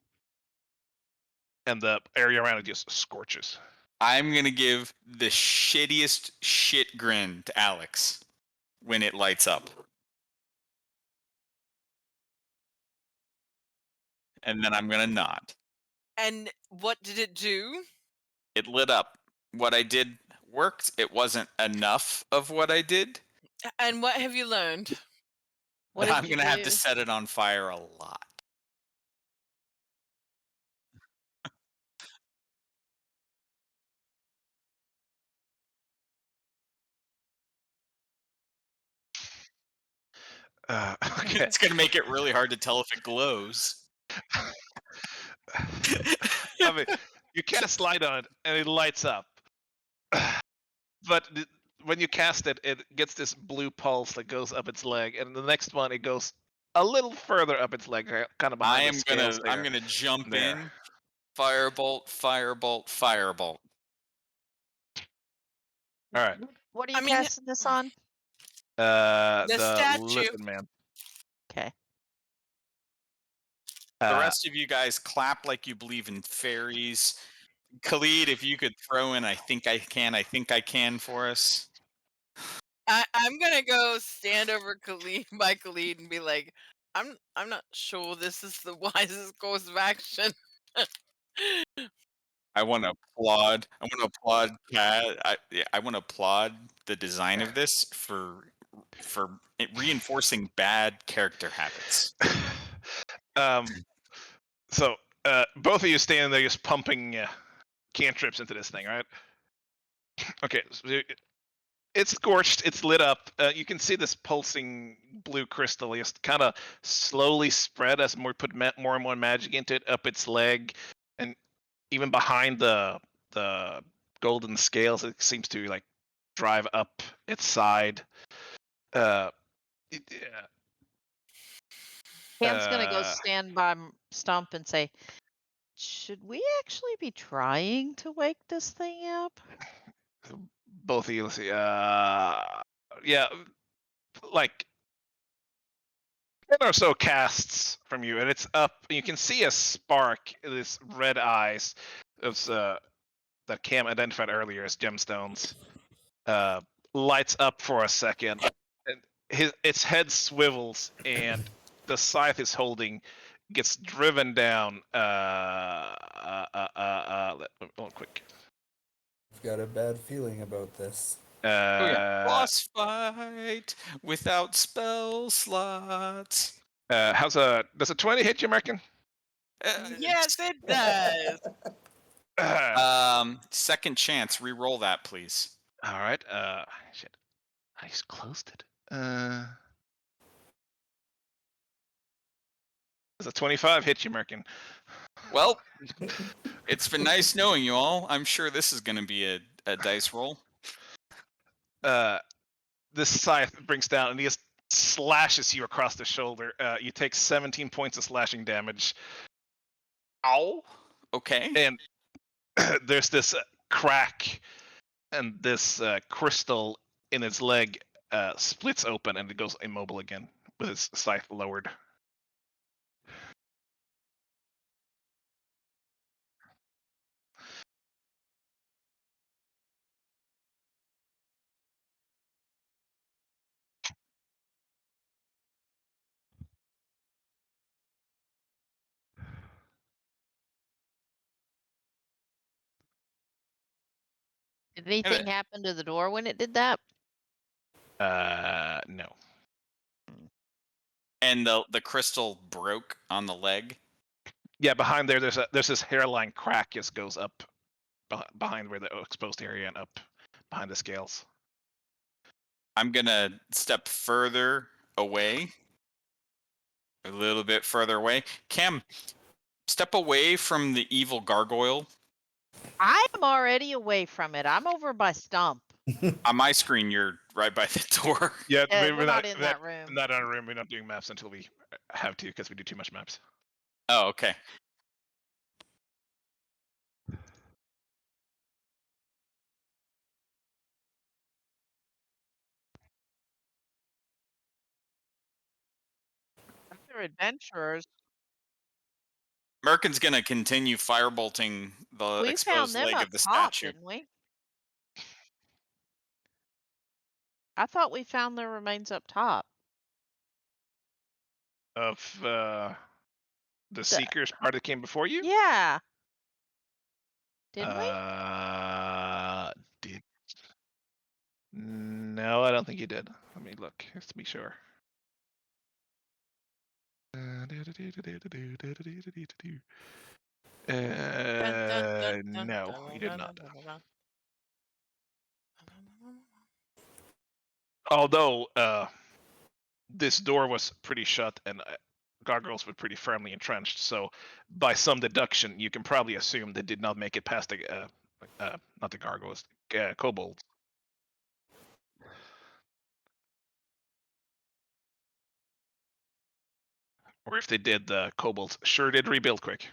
and the area around it just scorches. I'm gonna give the shittiest shit grin to Alex when it lights up. And then I'm gonna nod. And what did it do? It lit up. What I did worked. It wasn't enough of what I did. And what have you learned? What I'm did you gonna have to do? set it on fire a lot. Okay. It's gonna make it really hard to tell if it glows. I mean, you cast light on it, and it lights up. But when you cast it, it gets this blue pulse that goes up its leg, and the next one it goes a little further up its leg, kind of behind the scales there. I'm gonna jump There. in. Firebolt, firebolt, firebolt. All right. What are you I mean, casting this on? The statue. Listen, man. Okay. The rest of you guys clap like you believe in fairies. Khalid, if you could throw in I think I can for us. I'm gonna go stand over Khalid by Khalid and be like, I'm not sure this is the wisest course of action. I want to applaud. I want to applaud Kat. I want to applaud the design of this for reinforcing bad character habits. So both of you standing there just pumping cantrips into this thing, right? Okay, so it's scorched. It's lit up. You can see this pulsing blue crystal just kind of slowly spread as more put more and more magic into it up its leg, and even behind the golden scales, it seems to like drive up its side. Cam's gonna go stand by Stump and say, "Should we actually be trying to wake this thing up?" Both of you, let's see. Yeah, like 10 or so casts from you, and it's up. You can see a spark. This red eyes. It's that Cam identified earlier as gemstones lights up for a second, and its head swivels, and the scythe is holding gets driven down. One quick. I've got a bad feeling about this. Oh yeah. Boss fight without spell slots. Does a 20 hit you, American? Yes, it does. Second chance. Re-roll that, please. All right. Shit. I just closed it. Does a 25 hit you, American? Well, it's been nice knowing you all. I'm sure this is going to be a dice roll. This scythe brings down and he just slashes you across the shoulder. You take 17 points of slashing damage. Ow. Okay. And there's this crack, and this crystal in its leg splits open, and it goes immobile again with its scythe lowered. Did anything happen to the door when it did that? No. And the crystal broke on the leg. Yeah, behind there's this hairline crack just goes up behind where the exposed area and up behind the scales. I'm gonna step further away. A little bit further away. Cam, step away from the evil gargoyle. I am already away from it. I'm over by Stump. On my screen, you're right by the door. Yeah, We're not in that room. Not in our room. We're not doing maps until we have to, because we do too much maps. Oh, okay. They're adventurers. Merkin's gonna continue firebolting the We found exposed them leg up of the top, statue. didn't we? I thought we found their remains up top. Of the Seekers part that came before you? Yeah. Didn't we? Did No, I don't think you did. Let me look just to be sure. No, you did not. Although this door was pretty shut and gargoyles were pretty firmly entrenched, so by some deduction, you can probably assume they did not make it past the not the gargoyles, kobolds. Or if they did, the kobolds sure did rebuild quick.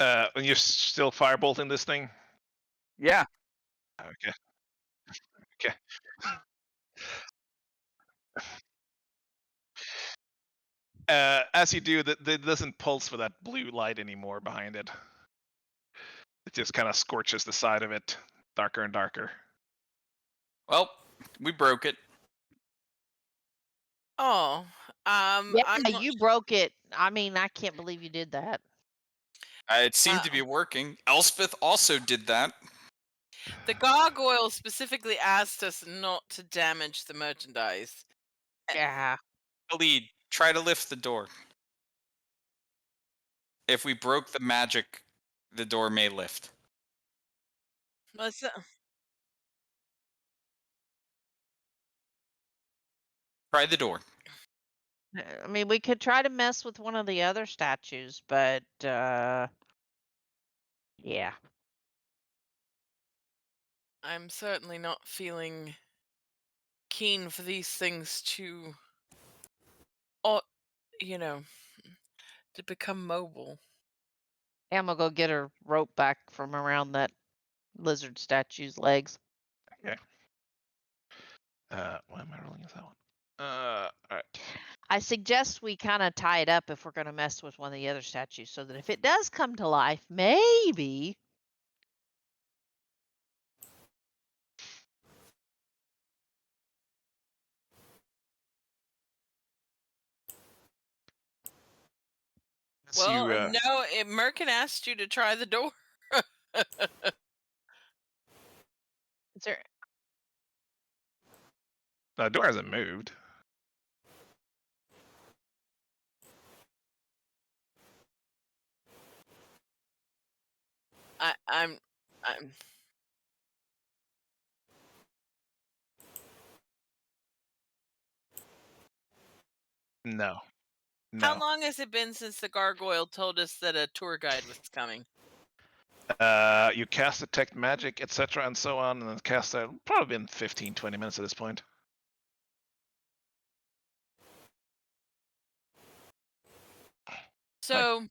And you're still firebolting this thing? Yeah. Okay. Okay. As you do, that doesn't pulse for that blue light anymore behind it. It just kind of scorches the side of it darker and darker. Well, we broke it. Oh, Yeah, you broke it. I mean, I can't believe you did that. It seemed to be working. Elspeth also did that. The gargoyle specifically asked us not to damage the merchandise. Yeah. Lead, try to lift the door. If we broke the magic, the door may lift. What's Try the door. I mean, we could try to mess with one of the other statues, but yeah. I'm certainly not feeling keen for these things to, to become mobile. I'm gonna go get her rope back from around that lizard statue's legs. Okay. Why am I rolling as that one? All right. I suggest we kind of tie it up if we're going to mess with one of the other statues, so that if it does come to life, maybe. As Well, you, no, Merkin asked you to try the door. Is there? the door hasn't moved. I'm No. How No. long has it been since the gargoyle told us that a tour guide was coming? You cast detect magic, etc., and so on, and then cast that. Probably been 15, 20 minutes at this point. So,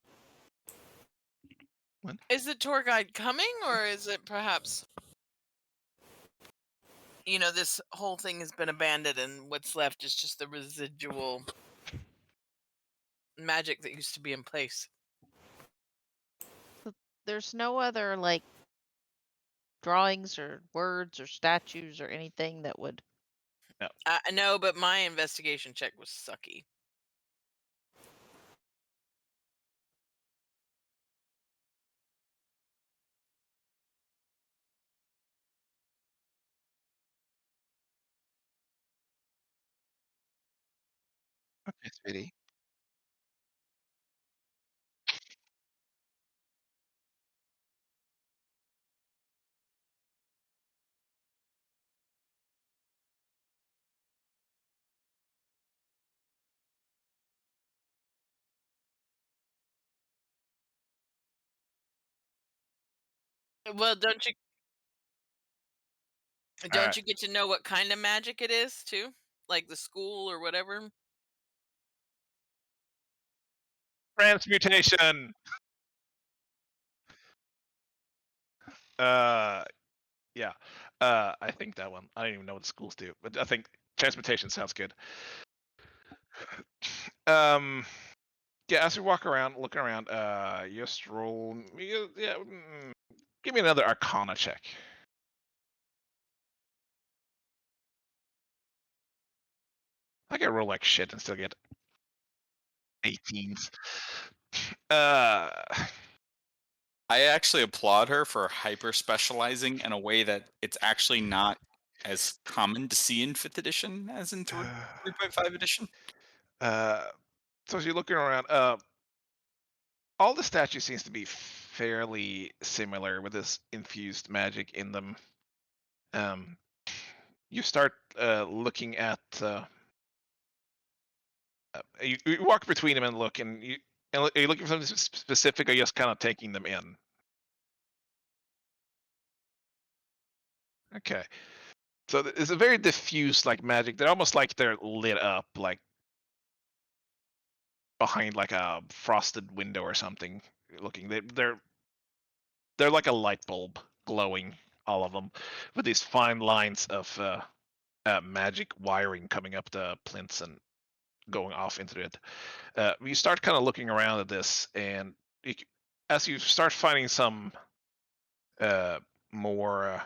What? is the tour guide coming, or is it perhaps, this whole thing has been abandoned and what's left is just the residual magic that used to be in place? There's no other like drawings or words or statues or anything that would. No, but my investigation check was sucky. Okay, sweetie. Well, don't Alright. you get to know what kind of magic it is too? Like the school or whatever? Transmutation! Yeah. I think that one. I don't even know what schools do, but I think transmutation sounds good. Yeah, as we walk around, looking around, just roll. Yeah, give me another Arcana check. I can roll like shit and still get 18s. Uh, I actually applaud her for hyper specializing in a way that it's actually not as common to see in 5th edition as in 3.5 edition. so as you're looking around, all the statues seems to be fairly similar with this infused magic in them. You start looking at. You walk between them and look, and are you looking for something specific, or just kind of taking them in? Okay. So it's a very diffuse like magic. They're almost like they're lit up, like behind like a frosted window or something. Looking, they're like a light bulb glowing, all of them, with these fine lines of magic wiring coming up the plinths and going off into it. You start kind of looking around at this, and as you start finding some more.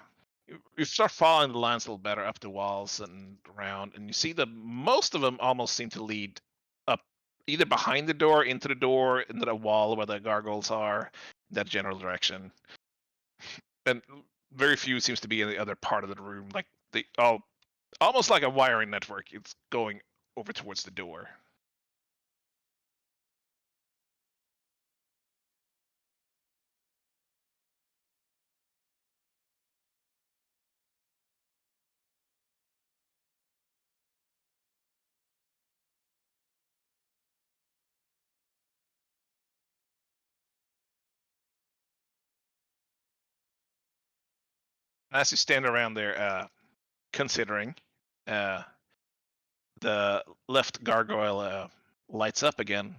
You start following the lines a little better up the walls and around, and you see that most of them almost seem to lead up either behind the door, into the door, into the wall where the gargoyles are, that general direction. And very few seems to be in the other part of the room, like they all almost like a wiring network. It's going over towards the door. As you stand around there, considering, uh, the left gargoyle lights up again.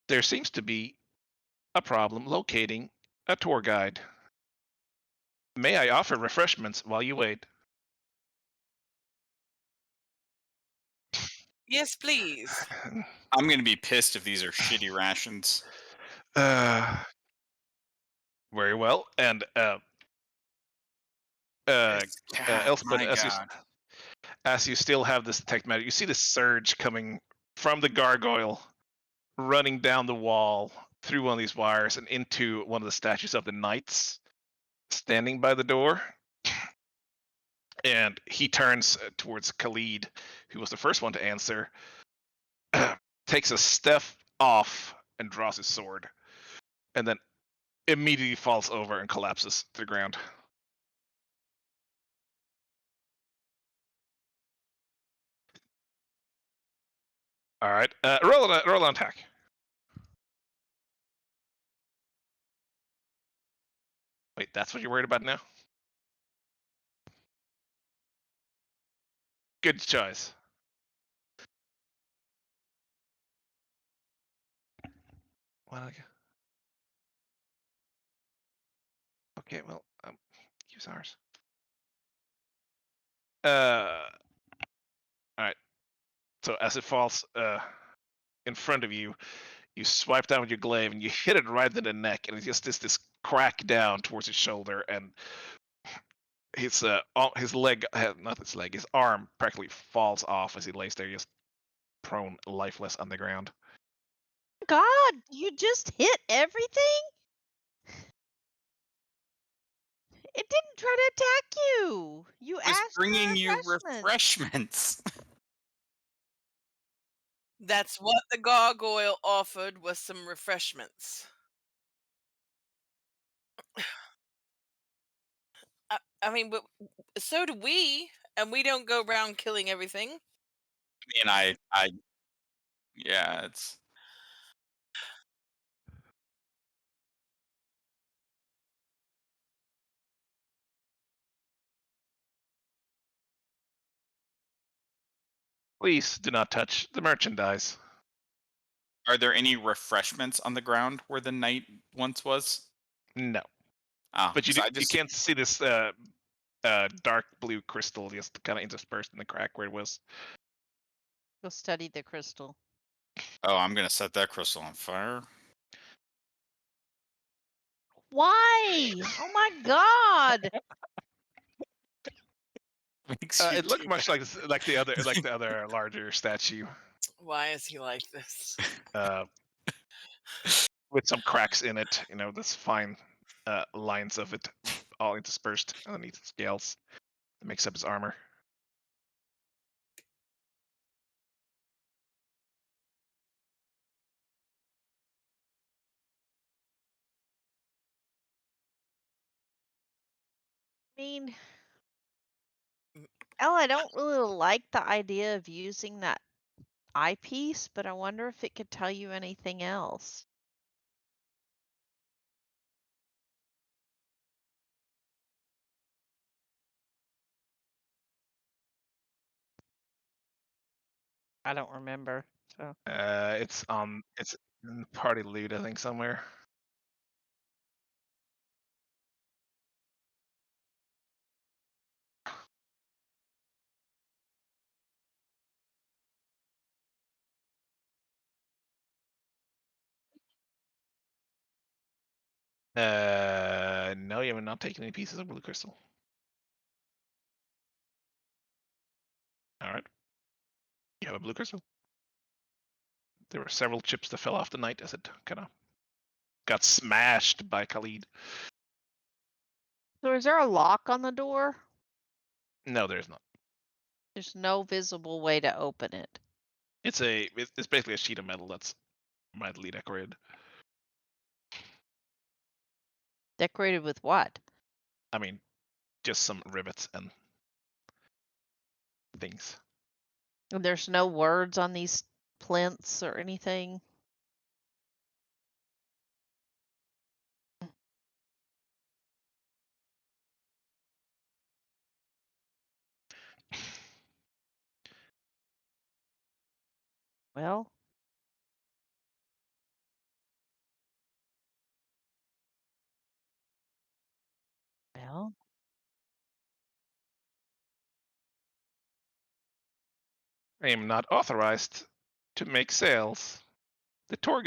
There seems to be a problem locating a tour guide. May I offer refreshments while you wait? Yes, please. I'm gonna be pissed if these are shitty rations. Uh, very well. And God, Elspeth, my God. as you still have this detect magic, you see the surge coming from the gargoyle, running down the wall through one of these wires and into one of the statues of the knights standing by the door. And he turns towards Khalid, who was the first one to answer, takes a step off and draws his sword, and then immediately falls over and collapses to the ground. All right, roll an attack. Wait, that's what you're worried about now? Good choice. Well, okay, well, use ours. All right. So as it falls in front of you, you swipe down with your glaive and you hit it right in the neck, and it's just this crack down towards his shoulder, and his leg, not his leg, his arm practically falls off as he lays there, just prone, lifeless on the ground. God, you just hit everything? It didn't try to attack you. You Was asked for bringing you refreshment. refreshments. That's what the gargoyle offered, was some refreshments. I mean, but so do we, and we don't go around killing everything. Yeah, it's. Please do not touch the merchandise. Are there any refreshments on the ground where the knight once was? No, Oh, but so I you just can't see this dark blue crystal just kind of interspersed in the crack where it was. Go study the crystal. I'm gonna set that crystal on fire. Why? Oh my God! Makes you It looked do much like the other larger statue, Why is he like this? uh, with some cracks in it. You know, this fine lines of it, all interspersed underneath the scales that makes up his armor. I mean, I don't really like the idea of using that eyepiece, but I wonder if it could tell you anything else. I don't remember. So It's in party loot, I think, somewhere. No, you have not taken any pieces of blue crystal. All right, you have a blue crystal. There were several chips that fell off the knight as it kind of got smashed by Khalid. is there a lock on the door? No, there's not. There's no visible way to open it. It's basically a sheet of metal that's mildly decorated. Decorated with what? I mean, just some rivets and things. And there's no words on these plinths or anything. Well, well, I am not authorized to make sales. The tour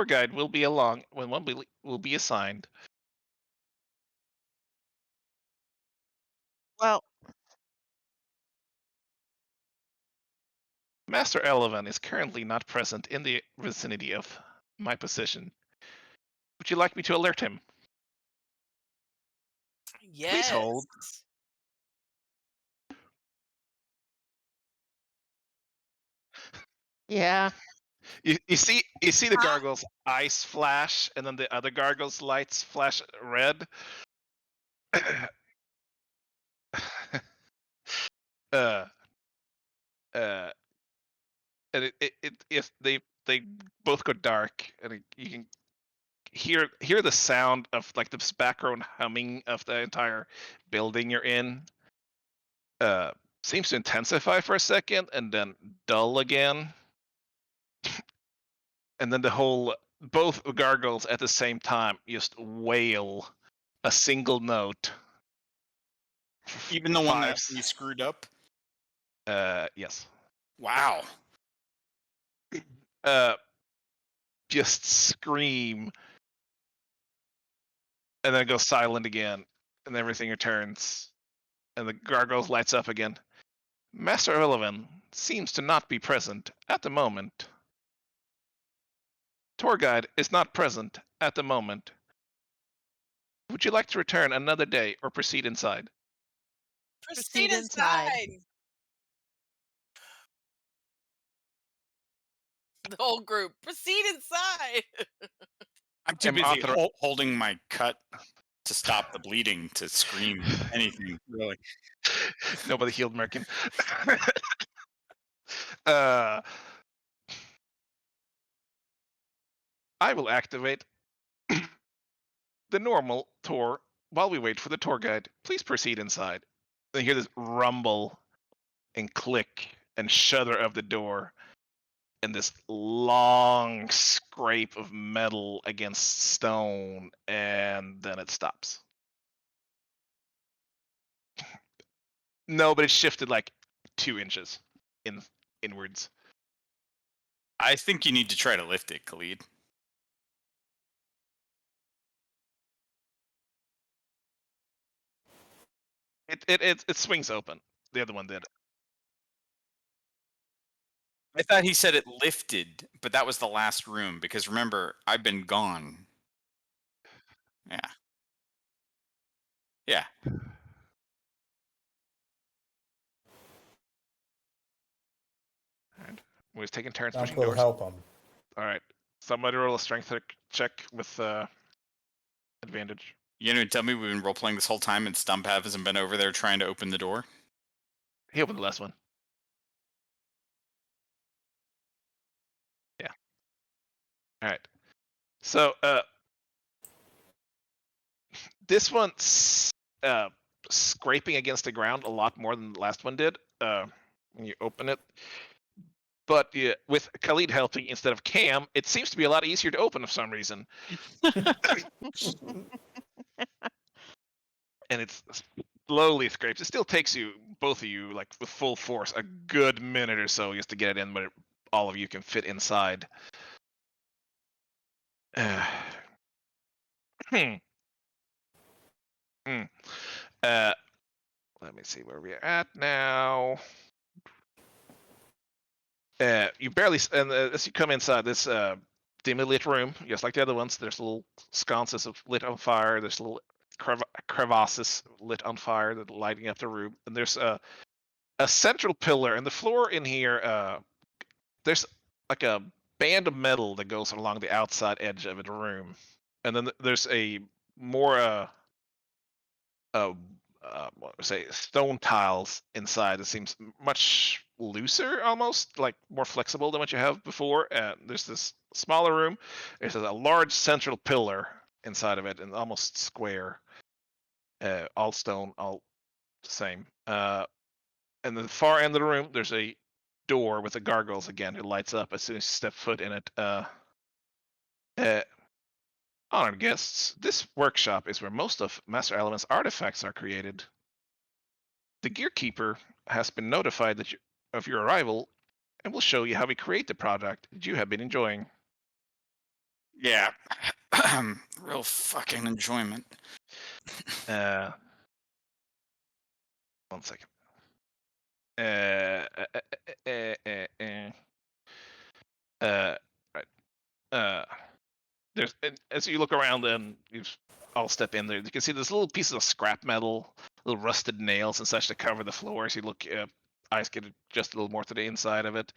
guide will be along when one will be assigned. Well, Master Eleven is currently not present in the vicinity of my position. Would you like me to alert him? Please hold. Yes. yeah. You see the gargoyle's eyes flash, and then the other gargoyle's lights flash red. uh, uh, and if they both go dark, and you can hear the sound of like this background humming of the entire building you're in. Seems to intensify for a second and then dull again, and then both gargoyles at the same time just wail a single note. Even the one that Fives. we screwed up. Yes. Wow. Just scream, and then go silent again, and everything returns, and the gargoyles lights up again. Master Irrelevant seems to not be present at the moment. Tour guide is not present at the moment. Would you like to return another day or proceed inside? Proceed Proceed inside. inside. The whole group. Proceed inside. I'm too I'm busy author- holding my cut to stop the bleeding to scream anything, really. Nobody healed Merkin. uh, I will activate the normal tour while we wait for the tour guide. Please proceed inside. Then hear this rumble and click and shudder of the door, and this long scrape of metal against stone, and then it stops. No, but it shifted like 2 inches inwards. I think you need to try to lift it, Khalid. It swings open. The other one did. I thought he said it lifted, but that was the last room because remember, I've been gone. Yeah. Yeah. Alright. We was taking turns Stump pushing will doors. help him. Alright. Somebody roll a strength check with advantage. You know, tell me we've been role playing this whole time and Stump hasn't been over there trying to open the door. He opened the last one. Yeah. Alright. So this one's scraping against the ground a lot more than the last one did when you open it. But yeah, with Khalid helping instead of Cam, it seems to be a lot easier to open for some reason. And it's slowly scrapes. It still takes you, both of you, like with full force, a good minute or so just to get it in, but all of you can fit inside. Hmm. Hmm. Let me see where we're at now. You barely, and as you come inside this dimly lit room, just like the other ones, there's little sconces of lit on fire. There's little crevasses lit on fire that are lighting up the room, and there's a central pillar, and the floor in here. There's like a band of metal that goes along the outside edge of the room, and then there's a more what would I say, stone tiles inside that seems much looser, almost like more flexible than what you have before. And there's this smaller room. There's a large central pillar inside of it, and almost square, all stone, all the same. And the far end of the room, there's a door with the gargoyles again, who lights up as soon as you step foot in it. Honored guests, this workshop is where most of Master Element's artifacts are created. The Gearkeeper has been notified that of your arrival, and we'll show you how we create the product that you have been enjoying. Yeah. Real fucking enjoyment. Uh, 1 second. Right. There's as you look around and you all step in there, you can see there's little pieces of scrap metal, little rusted nails and such to cover the floor. As you look, eyes get just a little more to the inside of it,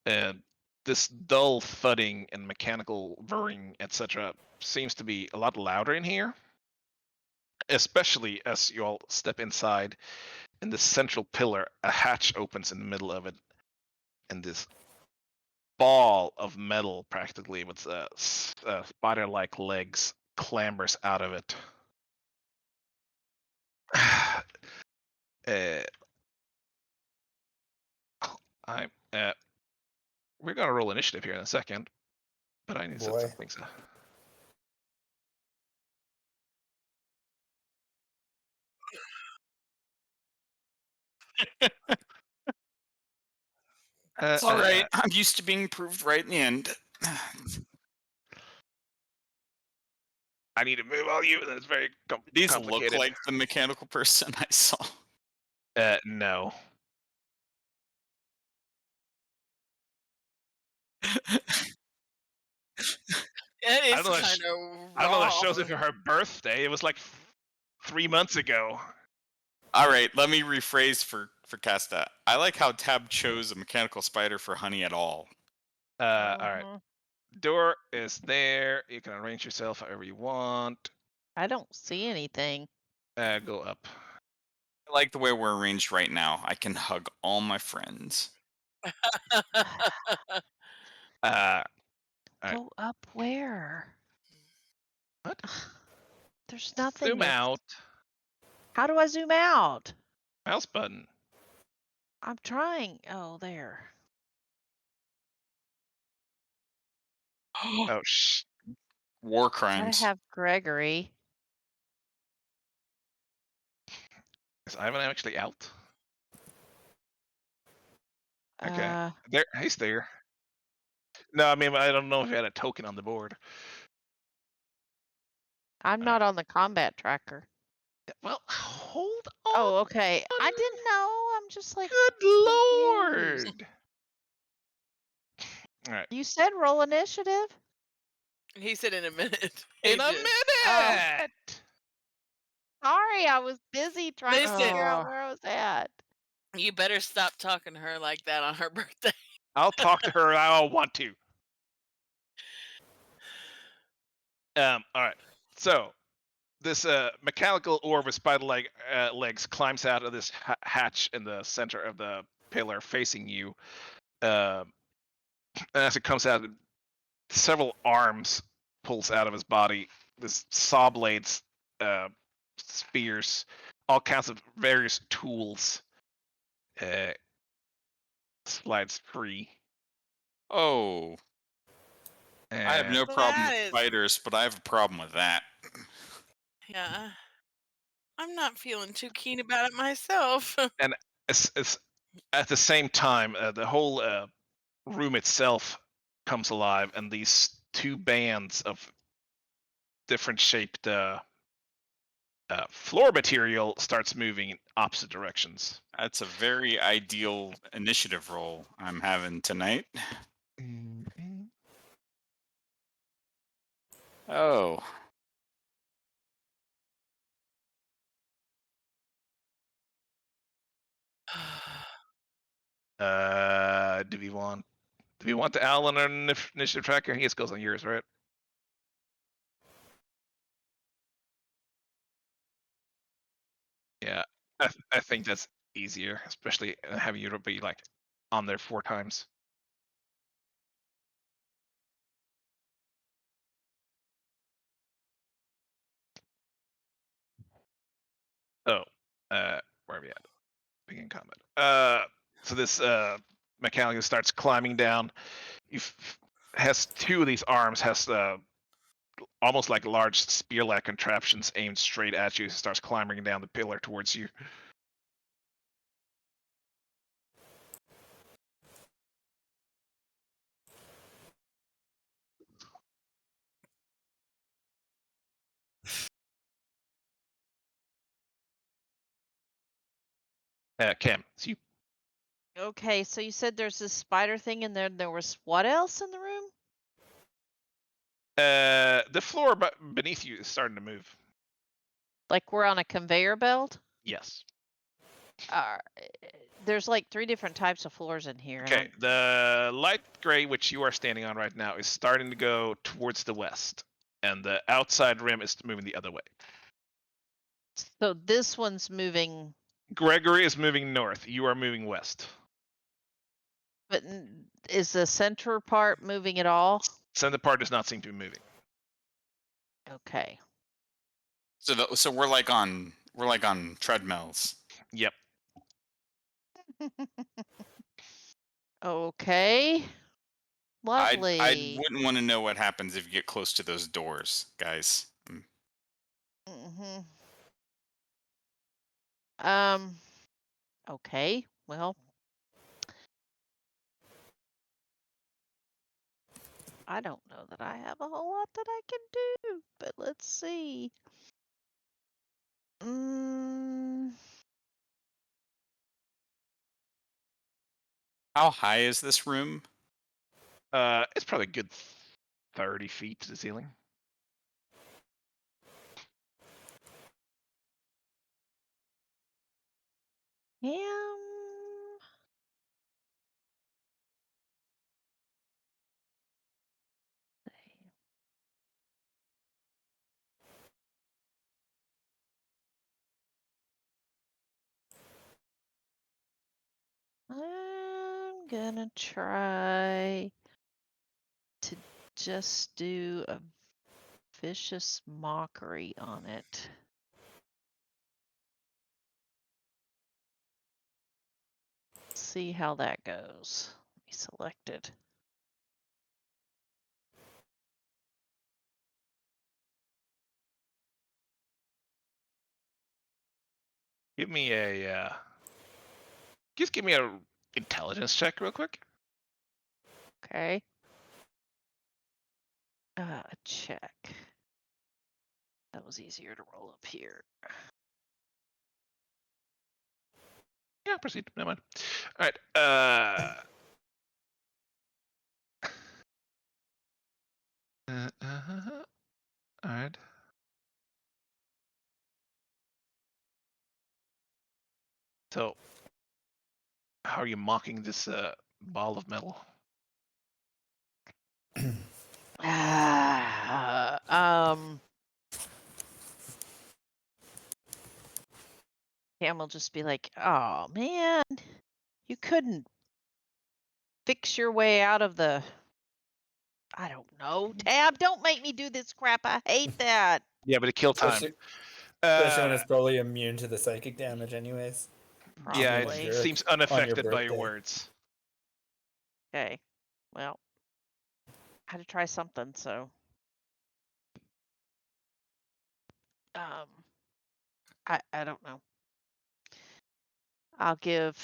and this dull thudding and mechanical whirring, etc., seems to be a lot louder in here. Especially as you all step inside, in the central pillar, a hatch opens in the middle of it, and this ball of metal, practically with spider-like legs, clambers out of it. uh, I'm. We're gonna roll initiative here in a second, but I need to set some Boy. things up. It's all right. I'm used to being proved right in the end. I need to move all you, and it's very These complicated. look like the mechanical person I saw. No. It I is don't know. kind of I don't know. That shows wrong. it for her birthday. It was like 3 months ago. All right, let me rephrase for Casta. I like how Tab chose a mechanical spider for Honey at all. All right. Mhm. Door is there. You can arrange yourself however you want. I don't see anything. Go up. I like the way we're arranged right now. I can hug all my friends. Alright. Go up where? What? There's nothing. Zoom out. How do I zoom out? Mouse button. I'm trying. Oh, there. Oh, War Gotta crimes. have Gregory. is Ivan actually out? Okay. Uh, There, he's there. No, I mean, I don't know if he had a token on the board. I'm not on the combat tracker. Well, hold on. Oh, okay. I didn't know. I'm just like, Good confused. lord. Alright. You said roll initiative? He said in a minute. In a He just- minute! Sorry, I was busy trying to Listen. figure out Oh. where I was at. You better stop talking to her like that on her birthday. I'll talk to her. I don't want to. Alright. So, this mechanical orb with spider-like legs climbs out of this hatch in the center of the pillar facing you. And as it comes out, several arms pulls out of his body. This saw blades, spears, all kinds of various tools. Slides free. Oh, I have no Well, problem that with is- spiders, but I have a problem with that. Yeah. I'm not feeling too keen about it myself. It's at the same time, the whole room itself comes alive, and these two bands of different shaped floor material starts moving in opposite directions. That's a very ideal initiative roll I'm having tonight. Oh, Do we want the owl on our initiative tracker? I guess it goes on yours, right? Yeah, I think that's easier, especially having you be like on there 4 times. Oh, where are we at? Begin combat. So this mechanic starts climbing down. Has 2 of these arms, has almost like large spear-like contraptions aimed straight at you. Starts climbing down the pillar towards you. Cam, it's you. Okay, so you said there's this spider thing, and then there was what else in the room? The floor beneath you is starting to move. Like we're on a conveyor belt? Yes. Uh, there's like 3 different types of floors in here. Okay. The light gray, which you are standing on right now, is starting to go towards the west, and the outside rim is moving the other way. So this one's moving, Gregory is moving north. You are moving west. but is the center part moving at all? Center part does not seem to be moving. Okay. So we're like on treadmills. Yep. Okay. Lovely. I wouldn't want to know what happens if you get close to those doors, guys. Mm-hmm. Okay. Well, I don't know that I have a whole lot that I can do, but let's see. How high is this room? It's probably a good 30 feet to the ceiling. I'm gonna try to just do a vicious mockery on it. See how that goes. Let me select it. Give me a just give me a intelligence check real quick. Okay. Check. That was easier to roll up here. Yeah, proceed. Never mind. All right. All right. So, how are you mocking this ball of metal? Cam will just be like, "Oh man, you couldn't fix your way out of the, I don't know, tab. Don't make me do this crap. I hate that." Yeah, but it killed time. Especially when it's probably immune to the psychic damage, anyways. Yeah, it Probably. seems On your unaffected by your birthday. words. Okay. Well, I had to try something, so I don't know. I'll give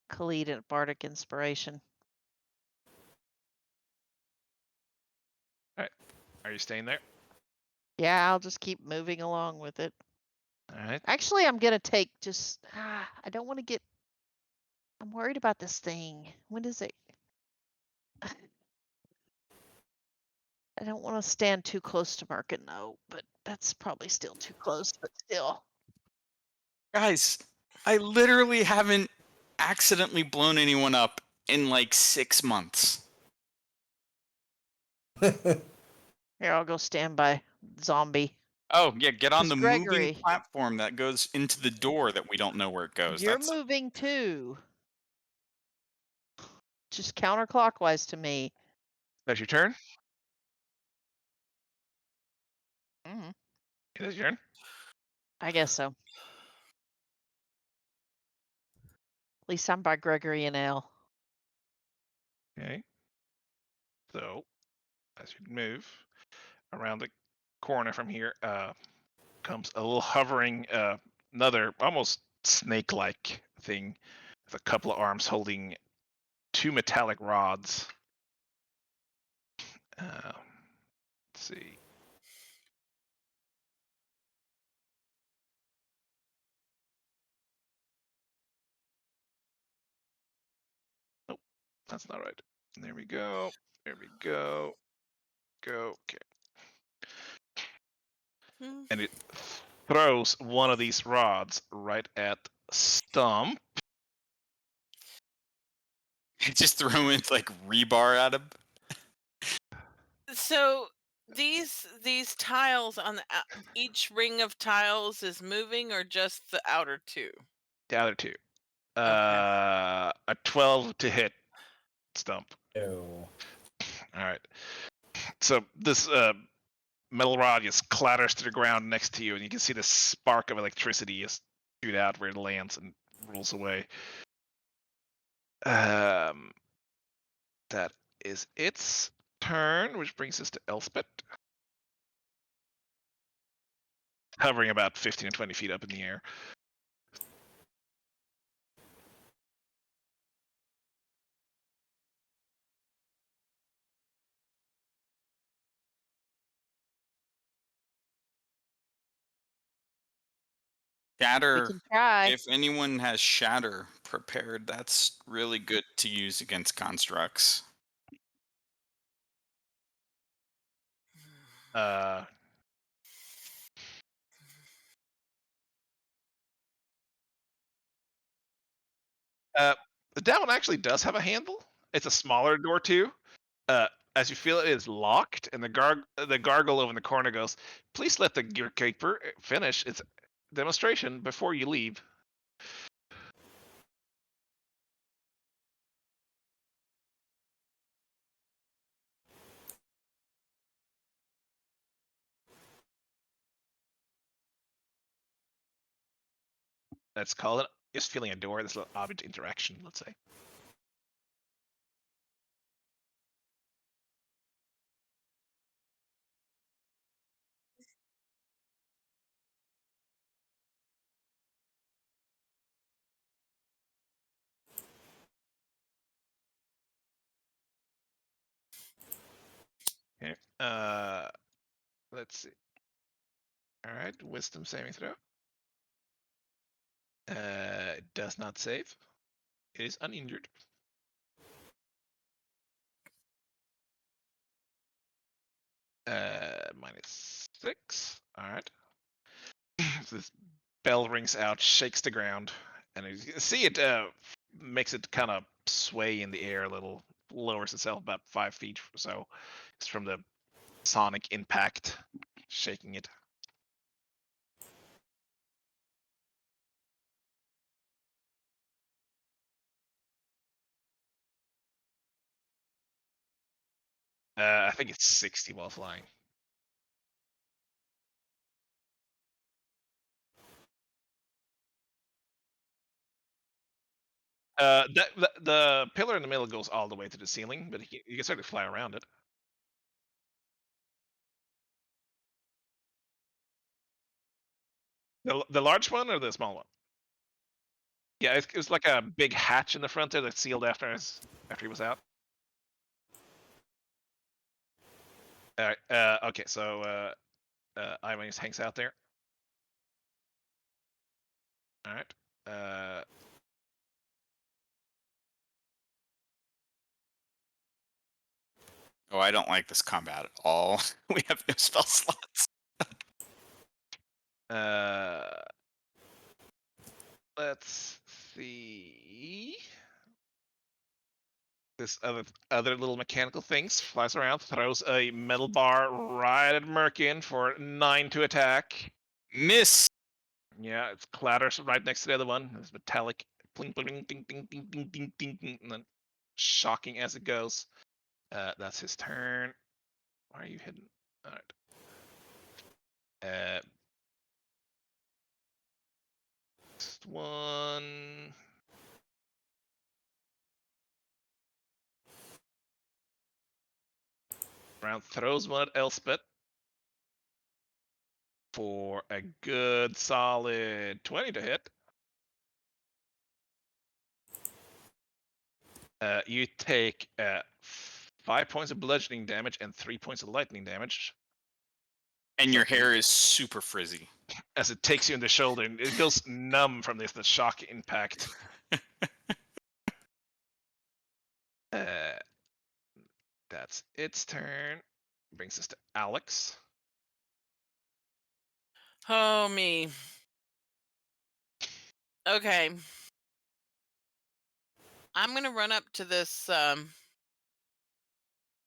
Khalid a bardic inspiration. All right. Are you staying there? Yeah, I'll just keep moving along with it. All right. Actually, I'm gonna take just. I don't want to get. I'm worried about this thing. When is it? I don't want to stand too close to Mark and no, but that's probably still too close. But still. Guys, I literally haven't accidentally blown anyone up in like 6 months. Here, I'll go stand by zombie. Oh, yeah, get on It's the moving Gregory. platform that goes into the door that we don't know where it goes. You're That's moving too. Just counterclockwise to me. That's your turn. Mm-hmm. It is your turn. I guess so. At least I'm by Gregory and Al. Okay. So, as you move around the corner from here, comes a little hovering, another almost snake-like thing with a couple of arms holding 2 metallic rods. Let's see. That's not right. There we go. There we go. Go. Okay. Hmm. And it throws one of these rods right at Stump. Just throw in like rebar at him. So these tiles on each ring of tiles is moving, or just the outer two? The other two. Okay. A 12 to hit Stump. No. All right. So this metal rod just clatters to the ground next to you, and you can see the spark of electricity just shoot out where it lands and rolls away. That is its turn, which brings us to Elspeth. Hovering about 15 to 20 feet up in the air. We Shatter. can try. If anyone has shatter prepared, that's really good to use against constructs. Uh, that one actually does have a handle. It's a smaller door too. As you feel it is locked, and the gargle over in the corner goes, "Please let the gear keeper finish its demonstration before you leave." Let's call it just feeling a door. This little object interaction, let's say. Okay. Let's see. All right, wisdom saving throw. It does not save. It is uninjured. -6. All right. So this bell rings out, shakes the ground, and you can see it makes it kind of sway in the air a little, lowers itself about 5 feet or so. It's from the sonic impact shaking it. I think it's 60 while flying. The pillar in the middle goes all the way to the ceiling, but you can certainly fly around it. The large one or the small one? Yeah, it was like a big hatch in the front there that sealed after he was out. All right. Okay, so Ivan just hangs out there. All right. Oh, I don't like this combat at all. We have no spell slots. Let's see. This other little mechanical things flies around, throws a metal bar right at Merkin for 9 to attack. Miss. Yeah, it clatters right next to the other one. It's metallic, pling, pling, ding, ding, ding, ding, ding, ding, ding, and then shocking as it goes. That's his turn. Why are you hidden? All right. Next one. Round throws one at Elspeth for a good solid 20 to hit. You take 5 points of bludgeoning damage and 3 points of lightning damage And your hair is super frizzy. as it takes you in the shoulder, and it goes numb from the shock impact. It's its turn. Brings us to Alex. Oh me. Okay. I'm gonna run up to this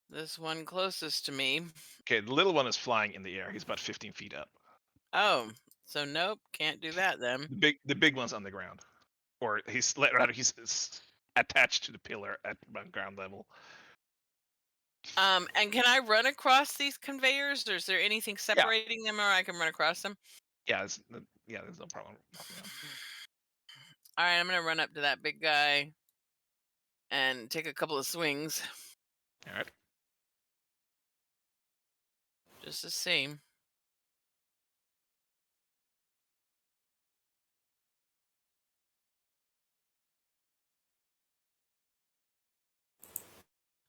this one closest to me. Okay, the little one is flying in the air. He's about 15 feet up. Oh, so nope, can't do that then. The big one's on the ground, or he's attached to the pillar at ground level. And can I run across these conveyors, or is there anything separating them, or I can run across them? Yeah, there's no problem. All right, I'm gonna run up to that big guy and take a couple of swings All right. just to see.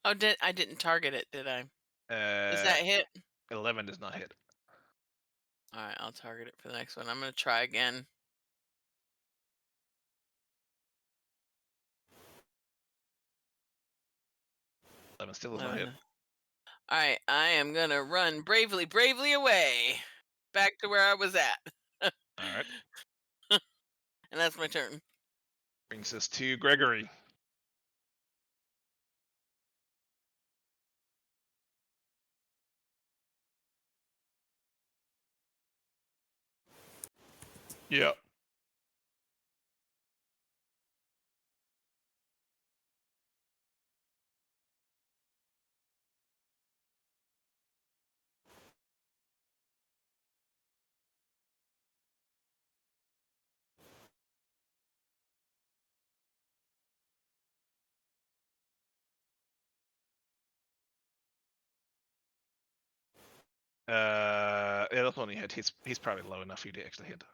Oh, I didn't target it, did I? Does that hit? 11 does not hit. All right, I'll target it for the next one. I'm gonna try again. 11 still does not hit. All right, I am gonna run bravely away, back to where I was at. All right. And that's my turn. Brings us to Gregory. Yeah. Yeah, that's one he hit. He's probably low enough for you to actually hit.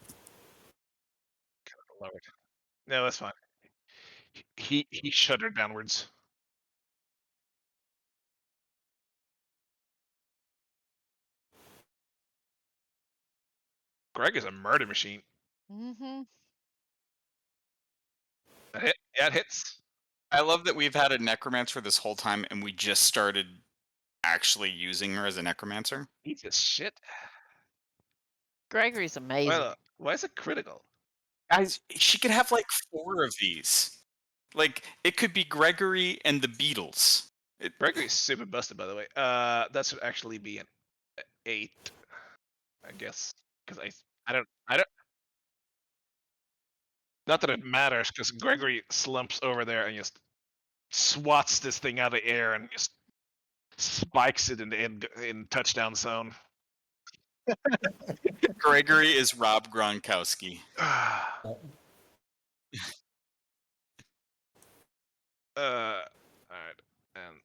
Kind of lowered. No, that's fine. He shuddered downwards. Greg is a murder machine. Mm-hmm. That hit. Yeah, it hits. I love that we've had a necromancer this whole time, and we just started actually using her as a necromancer. Eats his shit. Gregory's amazing. Well, why is it critical? Guys, she could have like 4 of these. Like, it could be Gregory and the Beatles. Gregory's super busted, by the way. That should actually be an 8, I guess, because I don't. Not that it matters, because Gregory slumps over there and just swats this thing out of the air and just spikes it in touchdown zone. Gregory is Rob Gronkowski. All right, and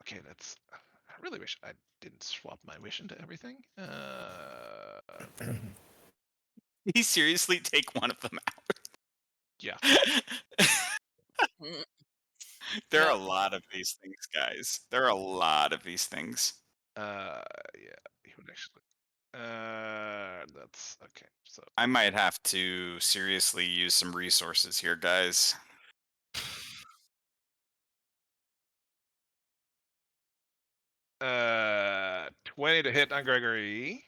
okay, that's. I really wish I didn't swap my wish into everything. Did he seriously take one of them out? Yeah. There are Yep. a lot of these things, guys. There are a lot of these things. Yeah, he would actually. That's okay. So I might have to seriously use some resources here, guys. 20 to hit on Gregory.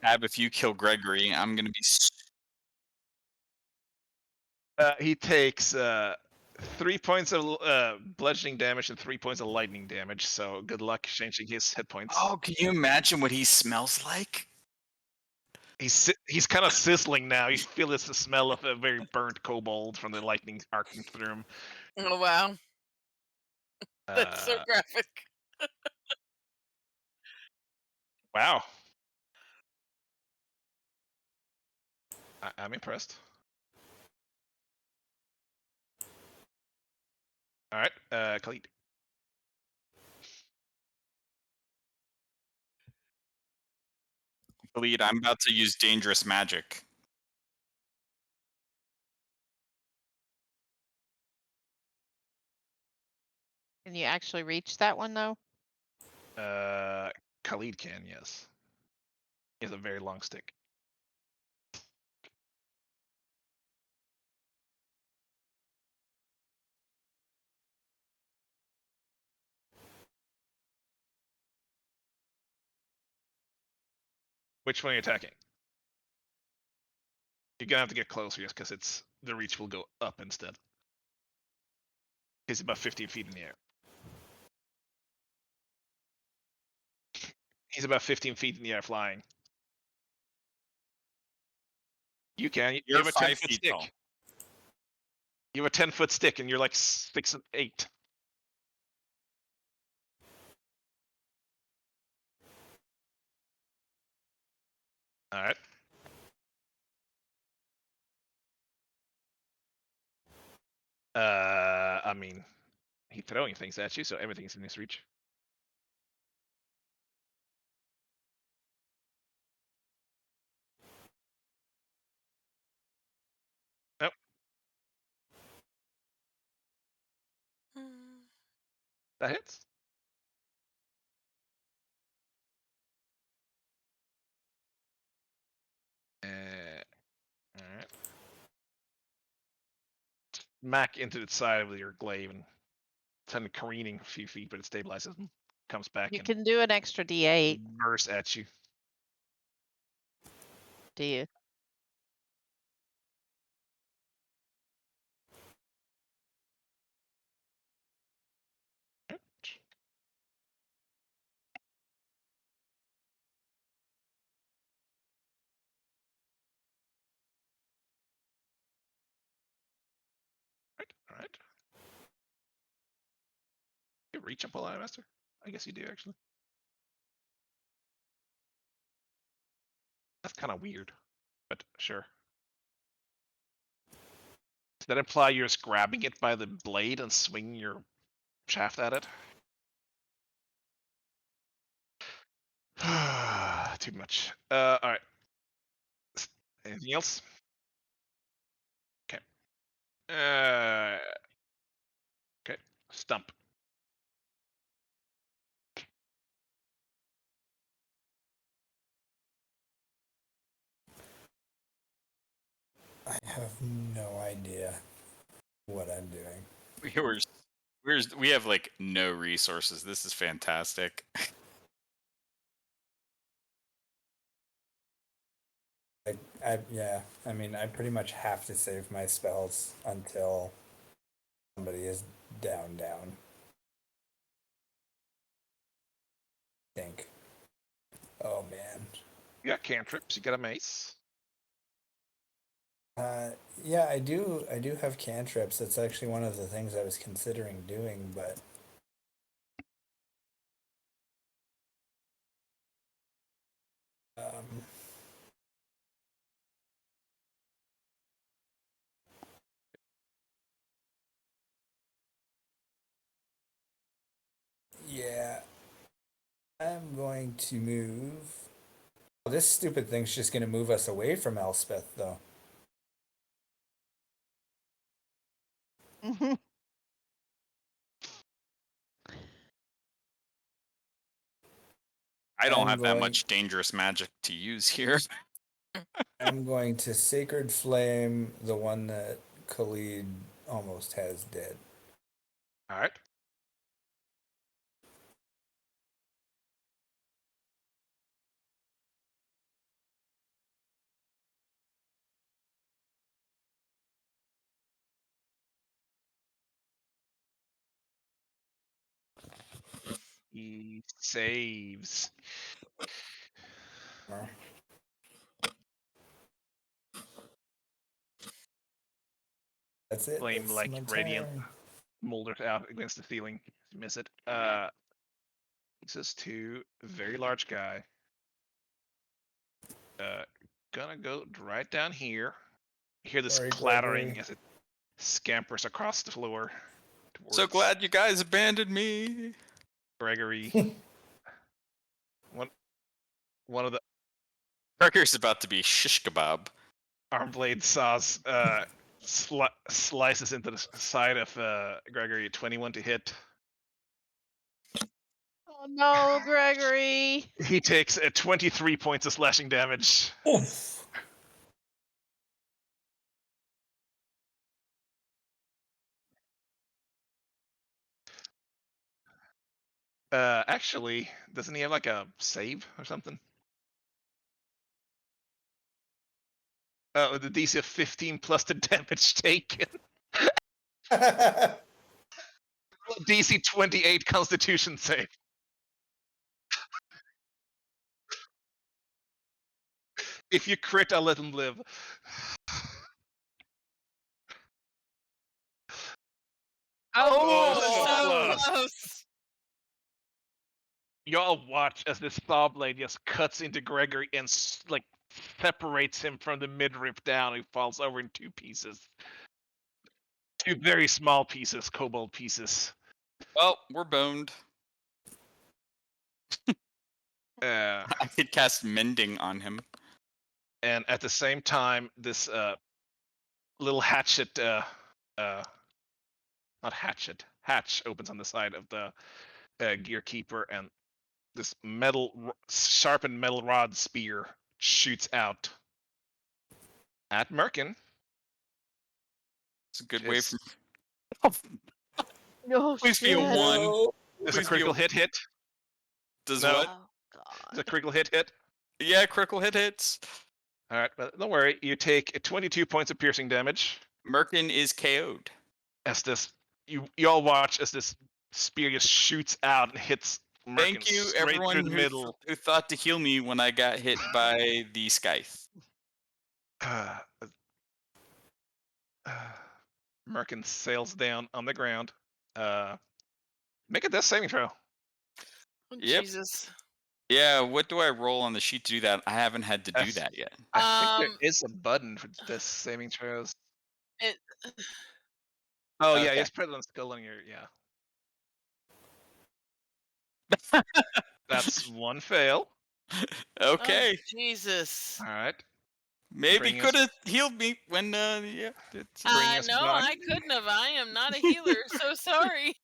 Ab, if you kill Gregory, I'm gonna be. He takes 3 points of bludgeoning damage and 3 points of lightning damage. So good luck changing his hit points. Oh, can you imagine what he smells like? He's kind of sizzling now. You feel it's the smell of a very burnt kobold from the lightning arcing through him. Oh wow, that's so graphic. Wow. I'm impressed. All right, Khalid. Bleed, I'm about to use dangerous magic. Can you actually reach that one though? Khalid can, yes. He has a very long stick. Which one are you attacking? You're gonna have to get closer, yes, because it's the reach will go up instead. He's about 15 feet in the air. He's about 15 feet in the air flying. You can. You You're have a 5 10-foot feet stick. tall. You have a 10-foot stick, and you're like 6'8". All right. I mean, he's throwing things at you, so everything's in his reach. Nope. Mm. That hits. All right. Smack into the side of your glaive and send it careening a few feet, but it stabilizes and comes back You and can do an extra D8, bursts at you. do you? All right. You reach and pull out, Master? I guess you do, actually. That's kind of weird, but sure. Does that imply you're just grabbing it by the blade and swinging your shaft at it? Too much. All right. Anything else? Okay. Okay. Stump. I have no idea what I'm doing. We have like no resources. This is fantastic. Yeah, I mean, I pretty much have to save my spells until somebody is down. I think. Oh man. You got cantrips. You got a mace. Yeah, I do. I do have cantrips. That's actually one of the things I was considering doing, but um, yeah, I'm going to move. Oh, this stupid thing's just going to move us away from Elspeth, though. I don't I'm have that going. much dangerous magic to use here. I'm going to Sacred Flame, the one that Khalid almost has dead. All right. He saves. Uh, That's it. Flame That's like my radiant turn. molders out against the ceiling. Miss it. Takes us to a very large guy. Gonna go right down here. You hear this Sorry, clattering Gregory. as it scampers across the floor So towards glad you guys abandoned me. Gregory. One of the Parker's about to be shish kebab. arm blade saws slices into the side of Gregory. 21 to hit. Oh no, Gregory! He takes 23 points of slashing damage. Oof. Actually, doesn't he have like a save or something? With the DC of 15 plus the damage taken. DC 28 Constitution save. If you crit, I'll let him live. Oh, so so close. close. Y'all watch as this saw blade just cuts into Gregory and like separates him from the midriff down. He falls over in two pieces. Two very small pieces, kobold pieces. Well, we're boned. Uh, I could cast mending on him. and at the same time, this little hatchet, not hatch opens on the side of the gear keeper, and this sharpened metal rod spear shoots out at Merkin. It's a good way Just- from. No Please be a shit. one. There's a Please be critical hit. Does No. what? Oh god. There's a critical hit. Yeah, critical hits. All right, but don't worry. You take 22 points of piercing damage Merkin is KO'd. as this. You all watch as this spear just shoots out and hits Merkin Thank you, straight everyone through the middle. who thought to heal me when I got hit by the scythe. Merkin sails down on the ground. Make a death saving throw. Oh, Yep. Jesus. Yeah, what do I roll on the sheet to do that? I haven't had to do Yes. that yet. I think there is a button for death saving throws. It. Oh yeah, Okay. just put it on skull on your That's one fail. Okay. Oh, Jesus. All right. Maybe bring us- could have healed me when yeah. bring us No, back. I couldn't have. I am not a healer. So sorry.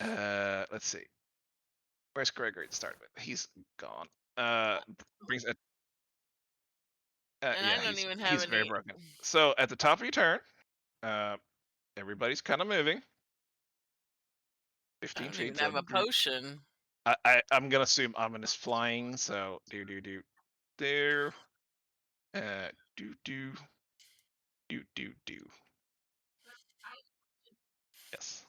Let's see. Where's Gregory to start with? He's gone. Brings a. And I Yeah, don't even have he's very any- broken. So at the top of your turn, everybody's kind of moving. I 15 don't feet. even so have a potion. I'm gonna assume Amon is flying. So there. Do. Yes.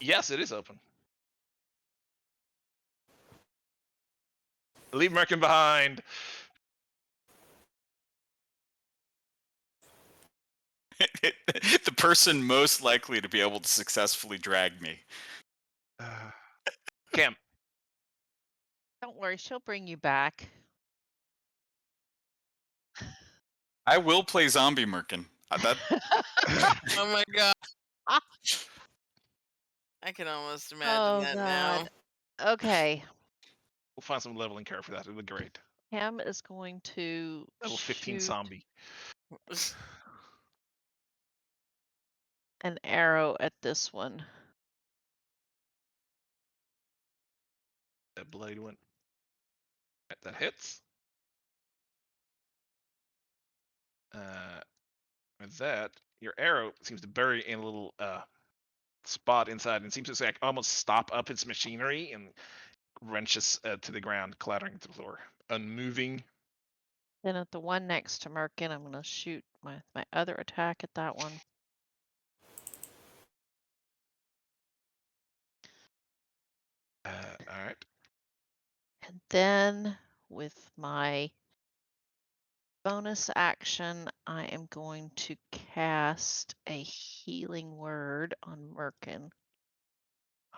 Yes, it is open. Leave Merkin behind. The person most likely to be able to successfully drag me. Cam. Don't worry, she'll bring you back. I will play zombie Merkin. That Oh my god. I can almost imagine Oh that god. Okay. We'll find some leveling curve for that. It'll be great. Cam is going to Level 15 shoot zombie. now. an arrow at this one. That blade went. That hits. With that, your arrow seems to bury in a little spot inside, and seems to like almost stop up its machinery and wrenches to the ground, clattering to the floor, unmoving. Then at the one next to Merkin, I'm going to shoot my other attack at that one. All right. And then with my bonus action, I am going to cast a healing word on Merkin.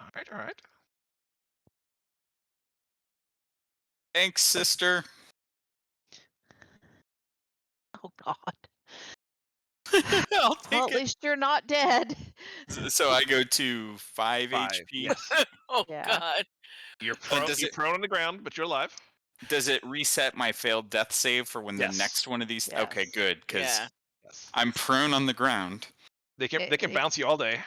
All right. All right. thanks, sister. Oh god. I'll Well, at take it. least you're not dead. So I go to 5 5. HP. Yes. Oh Yeah. god. You're prone. does You're it- prone on the ground, but you're alive. Does it reset my failed death save for when Yes. the next one of these? Okay, Yes. good, because Yeah. Yes. I'm prone on the ground. They can It- bounce you all day.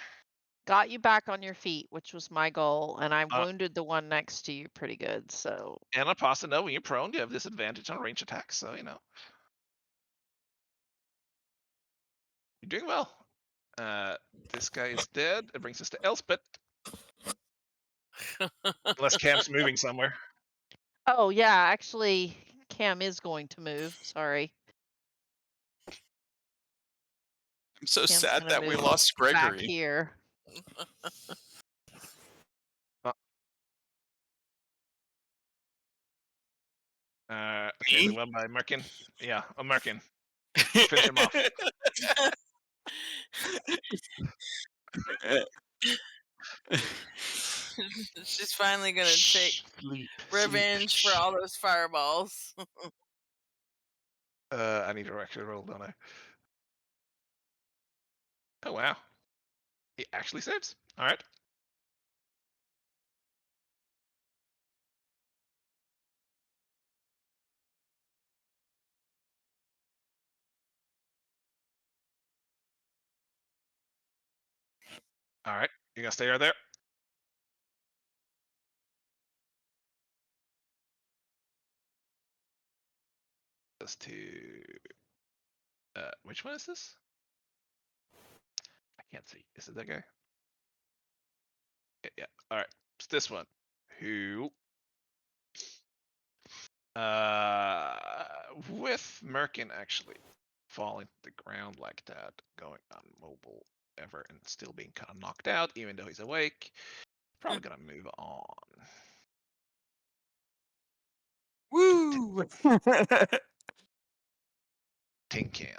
Got you back on your feet, which was my goal, and I Uh, wounded the one next to you pretty good. So And on pasta, no, when you're prone, you have disadvantage on range attacks. So you're doing well. This guy is dead. It brings us to Elspeth. Unless Cam's moving somewhere. Oh yeah, actually, Cam is going to move. Sorry, I'm so Cam's sad gonna that we move lost back Gregory. here. Okay, Me? the one by Merkin. Yeah, a Merkin. Finish him off. She's finally gonna take Sleep. revenge for all those fireballs. I need to actually roll, don't I? Oh wow. He actually saves. Alright. Alright. You gonna stay right there? This to which one is this? I can't see. Is it that guy? Yeah. Alright. It's this one. Who with Merkin actually falling to the ground like that, going unmobile ever and still being kind of knocked out, even though he's awake, probably gonna move on. Woo! Tin can.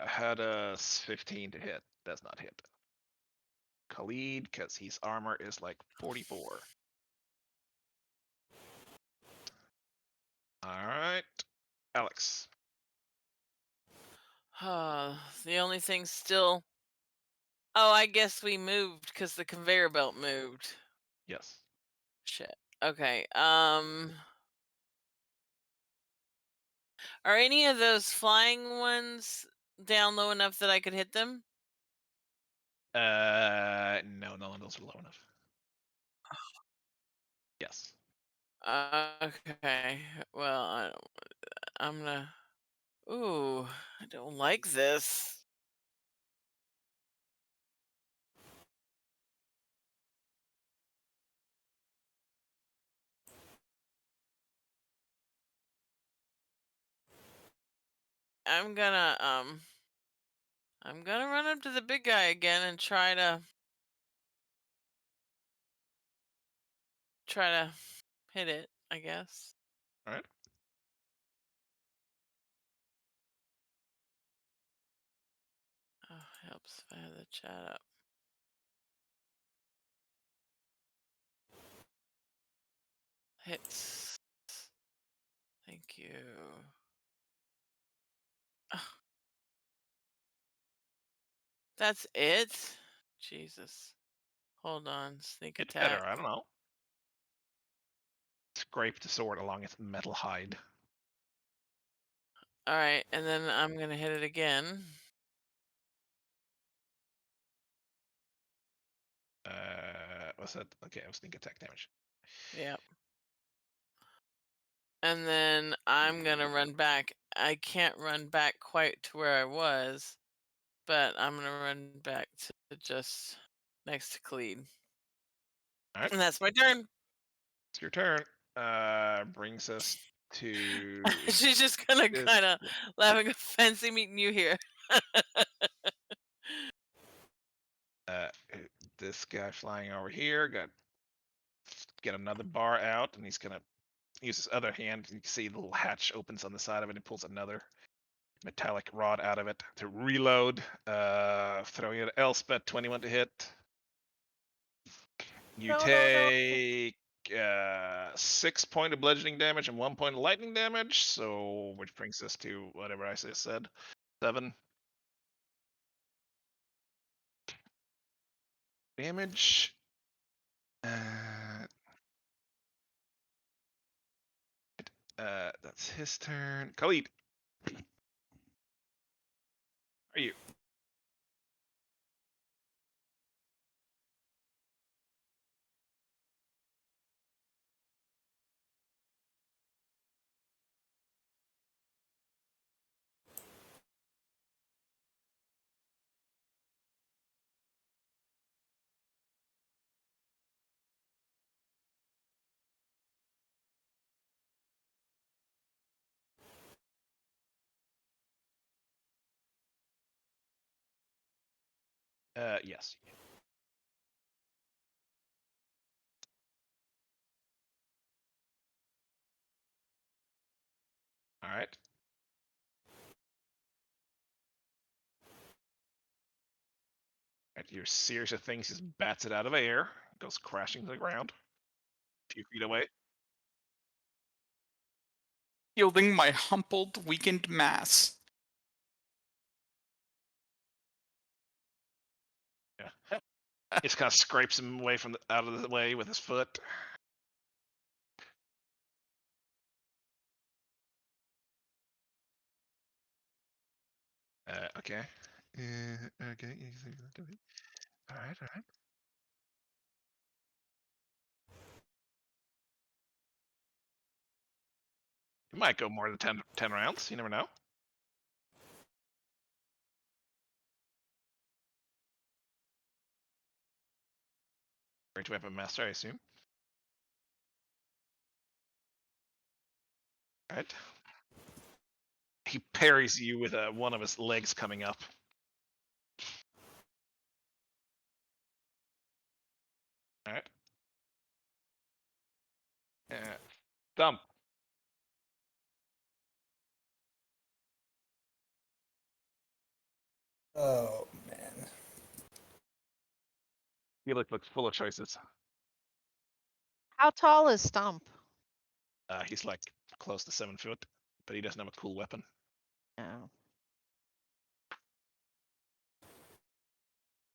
Had a 15 to hit. Does not hit. Khalid, because his armor is like 44. Alright. Alex. The only thing still. Oh, I guess we moved because the conveyor belt moved. Yes. Shit. Okay. Are any of those flying ones down low enough that I could hit them? No, none of those are low enough. Yes. Okay. Well, I'm gonna. Ooh, I don't like this. I'm gonna run up to the big guy again and try to hit it, I guess. Alright. Oh, helps if I have the chat up. Hits. Thank you. That's it? Jesus. Hold on. Sneak It's attack. better, I don't know. Scrape the sword along its metal hide. Alright, and then I'm gonna hit it again. What's that? Okay, I was sneak attack damage. Yep. And then I'm gonna run back. I can't run back quite to where I was, but I'm gonna run back to just next to Khalid. Alright. And that's my turn. It's your turn. Brings us to She's just gonna this- kind of laughing a fancy meeting you here. uh, this guy flying over here. Get another bar out, and he's gonna use his other hand. You can see the little hatch opens on the side of it, and pulls another metallic rod out of it to reload. Throwing it at Elspeth, 21 to hit. You No, no, no. take 6 point of bludgeoning damage and 1 point of lightning damage. So, which brings us to whatever I just said, 7 damage. That's his turn. Khalid, are you? Yes. All right. At your series of things just bats it out of air, goes crashing to the ground, a few feet away. Yielding my humbled, weakened mass. Yeah. He just kind of scrapes him away from out of the way with his foot. Okay. Okay. All right. All right. It might go more than 10 rounds. You never know. Ranged weapon master, I assume. All right. He parries you with one of his legs coming up. All right. Thump. Oh man. Felix looks full of choices. How tall is Stump? He's like close to 7 foot, but he doesn't have a cool weapon. Oh.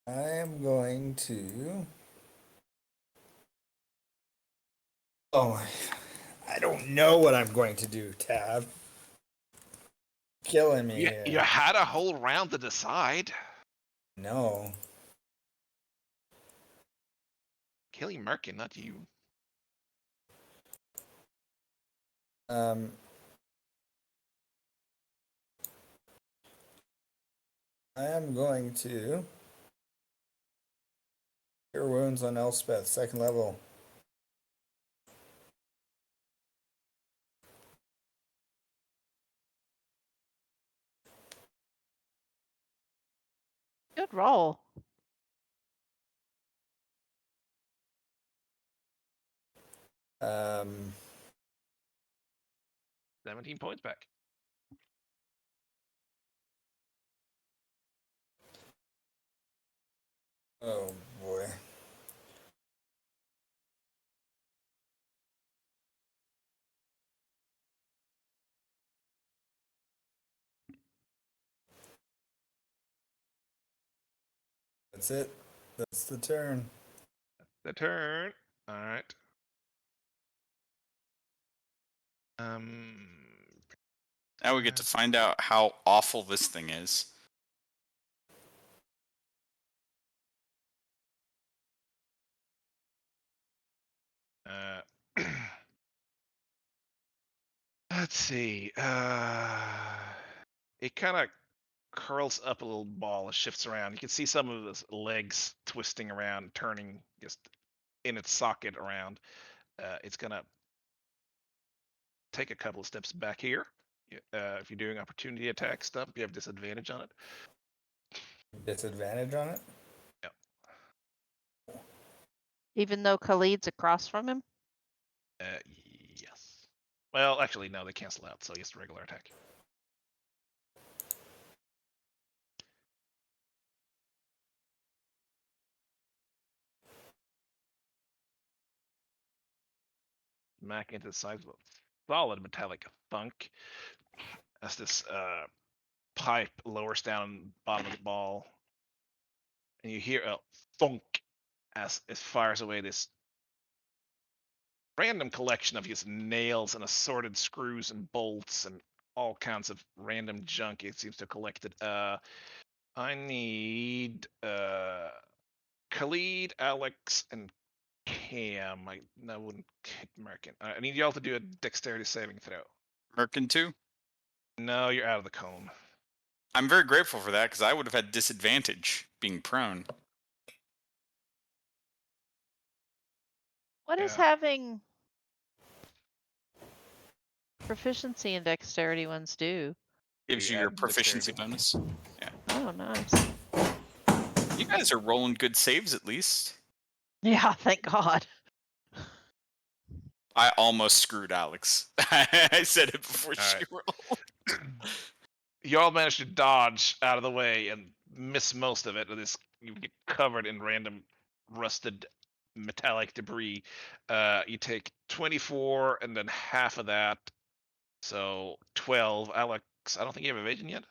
I am going to. Oh, I don't know what I'm going to do, Tab. Killing me You here. had a whole round to decide. No. Killing Merkin, not you. I am going to cure wounds on Elspeth, 2nd level. Good roll. Um, 17 points back. oh boy. That's it. That's the turn. The turn. All right. Now we get to find out how awful this thing is. Let's see. It kind of curls up a little ball and shifts around. You can see some of his legs twisting around, turning just in its socket around. It's gonna take a couple of steps back here. If you're doing opportunity attack stuff, you have disadvantage on it. Disadvantage on it? Even though Khalid's across from him? Yes. Well, actually, no, they cancel out, so just regular attack. Smack into the sides of a solid metallic thunk as this pipe lowers down bottom of the ball, and you hear a thunk as it fires away this random collection of just nails and assorted screws and bolts and all kinds of random junk it seems to have collected. I need Khalid, Alex, and Cam. I wouldn't kick Merkin. I need y'all to do a dexterity saving throw. Merkin 2? No, you're out of the cone. I'm very grateful for that because I would have had disadvantage being prone. What does Yeah. having proficiency in dexterity ones do? Gives You you your add proficiency dexterity. bonus. Oh, nice. You guys are rolling good saves at least. Yeah, thank God. I almost screwed Alex. I said it before All she right. rolled. You all managed to dodge out of the way and miss most of it. You get covered in random rusted metallic debris. You take 24 and then half of that, so 12. Alex, I don't think you have evasion yet.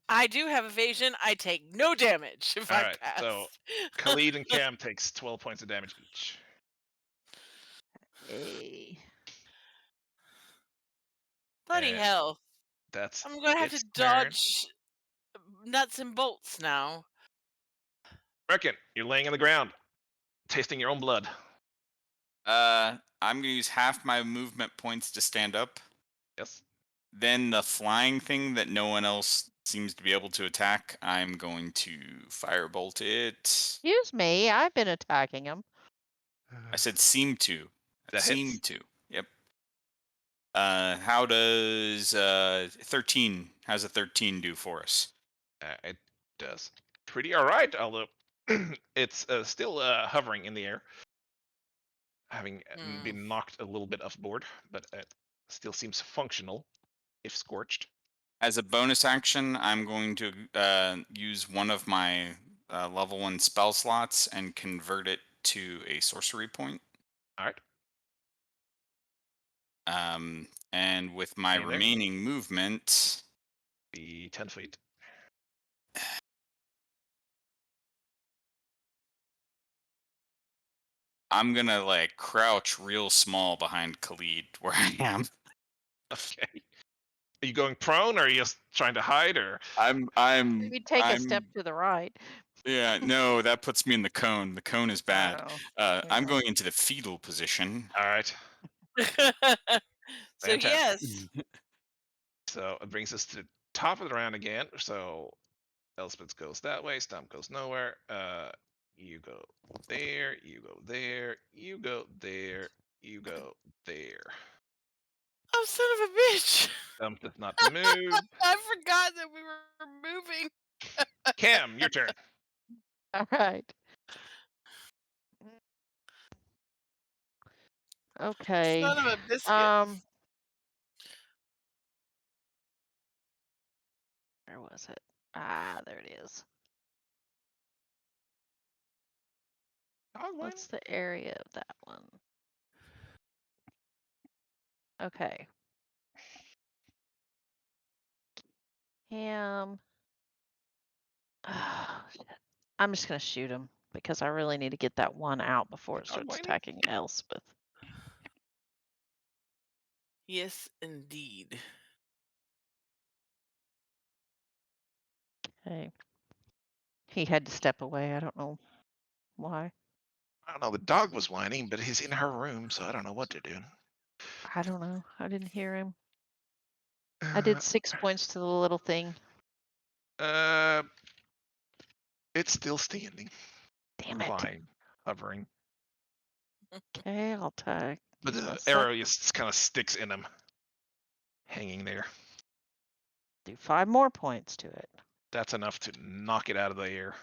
I do have evasion. I take no damage if All I right, pass. so Khalid and Cam takes 12 points of damage each. Hey. Bloody And hell. that's I'm going to have to its turn. dodge nuts and bolts now. Reckon, you're laying on the ground, tasting your own blood. I'm gonna use half my movement points to stand up. Yes. Then the flying thing that no one else seems to be able to attack, I'm going to firebolt it. Excuse me, I've been attacking him. I said seem to. That Seem hits. to. Yep. How does 13? How's a 13 do for us? It does pretty all right, although it's still hovering in the air, having been knocked a little bit off board, but it still seems functional if scorched. As a bonus action, I'm going to use one of my level 1 spell slots and convert it to a sorcery point. All right. And with my Staying there. remaining movement, Be 10 feet. I'm gonna like crouch real small behind Khalid where I am. Okay. Are you going prone, or are you just trying to hide, or? Maybe take a step to the right. Yeah, no, that puts me in the cone. The cone is bad. Oh, I'm yeah. going into the fetal position. All right. So Fantastic. yes. So it brings us to the top of the round again. So Elspeth goes that way. Stump goes nowhere. You go there. You go there. You go there. You go there. Oh, son of a bitch. Stump does not move. I forgot that we were moving. Cam, your turn. All right. Okay. Son of a biscuit. Where was it? Ah, there it is. What's the area of that one? Okay. Cam. Oh, shit. I'm just gonna shoot him because I really need to get that one out before it starts whining? attacking Elspeth. Yes, indeed. Okay. He had to step away. I don't know why. I don't know. The dog was whining, but he's in her room, so I don't know what to do. I don't know. I didn't hear him. I did 6 points to the little thing. It's still standing, Damn it. flying, hovering, Okay, I'll take. but use my the sec- arrow just kind of sticks in him, hanging there. Do 5 more points to it. That's enough to knock it out of the air.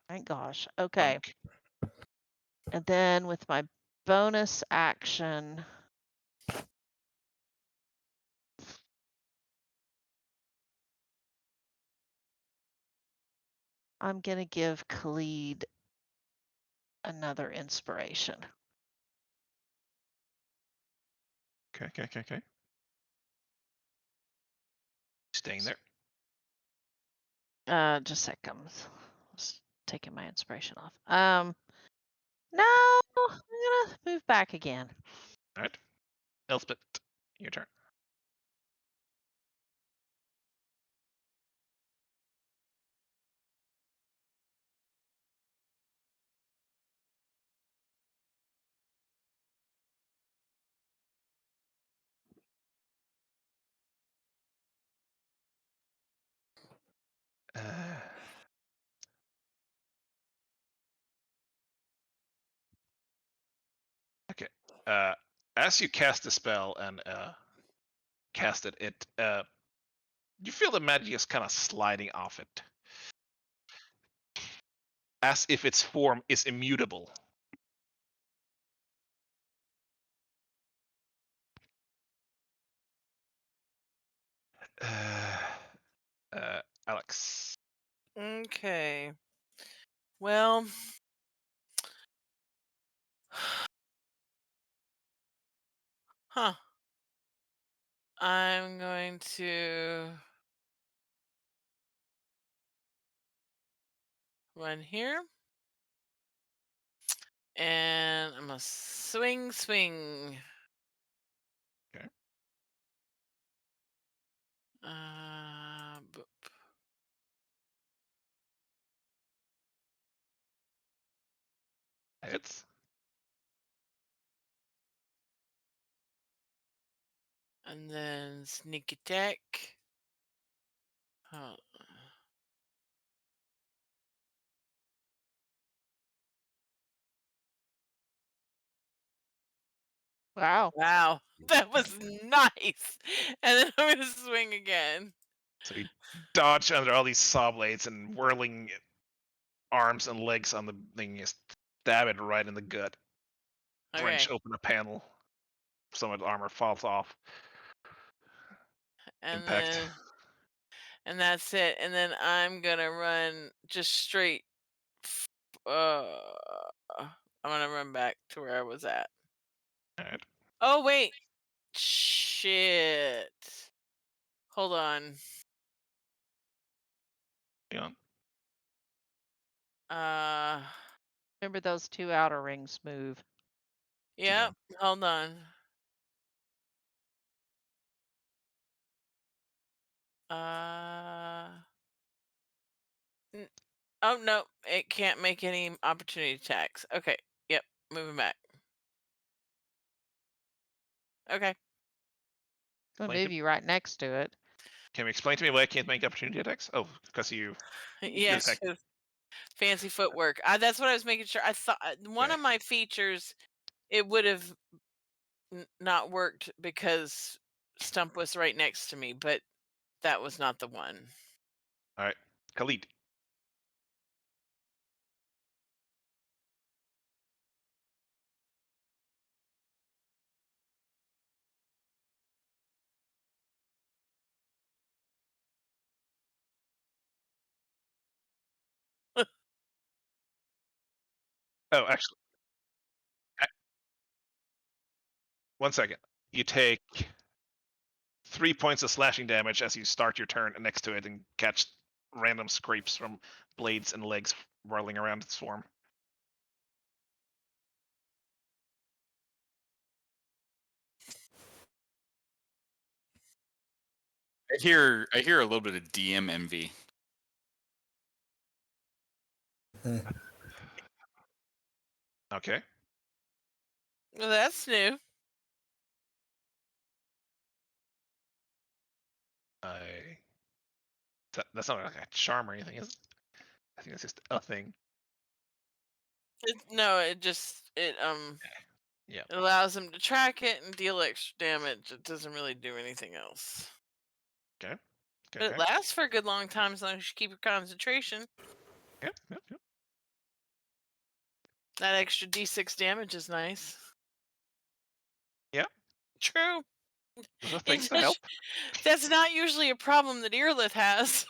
Thank gosh. Okay. Thunk. And then with my bonus action, I'm going to give Khalid another inspiration. Okay. Staying there. Just a sec. I'm just taking my inspiration off. No, I'm gonna move back again. All right. Elspeth, your turn. Uh, okay. As you cast the spell and cast it, you feel the magic is kind of sliding off it. as if its form is immutable. Alex. Okay. Well, huh. I'm going to run here. And I'm gonna swing. Okay. Boop. Hits. And then sneak attack. Oh. Wow. Wow, that was nice. And then I'm gonna swing again. So you dodge under all these saw blades and whirling arms and legs on the thing. You stab it right in the gut. Okay. Wrench open a panel. Some of the armor falls off. And Impact. and that's it. And then I'm gonna run just straight. I'm gonna run back to where I was at. All right. Oh wait, shit. Hold on. Hang on. Remember those 2 outer rings move. Yep. Hold on. Oh no, it can't make any opportunity attacks. Okay. Yep. Moving back. Okay. Gonna Like move it. you right next to it. Can you explain to me why I can't make opportunity attacks? Oh, because you. Yes. attack. Fancy footwork. That's what I was making sure. I thought one Okay. of my features, it would have not worked because Stump was right next to me, but that was not the one. All right. Khalid. Oh, actually, a- 1 second. You take 3 points of slashing damage as you start your turn next to it and catch random scrapes from blades and legs whirling around the swarm. I hear a little bit of DM envy. Okay. Well, that's new. That's not like a charm or anything, is it? I think it's just a thing. No, it just Yeah. it allows him to track it and deal extra damage. It doesn't really do anything else. Okay. But it lasts for a good long time as long as you keep your concentration. Yep. That extra D6 damage is nice. Yeah. True. Those are things that help. That's not usually a problem that Earlith has.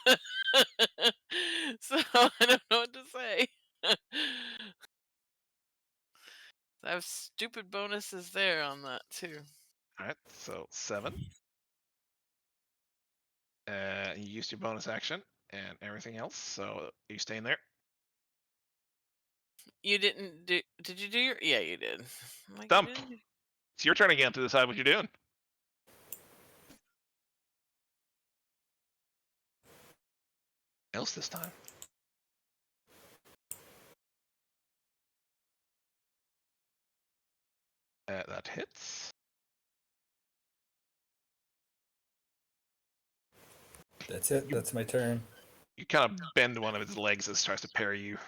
So I don't know what to say. I have stupid bonuses there on that too. All right. So 7. You used your bonus action and everything else. So you staying there? You didn't do? Did you do your? Yeah, you did. I'm like, Stump. you didn't do- It's your turn again to decide what you're doing. Else this time. That hits. That's it. That's my turn. You kind of bend one of its legs as it tries to parry you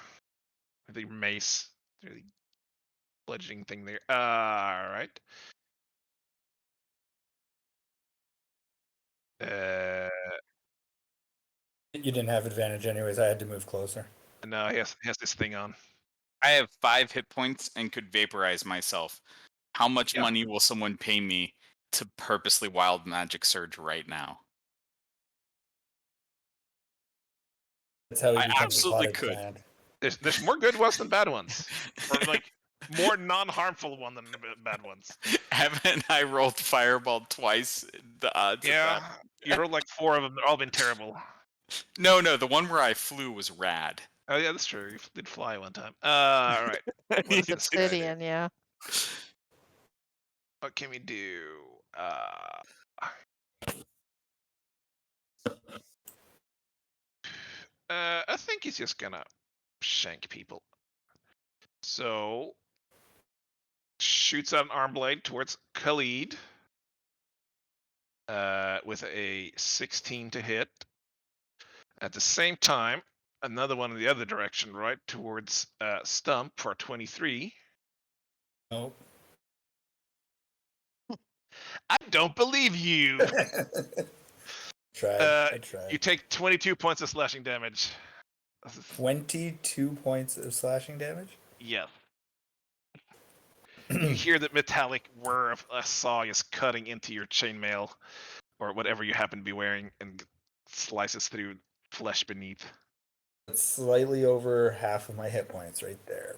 with your mace. Really bludgeoning thing there. All right. You didn't have advantage anyways. I had to move closer. No, he has this thing on. I have 5 hit points and could vaporize myself. How much Yeah. money will someone pay me to purposely wild magic surge right now? That's how he I becomes a absolutely potted could. plant. There's more good ones than bad ones, or like more non-harmful one than bad ones. Haven't I rolled fireball twice? The odds of Yeah, that. you rolled like 4 of them. They've all been terrible. No, the one where I flew was rad. Oh yeah, that's true. You did fly one time. All right. What does With this guy do? obsidian, yeah. What can we do? I think he's just gonna shank people. So shoots out an arm blade towards Khalid. With a 16 to hit. At the same time, another one in the other direction, right towards Stump for 23. Nope. I don't believe you. I You tried. take 22 points of slashing damage. 22 points of slashing damage? Yes. You hear that metallic whir of a saw is cutting into your chainmail or whatever you happen to be wearing and slices through flesh beneath. That's slightly over half of my hit points right there.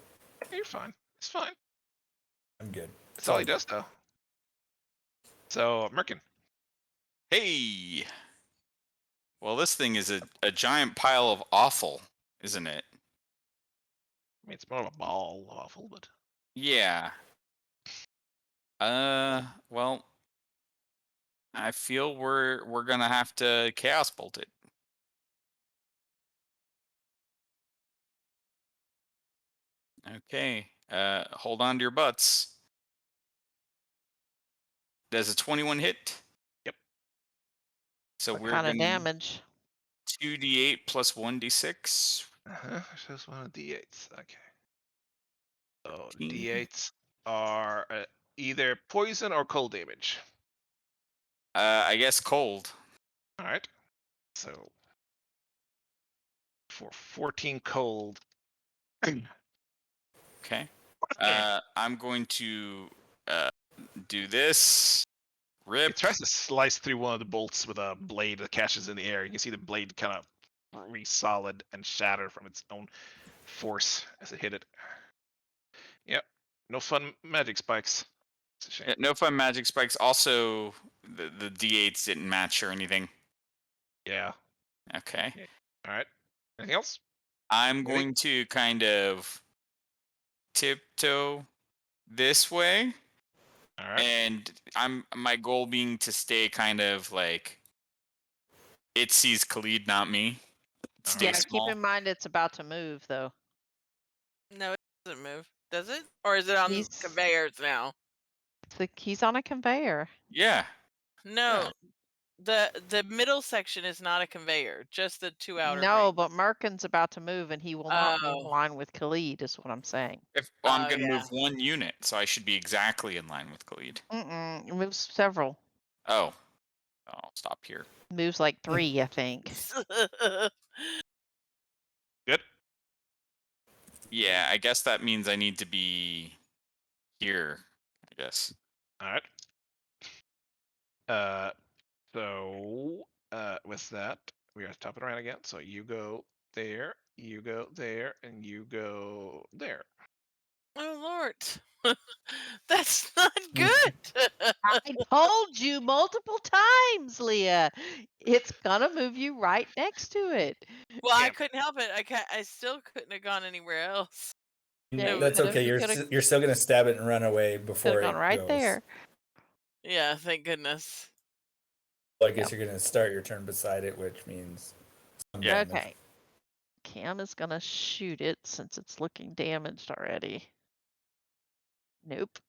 You're fine. It's fine. I'm good. That's all he does, though. So, Merkin. Hey! Well, this thing is a giant pile of awful, isn't it? I mean, it's more of a ball of awful, but Yeah. Well, I feel we're gonna have to chaos bolt it. Okay. Hold on to your butts. Does a 21 hit? Yep. So What we're kind of gonna damage? 2d8 plus 1d6. Just one of D8s. Okay. So the 15. D8s are either poison or cold damage. I guess cold. All right. So for 14 cold. Okay. I'm going to do this. Rip. It tries to slice through one of the bolts with a blade that catches in the air. You can see the blade kind of re-solid and shatter from its own force as it hit it. Yep. No fun magic spikes. It's a shame. Yeah, no fun magic spikes. Also, the d8s didn't match or anything. Yeah. Okay. All right. Anything else? I'm Ready? going to kind of tiptoe this way, All right. and my goal being to stay kind of like it sees Khalid, not me. Stay Yeah, small. keep in mind it's about to move, though. No, it doesn't move, does it? Or is it on He's- conveyors now? He's on a conveyor. Yeah. No, the middle section is not a conveyor, just the 2 outer No, rings. but Merkin's about to move, and he will not be in Oh. line with Khalid, is what I'm saying. Well, I'm Oh, gonna yeah. move 1 unit, so I should be exactly in line with Khalid. It moves several. Oh. I'll stop here. Moves like 3, I think. Good. Yeah, I guess that means I need to be here, I guess. All right. So with that, we are top it around again. So you go there, and you go there. Oh Lord. That's not good. I told you multiple times, Leah. It's gonna move you right next to it. Well, I Yep. couldn't help it. I still couldn't have gone anywhere else. Yeah, you That's could've- okay. you You're could've- you're still gonna stab it and run away Could before have it gone right goes. there. Yeah, thank goodness. Well, I guess you're gonna start your turn beside it, which means some Yeah. damage. Okay. Cam is gonna shoot it since it's looking damaged already. Nope.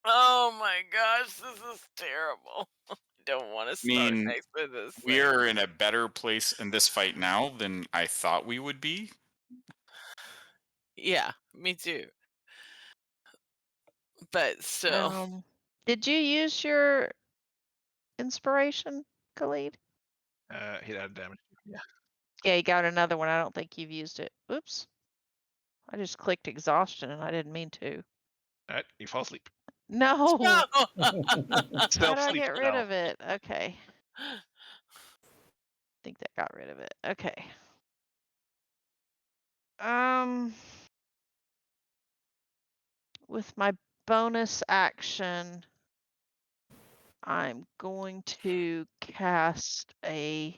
Oh my gosh, this is terrible. I don't want to start mean, next to this We thing. are in a better place in this fight now than I thought we would be. Yeah, me too. But still. Did you use your inspiration, Khalid? He had damage. Yeah. Yeah, you got another one. I don't think you've used it. Oops. I just clicked exhaustion and I didn't mean to. All right, you fall asleep. No. No. How Stealth do I sleep get rid spell. of it? Okay. I think that got rid of it. Okay. With my bonus action, I'm going to cast a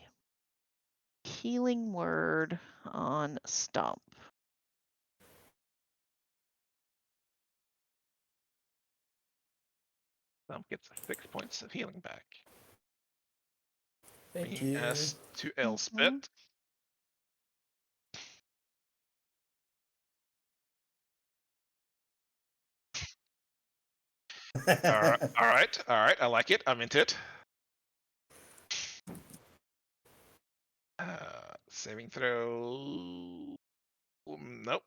healing word on Stump. Stump gets 6 points of healing back. Thank Bringing you. us to Elspeth. All right. I like it. I'm into it. Saving throw. Nope.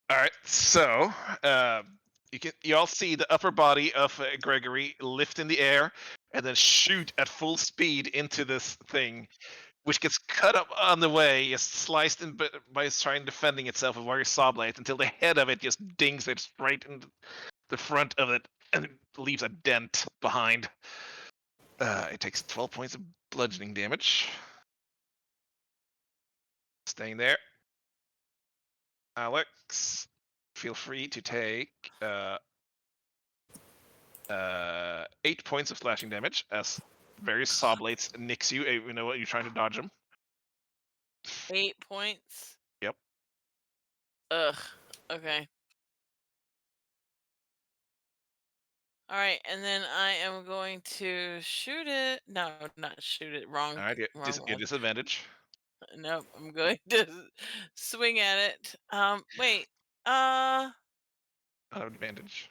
All right. So you all see the upper body of Gregory lift in the air and then shoot at full speed into this thing, which gets cut up on the way, is sliced in by trying defending itself with various saw blades until the head of it just dings it straight into the front of it and it leaves a dent behind. It takes 12 points of bludgeoning damage. Staying there. Alex, feel free to take 8 points of slashing damage as various saw blades nicks you. You know what? You're trying to dodge them. 8 points. Yep. Ugh. Okay. All right, and then I am going to shoot it. No, not shoot it. Wrong. All right. Wrong Your one. disadvantage. Nope. I'm going to swing at it. Wait. Advantage.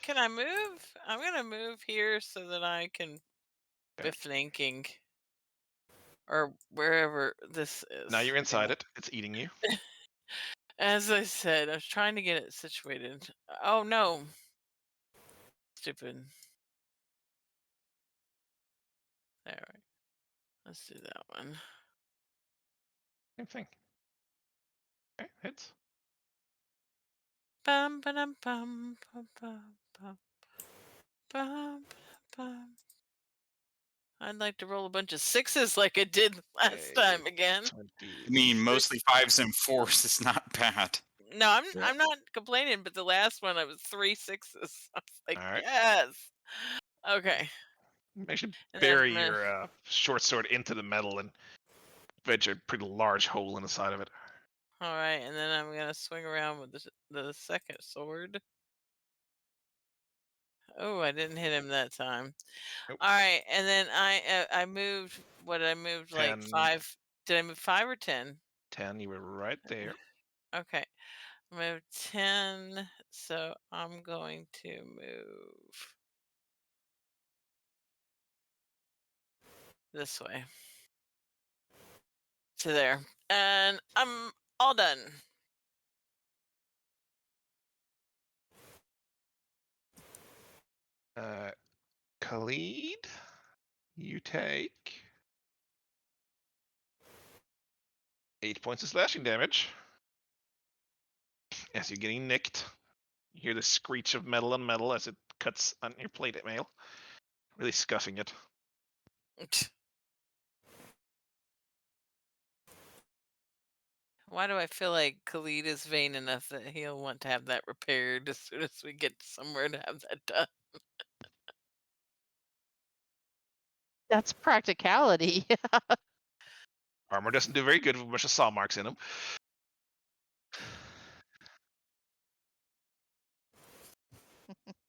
Can I move? I'm gonna move here so that I can Okay. be flanking, or wherever this is. Now you're inside Anyway. it. It's eating you. As I said, I was trying to get it situated. Oh no. Stupid. There. Let's do that one. Same thing. Okay, hits. Bum ba-dum bum bum bum bum bum bum. I'd like to roll a bunch of sixes like I did last time again. 20. I mean, mostly 5s and 4s is not bad. No, Yeah. I'm not complaining, but the last one I was 3 sixes. I was like, All right. yes. Okay. Make sure And then I'm bury gonna, your short sword into the metal and wedge a pretty large hole in the side of it. all right, and then I'm gonna swing around with the second sword. Oh, I didn't hit him that time. Nope. All right, and then I moved. What did I move? Like 10. 5? Did I move 5 or 10? 10. You were right there. Okay, I moved 10. So I'm going to move this way to there, and I'm all done. Khalid, you take 8 points of slashing damage as you're getting nicked. You hear the screech of metal on metal as it cuts on your plate mail, really scuffing it. Why do I feel like Khalid is vain enough that he'll want to have that repaired as soon as we get somewhere to have that done? That's practicality. Armor doesn't do very good with a bunch of saw marks in them.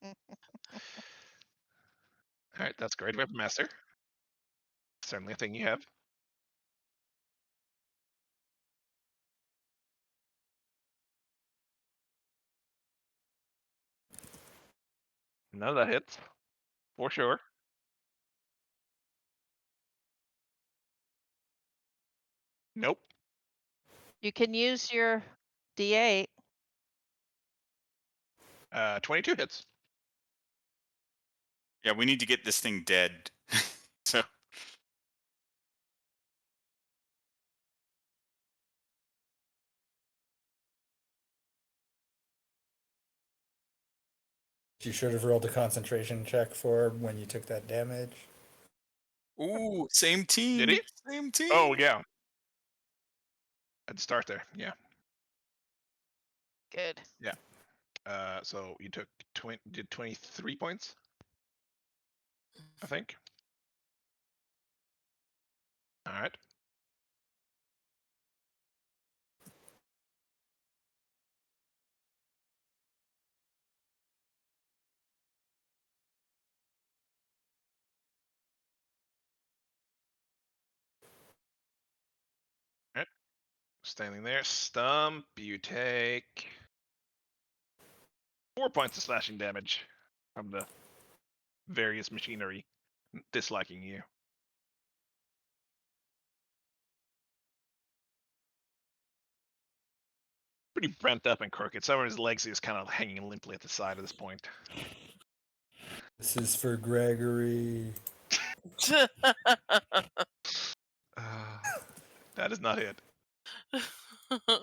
All right, that's great. Weapon Master. Certainly a thing you have. No, that hits. For sure. Nope. You can use your D8. 22 hits. Yeah, we need to get this thing dead. So You should have rolled a concentration check for when you took that damage. ooh, same team. Did he? Same team. Oh yeah. I'd start there. Yeah. Good. Yeah. So you took 23 points, I think. All right. All right. Standing there, Stump. You take 4 points of slashing damage from the various machinery disliking you. Pretty bent up and crooked. Some of his legs is kind of hanging limply at the side at this point. This is for Gregory. That is not it.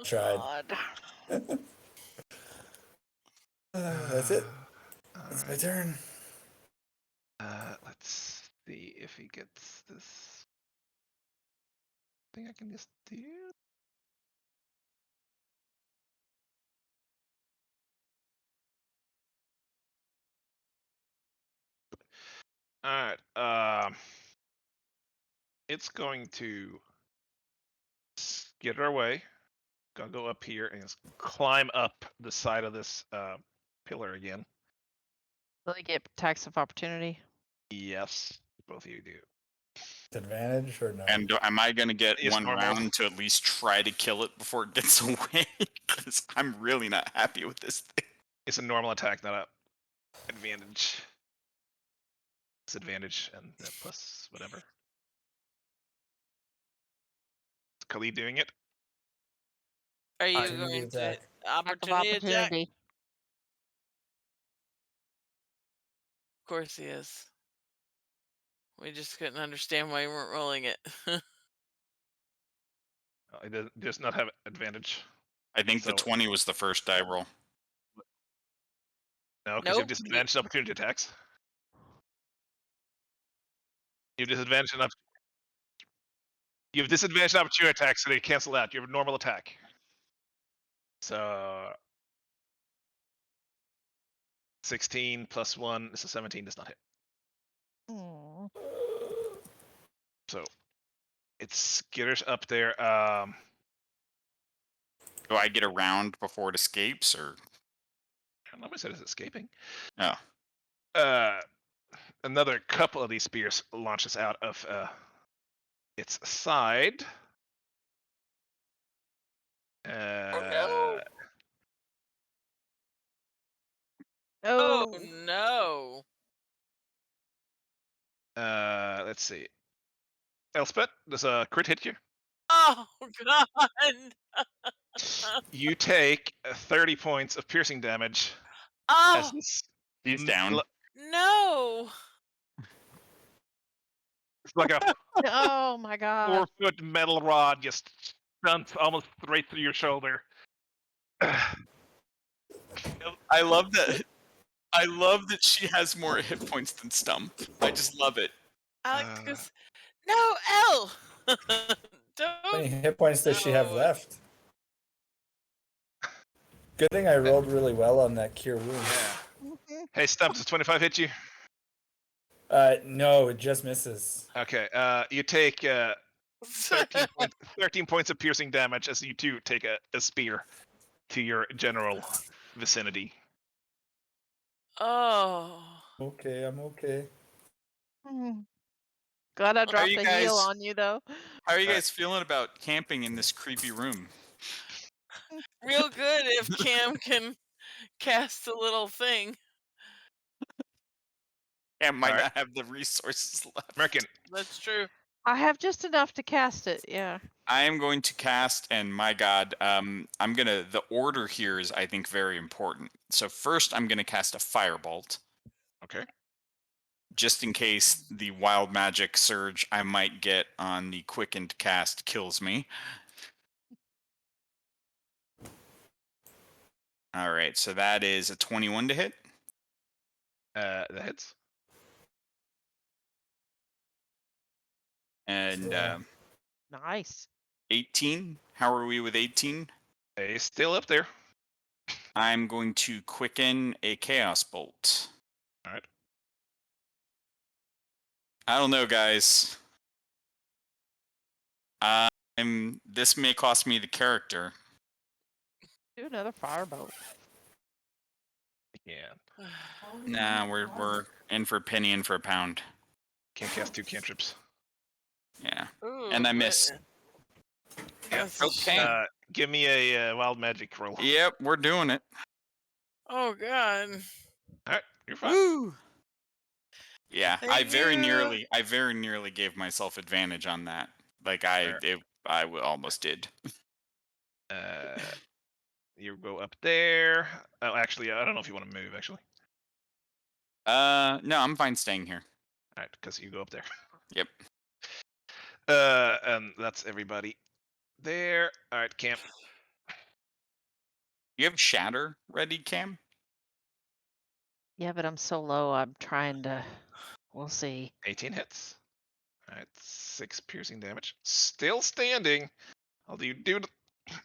Tried. God. That's it. All It's my right. turn. Let's see if he gets this. I think I can just do. All right. It's going to skitter away. Gonna go up here and just climb up the side of this pillar again. Will they get attacks of opportunity? Yes, both of you do. Advantage or no? And am I going to get It's one normal. round to at least try to kill it before it gets away? Because I'm really not happy with this thing. It's a normal attack, not a advantage. Disadvantage and plus whatever. Is Khalid doing it? Are you Opportunity going to attack. Attack of opportunity attack? opportunity. Of course he is. We just couldn't understand why you weren't rolling it. It does not have advantage. I think the So- 20 was the first die roll. No, because you have Nope. disadvantage opportunity attacks. You have disadvantage enough. You have disadvantage opportunity attacks, so they cancel out. You have a normal attack. So 16 plus 1 is a 17. Does not hit. Hmm. So it skitters up there. Do I get a round before it escapes, or? I don't know if I said it's escaping. Oh. Another couple of these spears launches out of its side. no. Oh. Oh no. Let's see. Elspeth, does a crit hit you? Oh god. You take 30 points of piercing damage. Oh As this He's down. no. It's like a Oh my God. 4-foot metal rod just stunts almost right through your shoulder. I love that. I love that she has more hit points than Stump. I just love it. Alex Uh, goes, no, L. How many Don't. hit points does she have No. left? Good thing I rolled really well on that cure wound. Yeah. Hey, Stump, does 25 hit you? No, it just misses. Okay. You take 13 points of piercing damage as you too take a spear to your general vicinity. Oh. Okay, I'm okay. Hmm. Glad I dropped you a heal guys- on you though. How are you guys feeling about camping in this creepy room? Real good if Cam can cast a little thing. Cam might Alright. not have the resources left. Merkin, That's true. I have just enough to cast it. Yeah. I am going to cast, and my God, the order here is, I think, very important. So first, I'm gonna cast a firebolt. okay. just in case the wild magic surge I might get on the quickened cast kills me. All right, so that is a 21 to hit. That hits. And Yeah. Nice. 18. How are we with 18? He's still up there. I'm going to quicken a chaos bolt. All right. I don't know, guys. This may cost me the character. Do another firebolt. Yeah. Nah, we're in for a penny, in for a pound. Can't cast 2 cantrips. Yeah, Ooh, and I miss. That's Okay. Give me a wild magic roll. Yep, we're doing it. Oh God. All right, you're fine. Woo! Yeah, I Thank you. very nearly gave myself advantage on that. Like Fair. almost did. You go up there. Oh, actually, I don't know if you want to move. Actually, No, I'm fine staying here. all right, because you go up there. Yep. And that's everybody there. All right, camp. You have Shatter ready, Cam? Yeah, but I'm so low. I'm trying to. We'll see. 18 hits. All right, 6 piercing damage. Still standing. Although you do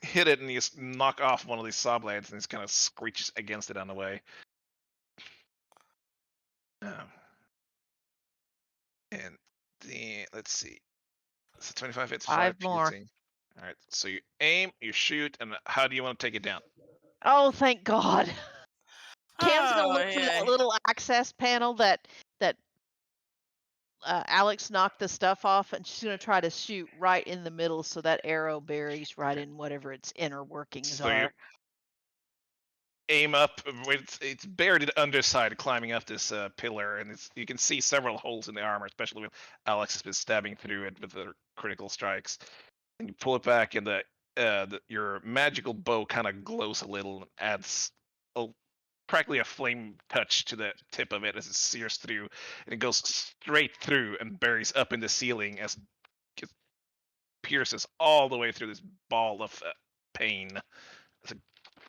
hit it and you just knock off one of these saw blades and it kind of screeches against it on the way. And then let's see. So 25 hits, 5 5 more. piercing. All right, so you aim, you shoot, and how do you want to take it down? Oh, thank God. Cam's gonna Oh, look for yeah. that little access panel that Alex knocked the stuff off, and she's gonna try to shoot right in the middle, so that arrow buries right in whatever its inner workings So you are. aim up. It's buried in the underside, climbing up this pillar, and you can see several holes in the armor, especially when Alex has been stabbing through it with the critical strikes. And you pull it back, and your magical bow kind of glows a little and adds practically a flame touch to the tip of it as it sears through, and it goes straight through and buries up in the ceiling as it pierces all the way through this ball of pain as it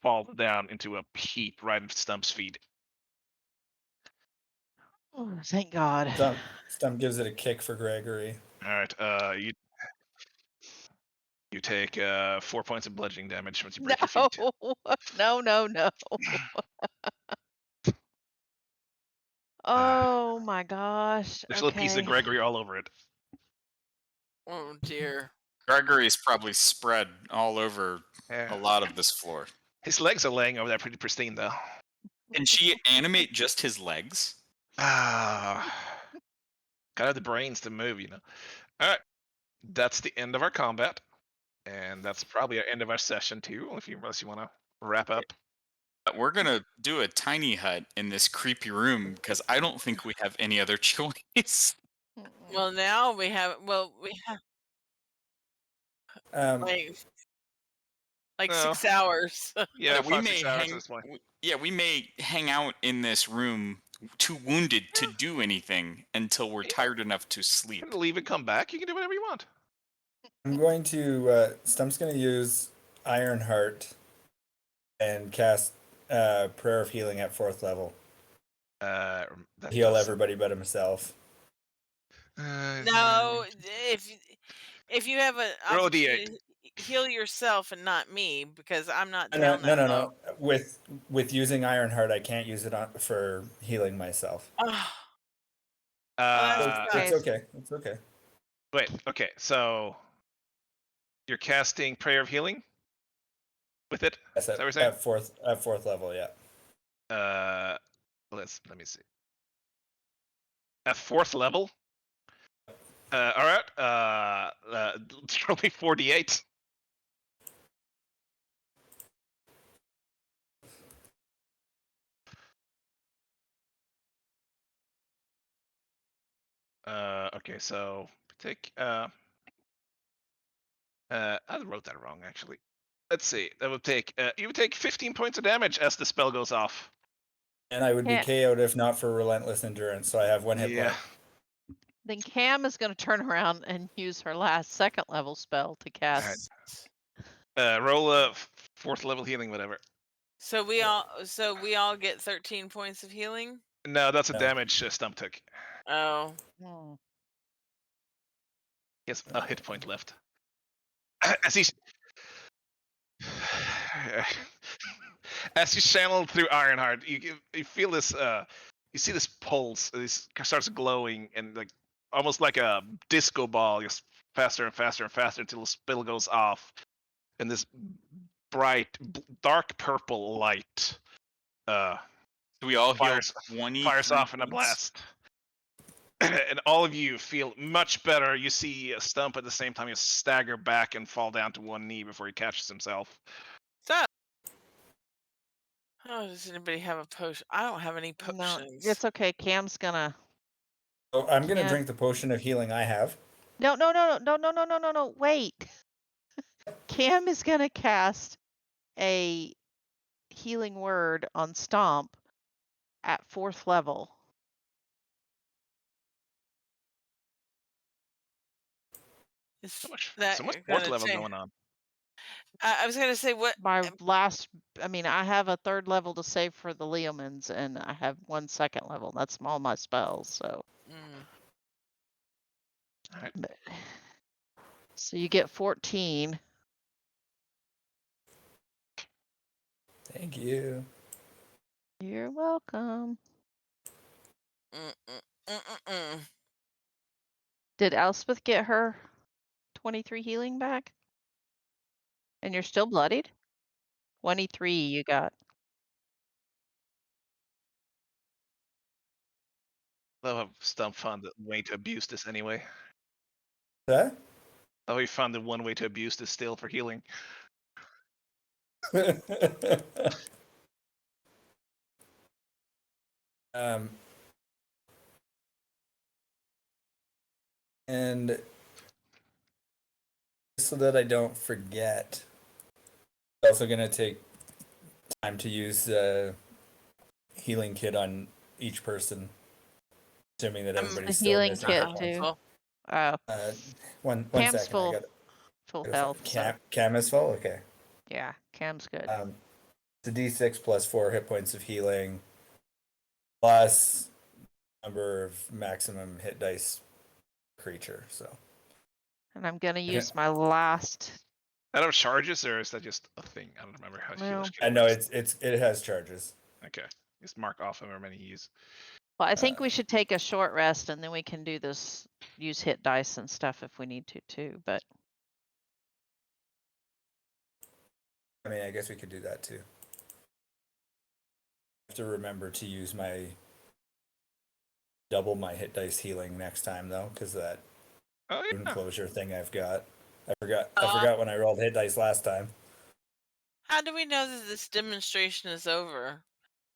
falls down into a heap right at Stump's feet. Oh, thank God. Stump gives it a kick for Gregory. All right, you take 4 points of bludgeoning damage once you break your feet. No. Oh my gosh. There's little pieces of Okay. Gregory all over it. Oh dear. Gregory's probably spread all over Yeah. a lot of this floor. His legs are laying over there pretty pristine, though. Can she animate just his legs? Ah, gotta have the brains to move, you know. All right, that's the end of our combat, and that's probably the end of our session too. Unless you want to wrap up. We're gonna do a tiny hut in this creepy room because I don't think we have any other choice. Well, now we have. Well, we have Um, like No. 6 hours. Yeah, we 5-6 may hours hang. at this point. We may hang out in this room too wounded to do anything until we're Yeah. tired enough to You sleep. can leave and come back. You can do whatever you want. I'm going to Stump's going to use Ironheart and cast Prayer of Healing at 4th level. That Heal does- everybody but himself. No, if you have an Roll a opportunity, heal yourself and not me because I'm not No, down that low. no. With using Ironheart, I can't use it for healing myself. Oh, Uh, Okay. It's okay. It's okay. wait. Okay, so you're casting Prayer of Healing with it. Yes, Is that what you're saying? at fourth level, yeah. Let me see. At 4th level. All right. Roll me 48. Okay, so take I wrote that wrong actually. Let's see. That would take you would take 15 points of damage as the spell goes off. And I would be Yeah. KO'd if not for relentless endurance, so I have one hit Yeah. point. Then Cam is going to turn around and use her last second level spell to cast. Roll a 4th level healing, whatever. So we all get 13 points of healing. No, that's a No. damage Stump took. Oh, Hmm. He has a hit point left. As he's as you channel through Ironheart, you feel this you see this pulse. This starts glowing and like almost like a disco ball, just faster and faster and faster until the spell goes off, and this bright, dark purple light Do we all heal fires 23 off in a points? blast. And all of you feel much better. You see Stump at the same time. You stagger back and fall down to one knee before he catches himself. so. Oh, does anybody have a potion? I don't have any No, potions. it's okay. Cam's gonna. So I'm gonna Yeah. drink the potion of healing I have. No. Wait. Cam is gonna cast a healing word on Stomp at 4th level. Is So much that 4th gonna level change? going on. I was gonna say what. My last, I mean, I have a 3rd level to save for the Leomans, and I have 1 2nd level. That's all my spells. So, Mm, Alright. so you get 14. Thank you. You're welcome. mm, mm, mm, mm, mm. Did Elspeth get her 23 healing back? And you're still bloodied? 23 you got. Love how Stump found a way to abuse this anyway. Huh? Oh, he found the one way to abuse this still for healing. And so that I don't forget, I'm also gonna take time to use the healing kit on each person, assuming that I'm everybody's A still healing missing kit hit points. too. full. Oh, One Cam's second. full, I got full gotta health. find- So Cam is full. Okay. yeah, Cam's good. It's a D6 plus 4 hit points of healing, plus number of maximum hit dice creature. So And I'm gonna Okay. use my last. Out of charges, or is that just a thing? I don't remember how Well, healers I kit know works. it has charges. Okay. Just mark off however many you use. Well, I think we should take a short rest and then we can do this. Use hit dice and stuff if we need to too. But I mean, I guess we could do that too. I have to remember to use my double my hit dice healing next time though, because that Oh wound yeah. closure thing I've got. I forgot when I rolled hit dice last time. How do we know that this demonstration is over?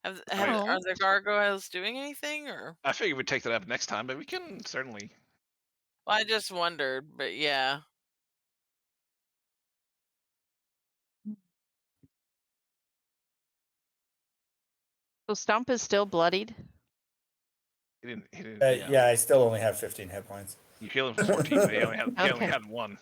mean- Are the gargoyles doing anything, or? I figured we'd take that up next time, but we can certainly. Well, I just wondered, but yeah. so Stump is still bloodied. He didn't. Yeah, I still only have 15 hit points. You heal him for 14, but he only Okay. had one.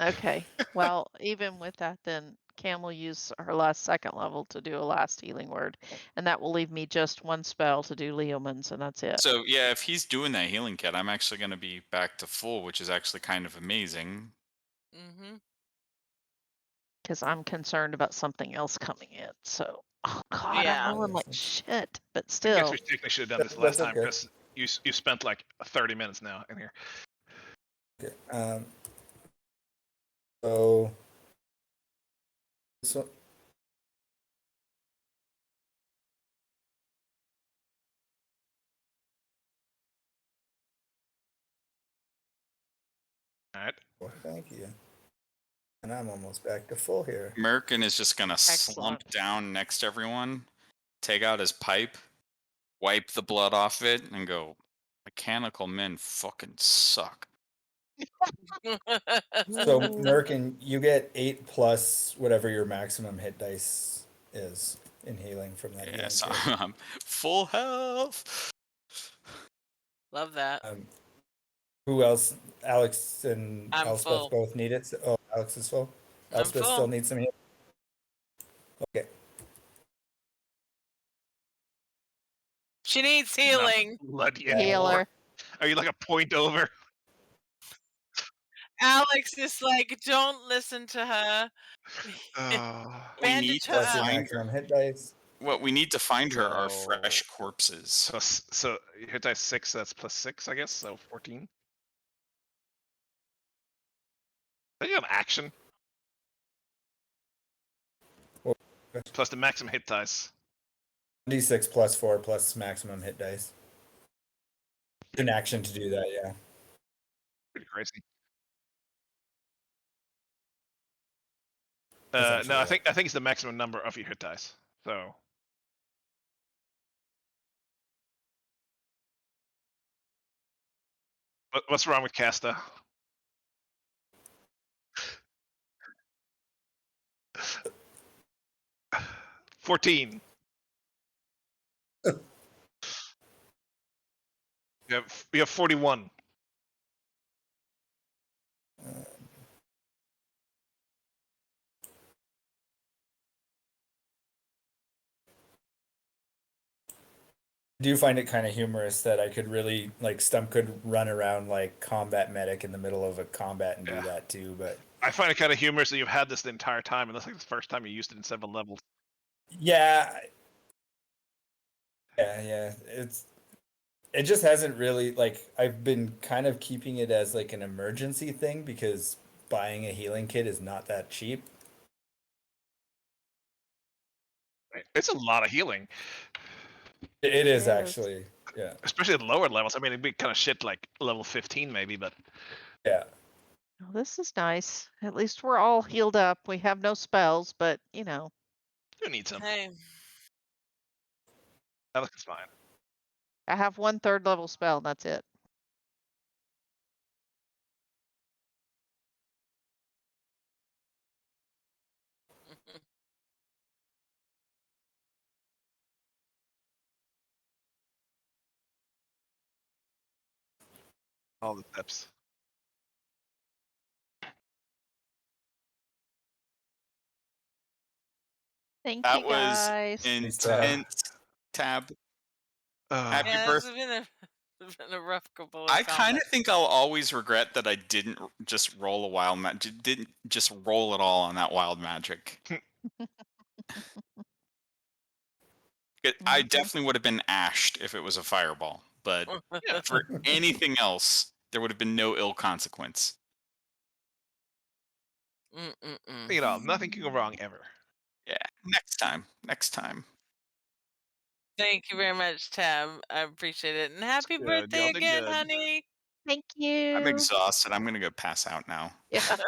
Okay. Well, even with that, then Cam will use her last second level to do a last healing word, and that will leave me just 1 spell to do Leomans, and that's it. So yeah, if he's doing that healing kit, I'm actually going to be back to full, which is actually kind of amazing. Mm-hmm. Because I'm concerned about something else coming in. So, oh god, Yeah. I'm rolling like shit. But I guess still, we technically should have done this That's last time okay. because you spent like 30 minutes now in here. Okay. So this one. All right. Well, thank you. And I'm almost back to full here. Merkin is just going to slump Excellent. down next to everyone, take out his pipe, wipe the blood off it, and go, mechanical men fucking suck. So Merkin, you get 8 plus whatever your maximum hit dice is. in healing from that healing Yes, kit. I'm full health. Love that. Who else? Alex and I'm Elspeth full. both need it. Oh, Alex is full. I'm Elspeth still full. needs some healing. Okay. She needs No, healing. bloody Yeah. anymore. Healer. Are you like a point over? Alex is like, don't listen to her. We need Bandage to her Plus your up. find maximum her. hit dice. What we need to find her are So- fresh corpses. So hit dice 6, that's +6, I guess. So 14. Then you have action Well, plus the maximum hit dice. D6 plus 4 plus maximum hit dice. An action to do that, yeah. Pretty crazy. Essentially, No, I yeah. think it's the maximum number of your hit dice. So what's wrong with Casta? $14. You have 41. Do you find it kind of humorous that I could really like Stump could run around like combat medic in the middle of a combat and Yeah. do that too, but I find it kind of humorous that you've had this the entire time, and that's like the first time you used it in 7 levels. yeah. Yeah, it just hasn't really like I've been kind of keeping it as like an emergency thing because buying a healing kit is not that cheap. It's a lot of healing, It is It is. actually. Yeah. especially at lower levels. I mean, it'd be kind of shit like level 15 maybe, but Yeah. Well, this is nice. At least we're all healed up. We have no spells, but you know. you need some. Hey. Alex is fine. I have 1 3rd level spell, and that's it. All the steps. Thank That you was guys. intense. Tab. Happy Yeah, birth- it's been a rough couple of I kind combats. of think I'll always regret that I didn't just roll a wild magic. Didn't just roll it all on that wild magic. I Mhm. definitely would have been ashed if it was a fireball, but Yeah. for anything else, there would have been no ill consequence. Mm-mm-mm. You know, nothing can go wrong ever. Yeah, next time. Next time. Thank you very much, Tab. I appreciate it. And happy good. birthday Y'all did again, good. honey. Thank I'm you. exhausted. I'm gonna go pass out now. Yeah. Good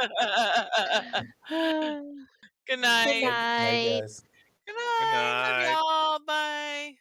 Good night. Night, night. guys. Good night. Love night. y'all. Bye.